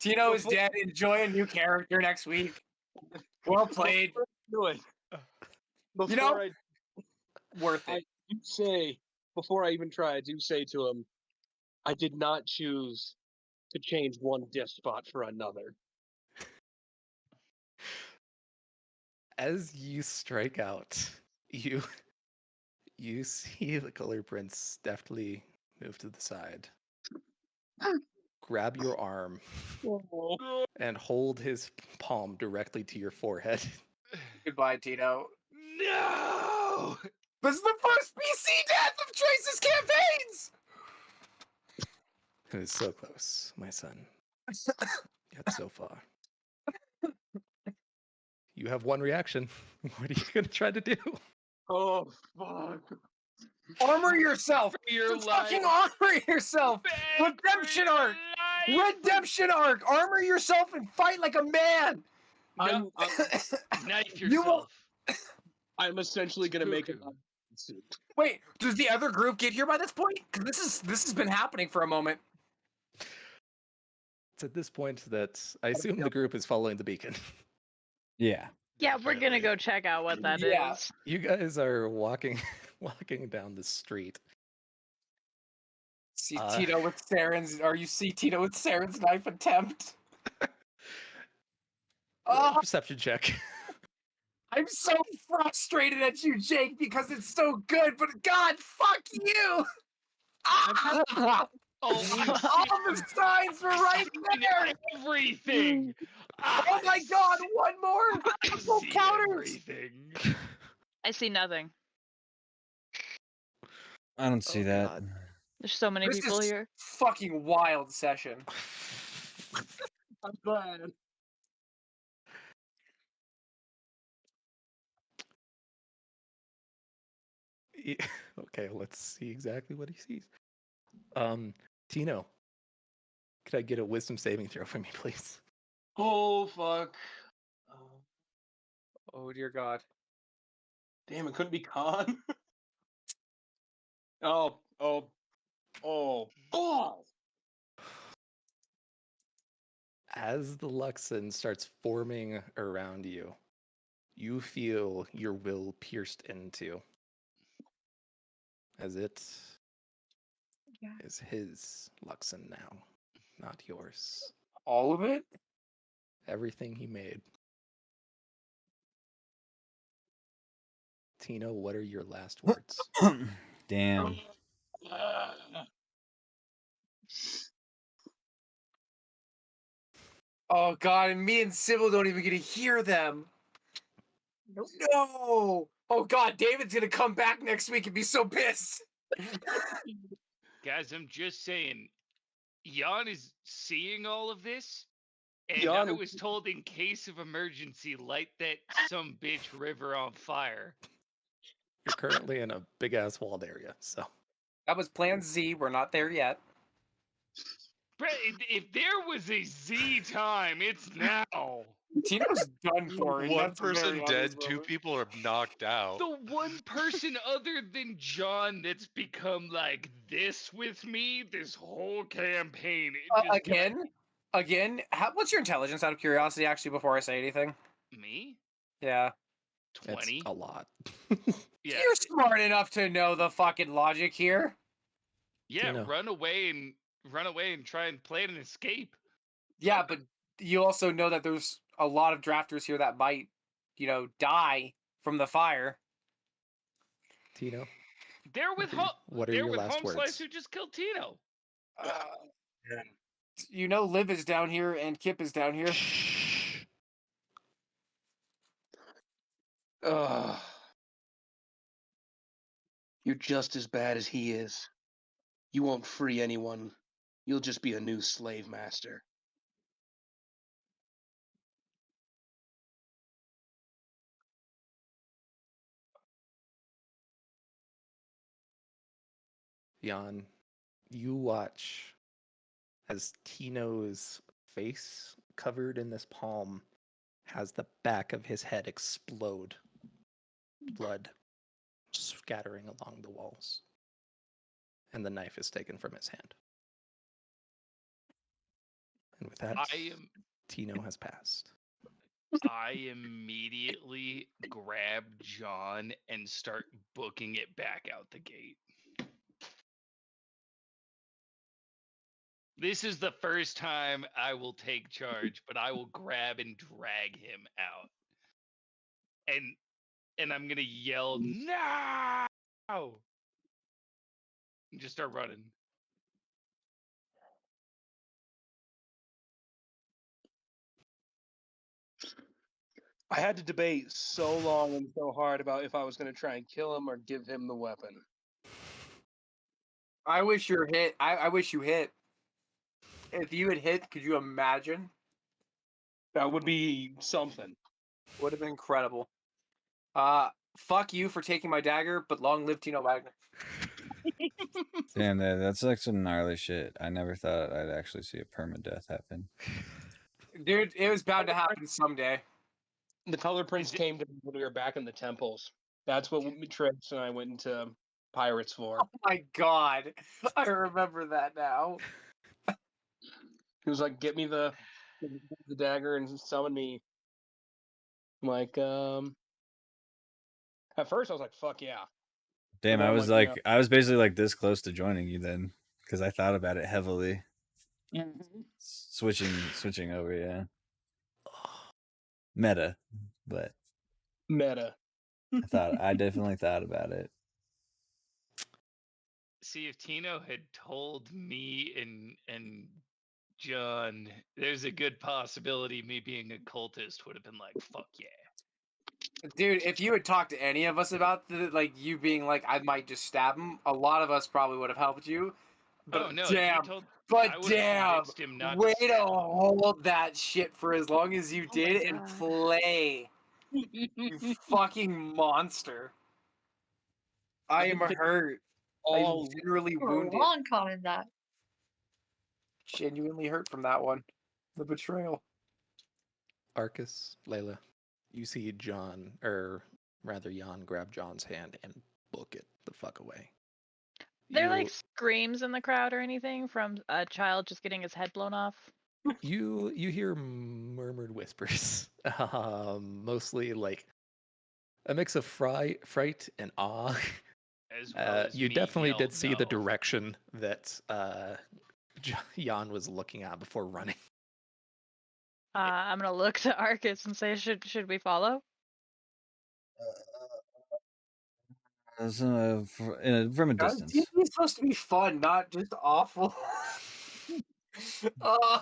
Tino is before- dead. Enjoy a new character next week. Well played. Do it. Before You know, I worth it. do say, before I even try, I do say to him, I did not choose to change one diff spot for another. As you strike out, you see the color prince deftly move to the side, grab your arm, and hold his palm directly to your forehead. Goodbye, Tino. No! This is the first PC death of Trace's campaigns! It was so close, my son. Yet so far. You have one reaction. What are you going to try to do? Oh fuck! Armor yourself! For your Just fucking life. armor yourself! Beg Redemption for your arc! life. Redemption arc! Armor yourself and fight like a man! No, I'm knife You will- yourself. I'm essentially gonna make it. Cuckoo. Wait, does the other group get here by this point? Because this has been happening for a moment. It's at this point that I assume the group is following the beacon. Yeah. Yeah, we're gonna Definitely. go check out what that is. Yeah. You guys are walking down the street. See Tito with Saren's, or you see Tito with Saren's knife attempt. Roll a Oh, perception check. I'm so frustrated at you, Jake, because it's so good, but God, fuck you! Ah! Oh, I've All the signs were right seen there! everything. Oh my god, one more! I've Triple seen counters! everything. I see nothing. I don't see Oh, that. God. There's so many This people is here. fucking wild session. I'm glad. Okay, let's see exactly what he sees. Tino, could I get a wisdom saving throw from you, please? Oh fuck! Oh dear god. Damn, it couldn't be Khan. Oh. As the Luxon starts forming around you, you feel your will pierced into. As it Yeah. is his Luxon now, not yours. All of it? Everything he made. Tino, what are your last words? Damn. Oh god, and me and Sybil don't even get to hear them. Nope. No! Oh god, David's gonna come back next week and be so pissed. Guys, I'm just saying, Jan is seeing all of this, and Jan I is- was told in case of emergency, light that some bitch river on fire. You're currently in a big ass walled area, so That was Plan Z. We're not there yet. But if there was a Z time, it's now. Tino's done for. and One that's a very person dead, obvious 2 moment. people are knocked out. The one person other than John that's become like this with me this whole campaign. It just Again. What's your intelligence? Out of curiosity, actually, before I say anything. me? Yeah, 20. it's a lot. Yeah. you're smart enough to know the fucking logic here. Yeah, Tino. run away and try and plan an escape. Yeah, but you also know that there's a lot of drafters here that might, die from the fire. Tino, They're with what are they're your with last Home Slice words? who just killed Tino. Liv is down here and Kip is down here. Ugh. You're just as bad as he is. You won't free anyone. You'll just be a new slave master. Jan, you watch as Tino's face, covered in this palm, has the back of his head explode. Blood scattering along the walls. And the knife is taken from his hand. And with that, Tino has passed. I immediately grab John and start booking it back out the gate. This is the first time I will take charge, but I will grab and drag him out. And I'm gonna yell, "No!" And just start running. I had to debate so long and so hard about if I was going to try and kill him or give him the weapon. I wish you hit. I wish you hit. If you had hit, could you imagine? That would be something. Would have been incredible. Fuck you for taking my dagger, but long live Tino Wagner. Damn, that's like some gnarly shit. I never thought I'd actually see a permadeath happen. Dude, it was bound to happen someday. The Color Prince came to me when we were back in the temples. That's what Trix and I went into Pirates for. Oh my god. I remember that now. He was like, "Get me the dagger and summon me." I'm like, at first I was like, "Fuck yeah." Damn, then I I'm was like, like, I was basically like this close to joining you then, because I thought about it heavily. Switching over, yeah. Meta, but Meta. I definitely thought about it. See, if Tino had told me and John, there's a good possibility me being a cultist would have been like, fuck yeah. Dude, if you had talked to any of us about you being like, I might just stab him, a lot of us probably would have helped you. But Oh no! damn, He told, but I would have damn, convinced him not way to to stab him. hold that shit for as long as you Oh my did and God. play. You fucking monster. I am hurt. I'm literally We're wounded. long con in that. Genuinely hurt from that one. The betrayal. Arcus, Layla, you see John, or rather Jan, grab John's hand and book it the fuck away. There like screams in the crowd or anything from a child just getting his head blown off? You hear murmured whispers, mostly like a mix of fright and awe. As well as you me definitely yelled, did see the "No." direction that Jan was looking at before running. I'm gonna look to Arcus and say, should we follow? From a Guys, distance. TV is supposed to be fun, not just awful. I'm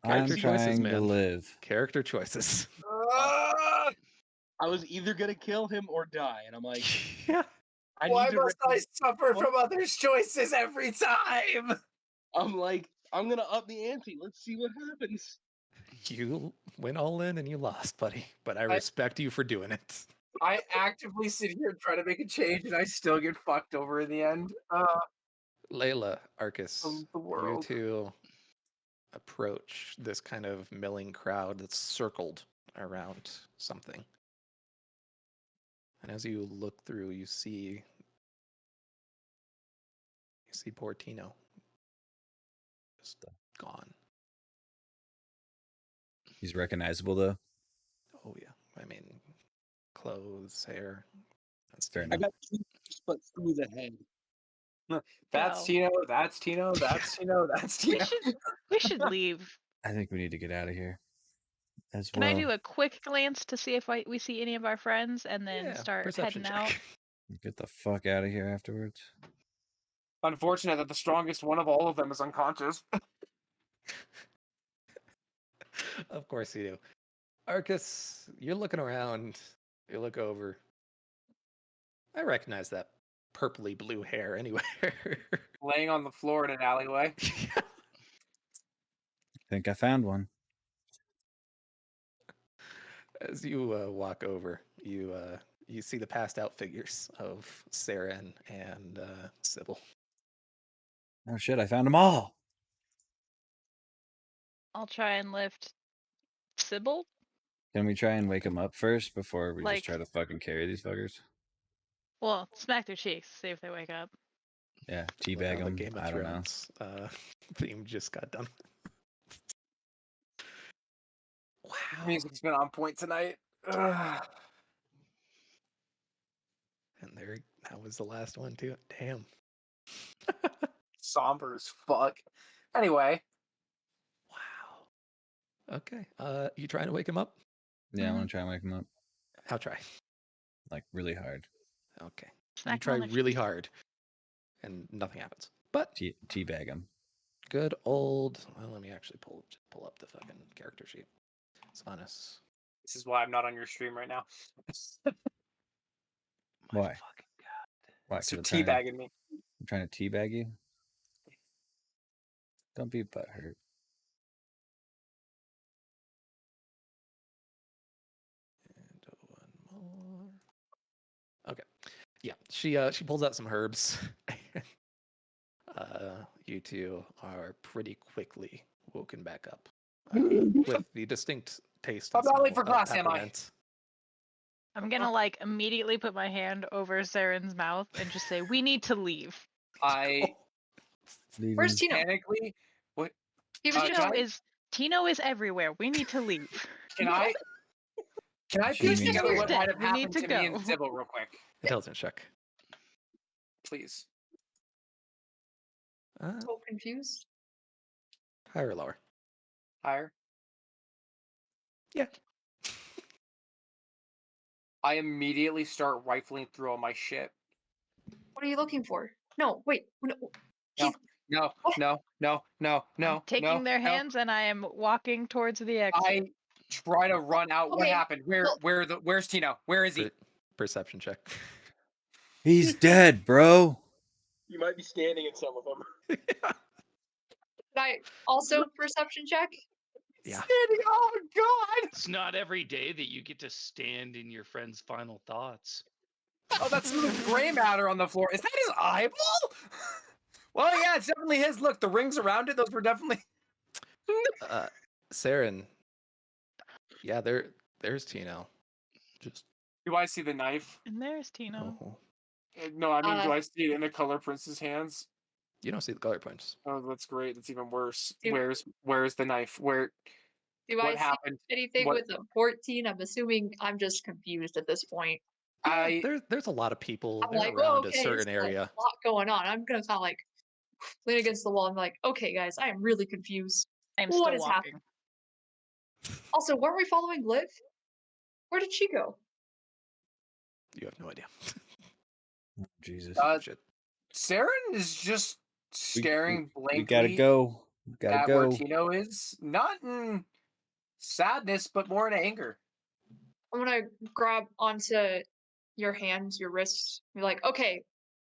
Character choices, trying to man. live. Character choices. I was either gonna kill him or die, and I'm like, Yeah. Why must I suffer from others' choices every time? I'm like, I'm gonna up the ante. Let's see what happens. You went all in and you lost, buddy. But I respect you for doing it. I actively sit here and try to make a change, and I still get fucked over in the end. Layla, Arcus, the you world. two approach this kind of milling crowd that's circled around something. And as you look through, you see poor Tino. Just gone. He's recognizable though. Oh yeah. I mean, clothes, hair. That's Fair Tino. I got two but through the head. That's Go. Tino. That's Tino. That's Tino. That's Tino. We should leave. I think we need to get out of here. As Can well. I do a quick glance to see if we see any of our friends and then Yeah, start perception heading check. out? Get the fuck out of here afterwards. Unfortunate that the strongest one of all of them is unconscious. Of course you do. Arcus, you're looking around. You look over. I recognize that purpley blue hair anywhere. Laying on the floor in an alleyway. I think I found one. As you walk over, you see the passed out figures of Saren and Sybil. Oh shit! I found them all. I'll try and lift Sybil. Can we try and wake them up first before we Like- just try to fucking carry these fuckers? Well, smack their cheeks, see if they wake up. Yeah, Love teabag how them. the Game of I don't know. Thrones theme just got done. Wow. Music's been on point tonight. Ugh. And that was the last one too. Damn. Somber as fuck. Anyway, Wow. Okay. You trying to wake him up? Yeah, I want to try and wake them up How try? like really hard. Okay. Smack You 'em try on the really cheek. hard, and nothing happens. But Teabag them. good old. Well, let me actually pull up the fucking character sheet. Sanus. this is why I'm not on your stream right now. My Why? fucking god. Why? So 'Cause I'm trying teabagging me. I'm trying to teabag you. Don't be butthurt. And one more. Okay. Yeah, she pulls out some herbs. You two are pretty quickly woken back up with the distinct taste. I'm and not late smell for of class, am I? peppermint. I'm gonna like immediately put my hand over Saren's mouth and just say, "We need to leave." I Leaving. Where's Tino? mechanically. What? He was Uh, just Tino is everywhere. We need to leave. Can I? Can I She piece means together go. what might have We need happened to to me go. and Sybil real quick, Intelligence check. please? so confused. Higher or lower? Higher. Yeah. I immediately start rifling through all my shit. What are you looking for? No, wait. No. He's, No, What? no, no, no, no, I'm taking no, their no. hands and I am walking towards the exit. I try to run out. What Okay, happened? well- Where's Tino? Where is he? Perception check. He's dead, bro. You might be standing in some of them. Can I also perception check? Yeah. Standing. Oh God! It's not every day that you get to stand in your friend's final thoughts. Oh, that's some gray matter on the floor. Is that his eyeball? Well, yeah, it's definitely his. Look, the rings around it. Those were definitely. Saren. Yeah, there's Tino. Just Do I see the knife? And there's Tino. oh, No, I mean, do I see it in the color prince's hands? you don't see the color points. Oh, that's great. That's even worse. Do- Where's the knife? Where? Do I What see happened? anything What- with a 14? I'm assuming I'm just confused at this point. I There's a lot of people I'm like, around oh, okay, a certain there's area. a lot going on. I'm gonna kind of like lean against the wall and be like, okay, guys, I am really confused. I'm What still is walking. Also, weren't we following Liv? Where did she go? You have no idea. Jesus. Shit. Saren is just staring blankly. We gotta go. We gotta at go. where Tino is, not in sadness, but more in anger. I'm gonna grab onto your hands, your wrists. Be like, okay.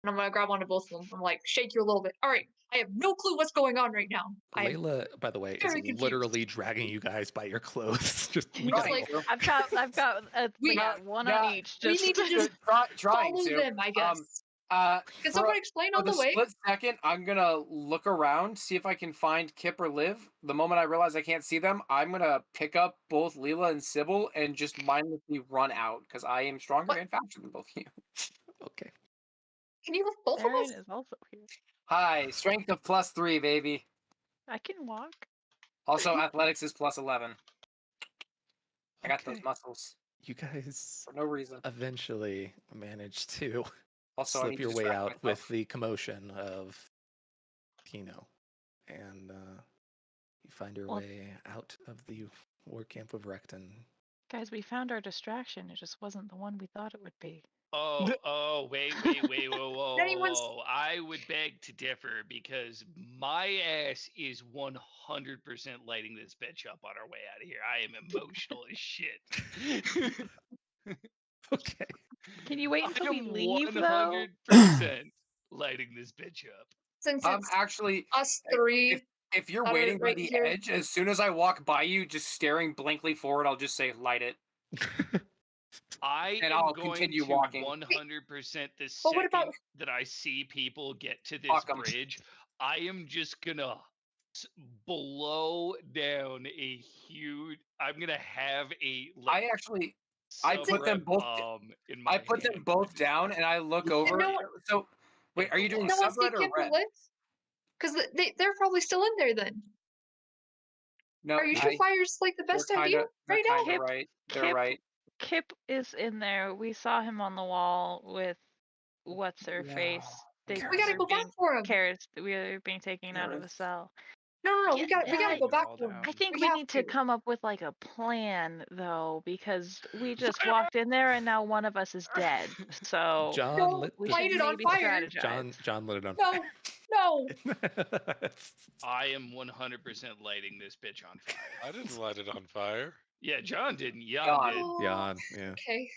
And I'm gonna grab onto both of them. I'm like, shake you a little bit. All right. I have no clue what's going on right now. I'm Layla, by the way, is very confused. literally dragging you guys by your clothes. Just He's Trying like, to. I've got We- one yeah, on each. we Just need to just trying follow to. them, I guess. Can Can someone explain on For the the way? split second, I'm gonna look around, see if I can find Kip or Liv. The moment I realize I can't see them, I'm gonna pick up both Leela and Sybil and just mindlessly run out because I am stronger What? and faster than both of you. okay. Can you lift both of us? Saren is also here. Hi, strength of +3, baby. I can walk. Also, athletics is +11. I got those Okay. muscles You guys for no reason. eventually managed to Also, I slip need to your way distract out myself. with the commotion of Tino, and you find your Well- way out of the war camp of Recton. Guys, we found our distraction. It just wasn't the one we thought it would be. Wait, whoa. Anyone's- I would beg to differ because my ass is 100% lighting this bitch up on our way out of here. I am emotional as shit. Okay. Can you wait I until we am leave, though? 100% lighting this bitch up. Since it's Actually, us three, if you're that are waiting by right the here. edge, as soon as I walk by you, just staring blankly forward, I'll just say, light it. I And am I'll going continue to walking. 100% the But what second about- that I see people get to this Fuck 'em. bridge, I am just gonna blow down a huge. I'm gonna have a like. I put them both. bomb in my I put them hand both and down, and I look over. no one- So, wait, are you doing No one see subred or Kimber red? live? Because they're probably still in there then. No, Are you sure fire's like the best idea right now? They're right. They're Kip- right. Kip is in there. We saw him on the wall with what's her face. We gotta go back for him. We are being taken out of the cell. No. We gotta go back for him. I think We we have need to come up with like a plan though, because we just walked in there and now one of us is dead. So John lit we the should light it on maybe fire. strategize. John lit it on No, no. fire. I am 100% lighting this bitch on fire. I didn't light it on fire. Yeah, John didn't. Jan Jan. did. Jan, yeah. Okay.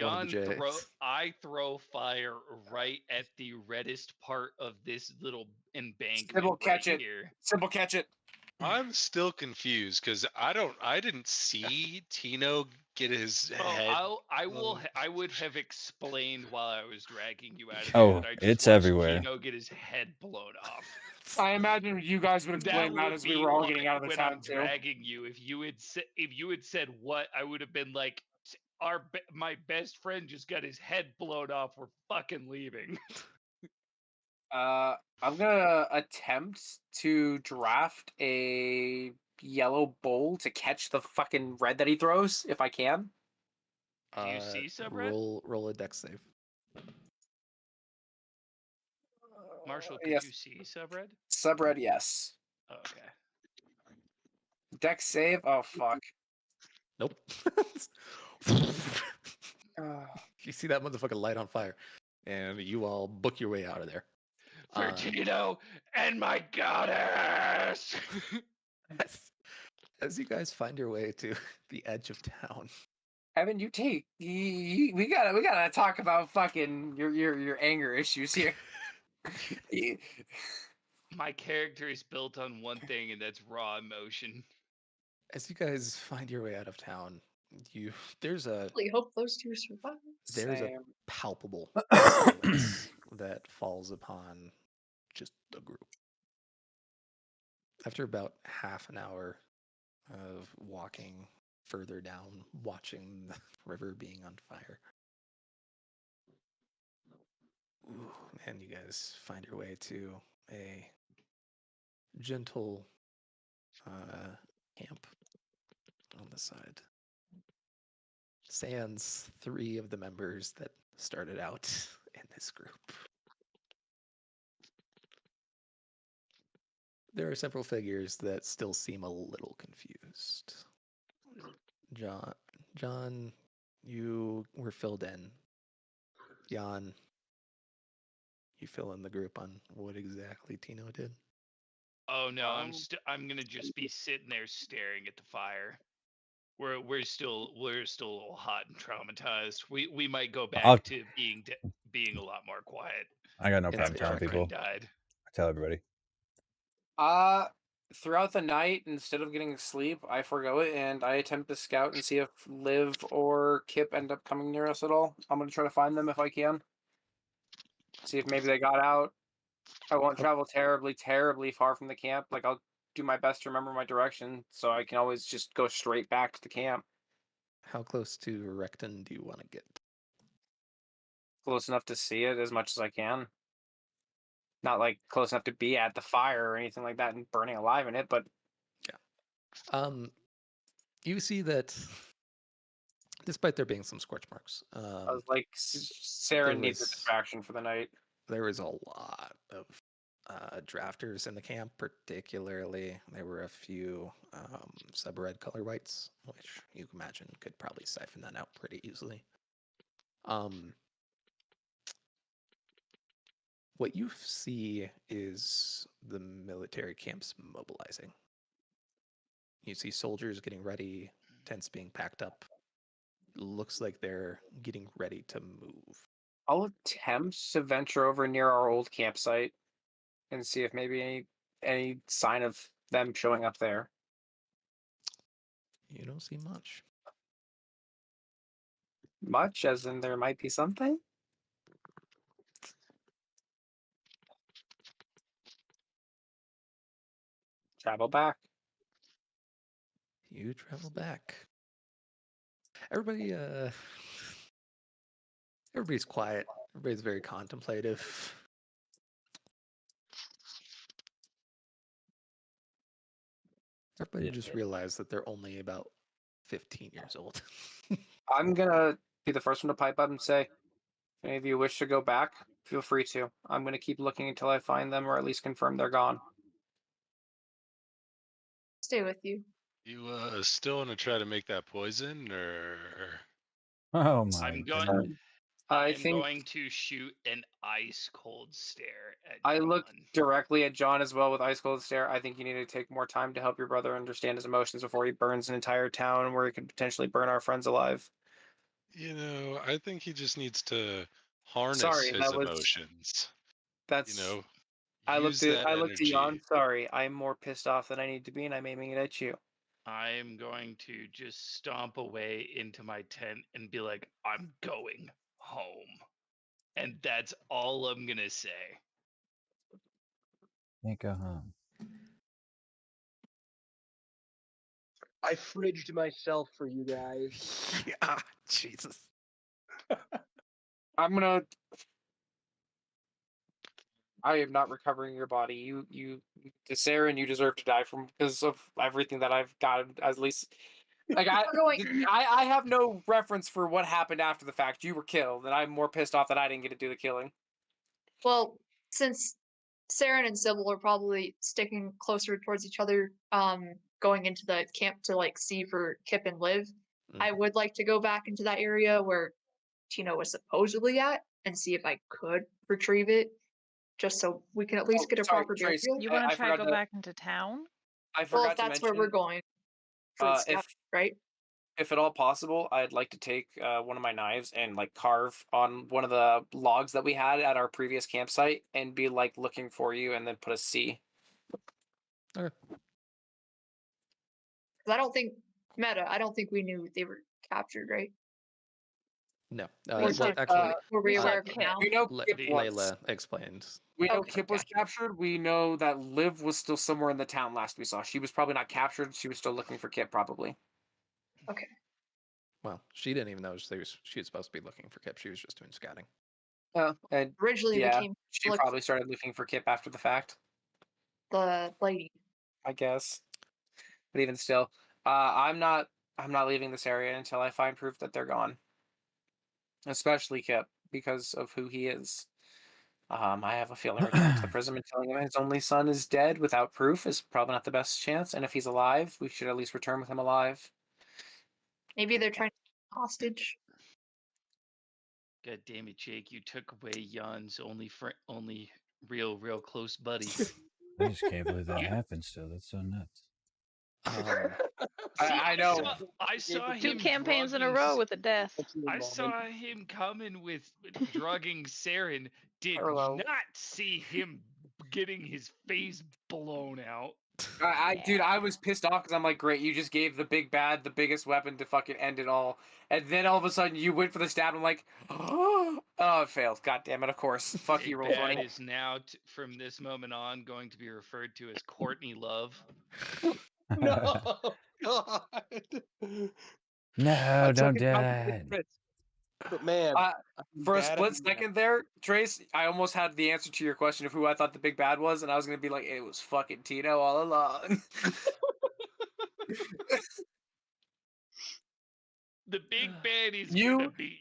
One of the J's. I throw fire right at the reddest part of this little embankment Sybil, right catch it. here. Sybil, catch it. I'm still confused because I didn't see Tino get his head. I would have explained while I was dragging you out of Oh, there that I just it's watched everywhere. Tino get his head blown off. I imagine you guys would explain that as we were all getting out of the when town I'm too. dragging you. If you had said what, I would have been like, my best friend just got his head blown off. We're fucking leaving. I'm gonna attempt to draft a yellow bowl to catch the fucking red that he throws if I can. Do you see subred? Roll a dex save. Marshall, could yes. you see subred? Subred, yes. Okay. Dex save. Oh fuck. Nope. You see that motherfucking light on fire, and you all book your way out of there. For Tino and my goddess. As you guys find your way to the edge of town, Evan, we gotta talk about fucking your anger issues here. My character is built on one thing, and that's raw emotion. as you guys find your way out of town, there's a really hope those two survive. there's a Same. palpable silence that falls upon just the group. After about half an hour of walking further down, watching the river being on fire, and you guys find your way to a gentle camp on the side. Sans 3 of the members that started out in this group. There are several figures that still seem a little confused. John, you were filled in. Jan, you fill in the group on what exactly Tino did. Oh no, I'm gonna just be sitting there staring at the fire. We're still a little hot and traumatized. We might go back to being a lot more quiet. I got no problem telling people. Died. I tell everybody. Throughout the night, instead of getting sleep, I forgo it and I attempt to scout and see if Liv or Kip end up coming near us at all. I'm gonna try to find them if I can. See if maybe they got out. I won't travel terribly far from the camp. Like, I'll do my best to remember my direction, so I can always just go straight back to the camp. How close to Recton do you want to get? Close enough to see it as much as I can. Not like close enough to be at the fire or anything like that and burning alive in it, but yeah. You see that despite there being some scorch marks, I was like, Sarah needs a distraction for the night. There was a lot of drafters in the camp, particularly there were a few sub-red color whites, which you can imagine could probably siphon that out pretty easily. What you see is the military camps mobilizing. You see soldiers getting ready, tents being packed up. Looks like they're getting ready to move. I'll attempt to venture over near our old campsite and see if maybe any sign of them showing up there. You don't see much. Much, as in there might be something? travel back. You travel back. Everybody, everybody's quiet. Everybody's very contemplative. Everybody just realized that they're only about 15 years old. I'm gonna be the first one to pipe up and say, if any of you wish to go back, feel free to. I'm gonna keep looking until I find them, or at least confirm they're gone. Stay with you. You still want to try to make that poison, or Oh my I'm goodness. going. I I'm think going to shoot an ice cold stare at I John. look directly at John as well with ice cold stare. I think you need to take more time to help your brother understand his emotions before he burns an entire town where he could potentially burn our friends alive. I think he just needs to harness Sorry, his emotions. that's I Use looked that at Jan. energy. Sorry, I'm more pissed off than I need to be, and I'm aiming it at you. I'm going to just stomp away into my tent and be like, I'm going home. And that's all I'm going to say. Can't go home. I fridged myself for you guys. Yeah, Jesus. I'm gonna. I am not recovering your body. You, Saren, you deserve to die from because of everything that I've got. At least, like We're going. I have no reference for what happened after the fact. You were killed, and I'm more pissed off that I didn't get to do the killing. Well, since Saren and Sybil are probably sticking closer towards each other, going into the camp to like see for Kip and Liv, I would like to go back into that area where Tino was supposedly at and see if I could retrieve it, just so we can at least get a Sorry, proper Trace. burial. You want I to try forgot go to. back into town? I Well, forgot if to that's where mention. we're going for the If scout, right? if at all possible, I'd like to take one of my knives and like carve on one of the logs that we had at our previous campsite and be like looking for you, and then put a C. Okay. 'Cause I don't think I don't think we knew they were captured, right? No. Or Well, did, actually, were we You aware said of it Kip. now? We know Kip was. Layla explained. We know Okay, Kip was captured. We know that Liv was still somewhere in the town last we saw. She was probably not captured. She was still looking for Kip, probably. Okay. Well, she didn't even know she was supposed to be looking for Kip. She was just doing scouting. And Originally, we yeah, came she look probably started looking for Kip after the fact, the lady. I guess. But even still, I'm not leaving this area until I find proof that they're gone. Especially Kip, because of who he is. I have a feeling returning to the prison and telling him his only son is dead without proof is probably not the best chance. And if he's alive, we should at least return with him alive. Maybe they're trying to take hostage. God damn it, Jake. You took away Jan's only real close buddy. I just can't believe that happened still. That's so nuts. See, I know. I saw Two him campaigns in a drugging row with a death. I saw him coming with drugging Saren. Did Hello. not see him getting his face blown out. Dude, I was pissed off because I'm like, great, you just gave the big bad the biggest weapon to fucking end it all, and then all of a sudden you went for the stab. I'm like, oh, it failed. God damn it! Of course, fuck Big you, roll Bad 20. is now from this moment on going to be referred to as Courtney Love. No, God. No, don't do it. that. But man, For a bad split at that. second there, Trace, I almost had the answer to your question of who I thought the big bad was, and I was gonna be like, it was fucking Tino all along. The big bad is You- gonna be.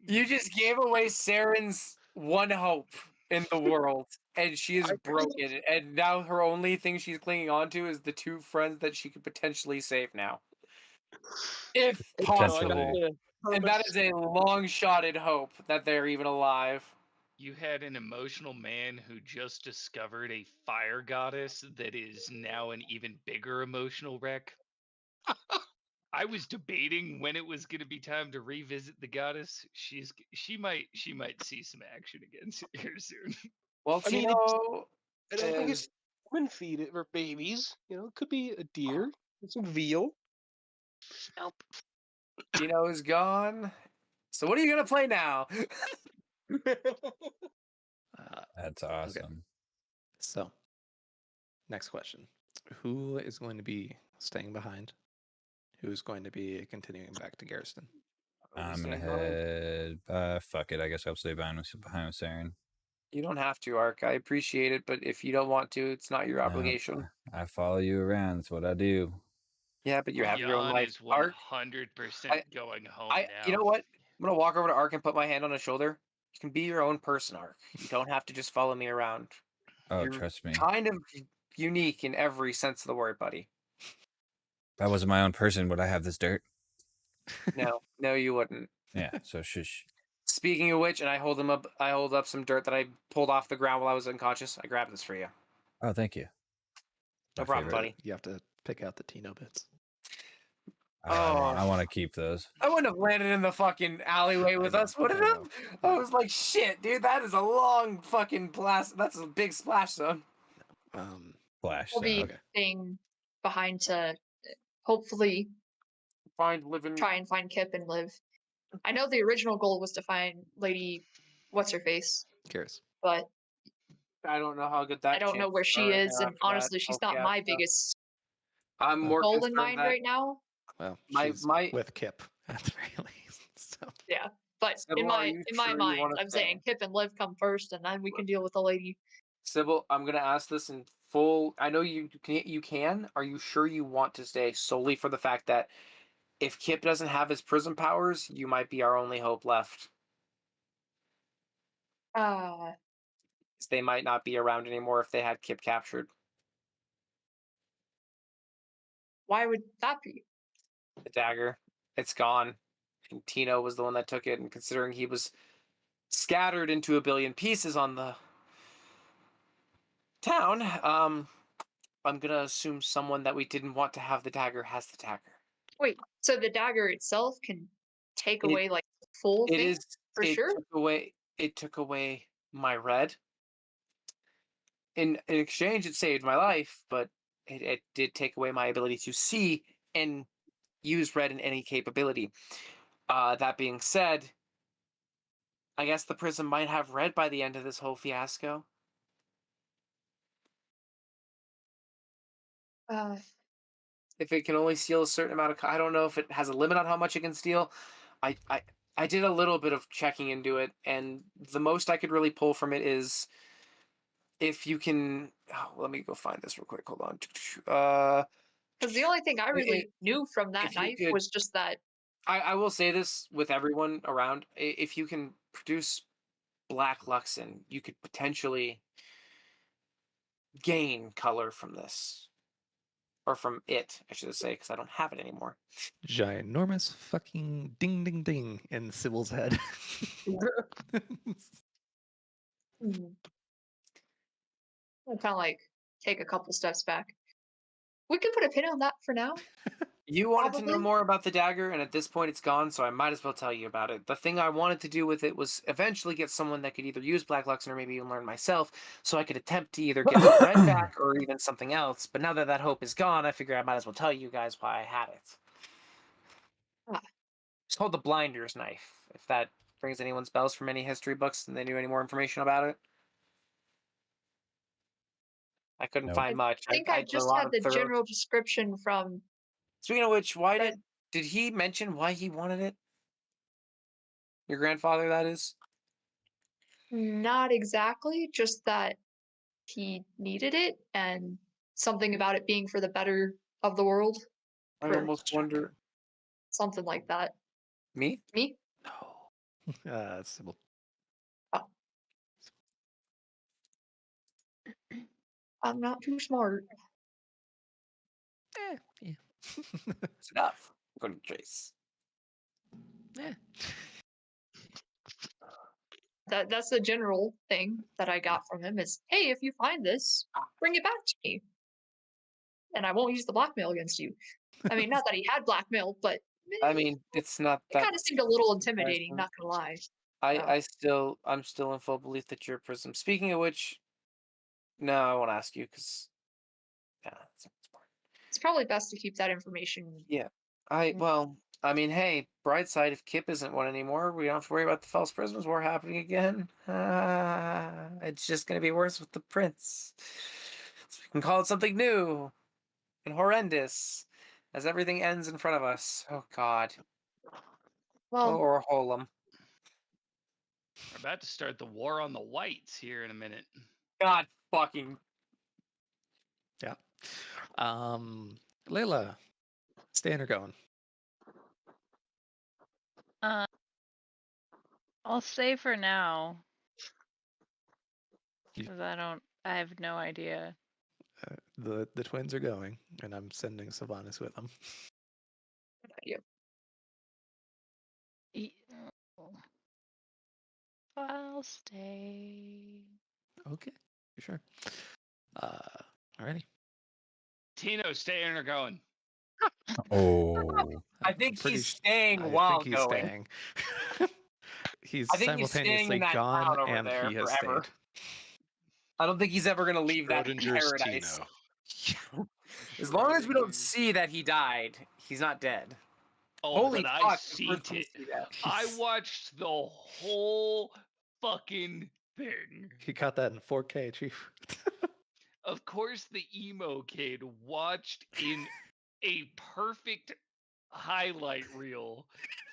You just gave away Saren's one hope in the world, and she is broken. And now her only thing she's clinging on to is the two friends that she could potentially save now, if possible. And that is a long-shotted hope that they're even alive. You had an emotional man who just discovered a fire goddess that is now an even bigger emotional wreck. I was debating when it was going to be time to revisit the goddess. She might see some action again here soon. Well, I mean, Tino, I don't think it's human feed it or babies. You know, it could be a deer, some veal. Nope. Tino is gone. So what are you gonna play now? That's awesome. So, next question. Who is going to be staying behind? Who's going to be continuing back to Garrison? I'm gonna head. Fuck it. I guess I'll stay behind with Saren. You don't have to, Ark. I appreciate it, but if you don't want to, it's not your No, obligation. I follow you around. That's what I do. Yeah, but you have your own Jan life. is Ark, 100% going home now. you know what? I'm gonna walk over to Ark and put my hand on his shoulder. You can be your own person, Ark. You don't have to just follow me around. Oh, You're trust me. kind of unique in every sense of the word, buddy. If I wasn't my own person, would I have this dirt? No, you wouldn't. Yeah. So shush. Speaking of which, and I hold up some dirt that I pulled off the ground while I was unconscious. I grabbed this for you. Oh, thank you. No My problem, favorite. buddy. You have to pick out the Tino bits. I want to keep those. I wouldn't have landed in the fucking alleyway with us, would it I have? know. I was like, shit, dude, that is a long fucking that's a big splash zone. Flash. We'll be okay. staying behind to hopefully Try and find Kip and live. I know the original goal was to find Lady What's Her Face, Curious. but I don't know how good that. I don't know where she is, and honestly, she's not my biggest I'm more goal in concerned mind that right now. Well, My- she's my- with Kip at the very least. So Yeah, but Sybil, in are my you in my sure you mind, wanna I'm stay? saying Kip and Liv come first, and then we can deal with the lady. Sybil, I'm gonna ask this in full. I know you can. You can. Are you sure you want to stay solely for the fact that if Kip doesn't have his prism powers, you might be our only hope left. They might not be around anymore if they had Kip captured. Why would that be? The dagger, it's gone. And Tino was the one that took it, and considering he was scattered into a billion pieces on the town, I'm gonna assume someone that we didn't want to have the dagger has the dagger. Wait, so the dagger itself can take It- away like the full It thing is for it sure? took away my red. In exchange, it saved my life, but it did take away my ability to see and use red in any capability. That being said, I guess the prism might have red by the end of this whole fiasco. If it can only steal a certain amount of, I don't know if it has a limit on how much it can steal. I did a little bit of checking into it, and the most I could really pull from it is if you can. Oh, let me go find this real quick. Hold on. Because the only thing I really knew from that if you knife could- was just that. I will say this with everyone around: if you can produce black Luxin, you could potentially gain color from this, or from it, I should say, because I don't have it anymore. ginormous fucking ding ding ding in Sybil's head. I'll kind of like take a couple steps back. We could put a pin on that for now. You wanted to know Probably. more about the dagger, and at this point it's gone, so I might as well tell you about it. The thing I wanted to do with it was eventually get someone that could either use Black Luxin or maybe even learn myself, so I could attempt to either get the red back or even something else. But now that that hope is gone, I figure I might as well tell you guys why I had it. It's called the Blinder's Knife, if that rings anyone's bells from any history books and they knew any more information about it. I couldn't Nope. find much. I think I did a just lot had of the thorough- general description from. Speaking of which, why That- did he mention why he wanted it? Your grandfather, that is? Not exactly, just that he needed it and something about it being for the better of the world. I For- almost wonder. Something like that. Me? Me? No. Sybil. I'm not too smart. Yeah. It's enough. According to Trace. That's the general thing that I got from him is, hey, if you find this, bring it back to me. And I won't use the blackmail against you. I mean, not that he had blackmail, but I mean, it's not it that. kind of seemed a little intimidating, not gonna lie. I'm still in full belief that you're a prism. Speaking of which, no, I won't ask you because, yeah, it's important. It's probably best to keep that information. Yeah, I mean, hey, bright side, if Kip isn't one anymore, we don't have to worry about the false prisms war happening again. It's just gonna be worse with the prince. So we can call it something new. and horrendous as everything ends in front of us. Oh God. Well, Oh, Orholum. We're about to start the war on the whites here in a minute. God fucking. Yeah. Layla, staying or going? I'll stay for now. You- 'Cause I have no idea. The twins are going, and I'm sending Sylvanas with them. E- oh. I'll stay. Okay, sure. Alrighty. Tino, staying or going? Oh, I think pretty he's sh- staying I while think he's going. staying. He's I think he's staying simultaneously in that gone town over and there he has forever. stayed. I don't think he's ever gonna leave that Schrodinger's paradise. Tino. As long as we don't Schrodinger. see that he died, he's not dead. Oh, Holy but fuck! I the seen first one to it. see that. I watched the whole fucking thing. He caught that in 4K, Chief. Of course, the emo kid watched in a perfect highlight reel,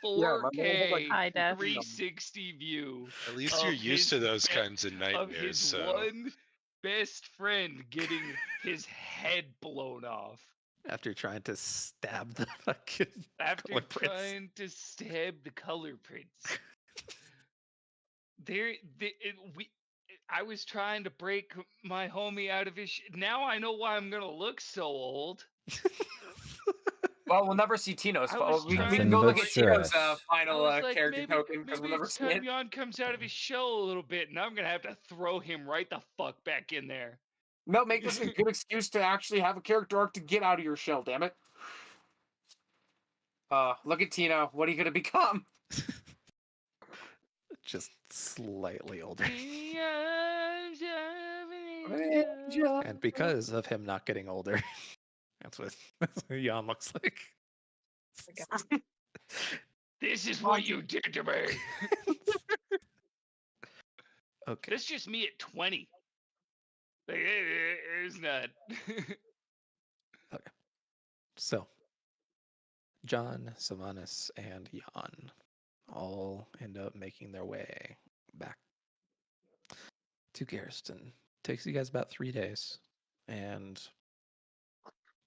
Yeah, my man had, like, 4K, High def. 360 view At least you're of used his to those be- kinds of of nightmares. his So one best friend getting his head blown off After trying to stab the fucking after color prints. trying to stab the color prints. I was trying to break my homie out of his. Now I know why I'm gonna look so old. Well, we'll never see Tino's. I was We trying can to go look break- at Tino's stress. I final was like, character maybe, token because we'll maybe never it's see it. time Jan comes out of his shell a little bit, and I'm gonna have to throw him right the fuck back in there. No, make this a good excuse to actually have a character arc to get out of your shell. Damn it. Look at Tino. What are you gonna become? Just slightly older. And because of him not getting older, that's what Jan looks like. This is what you did to me. Okay. That's just me at 20. Like, it's not. So, John, Sylvanas, and Jan all end up making their way back to Garriston. Takes you guys about 3 days, and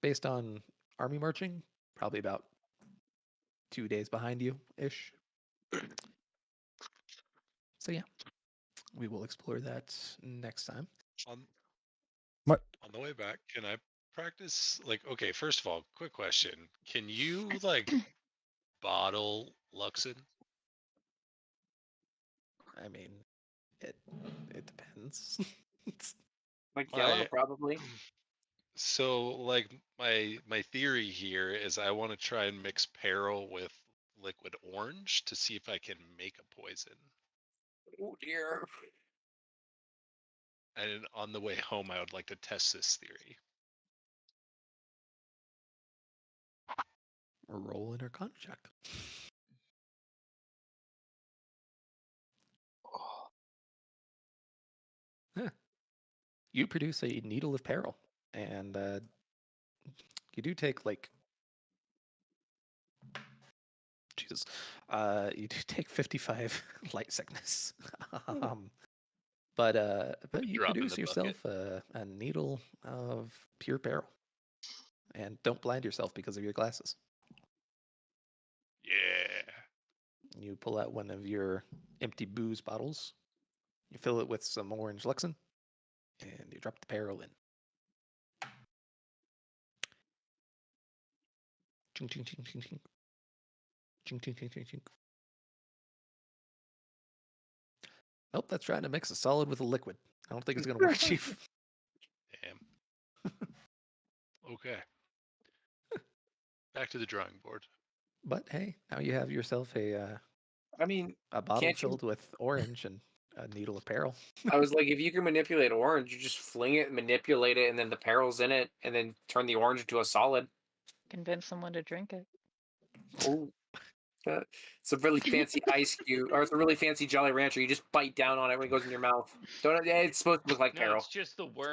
based on army marching, probably about 2 days behind you ish. So yeah, we will explore that next time. on What? on the way back, can I practice? Like, okay, first of all, quick question: can you like bottle Luxon? I mean, it depends. Like My- yellow, probably. So, like, my theory here is I want to try and mix peril with liquid orange to see if I can make a poison. Oh dear. And on the way home, I would like to test this theory. Roll an Arcana check. Huh. You produce a needle of peril, and you do take like Jesus. You do take 55 light sickness. But you Drop in produce the yourself a needle of pure peril, and don't blind yourself because of your glasses. Yeah. You pull out one of your empty booze bottles. You fill it with some orange Luxon, and you drop the peril in. Ching, ching, ching, ching, ching. Ching, ching, ching, ching, ching. Nope, that's trying to mix a solid with a liquid. I don't think it's going to work, Chief. Damn. Okay. Back to the drawing board. But hey, now you have yourself a I mean, bottle Can't you- filled with orange and a needle of peril. I was like, if you can manipulate orange, you just fling it, manipulate it, and then the peril's in it, and then turn the orange into a solid. Convince someone to drink it. Oh. It's a really fancy ice cube, or it's a really fancy Jolly Rancher. You just bite down on it when it goes in your mouth. Don't. It's supposed to look like No, peril. it's just the worm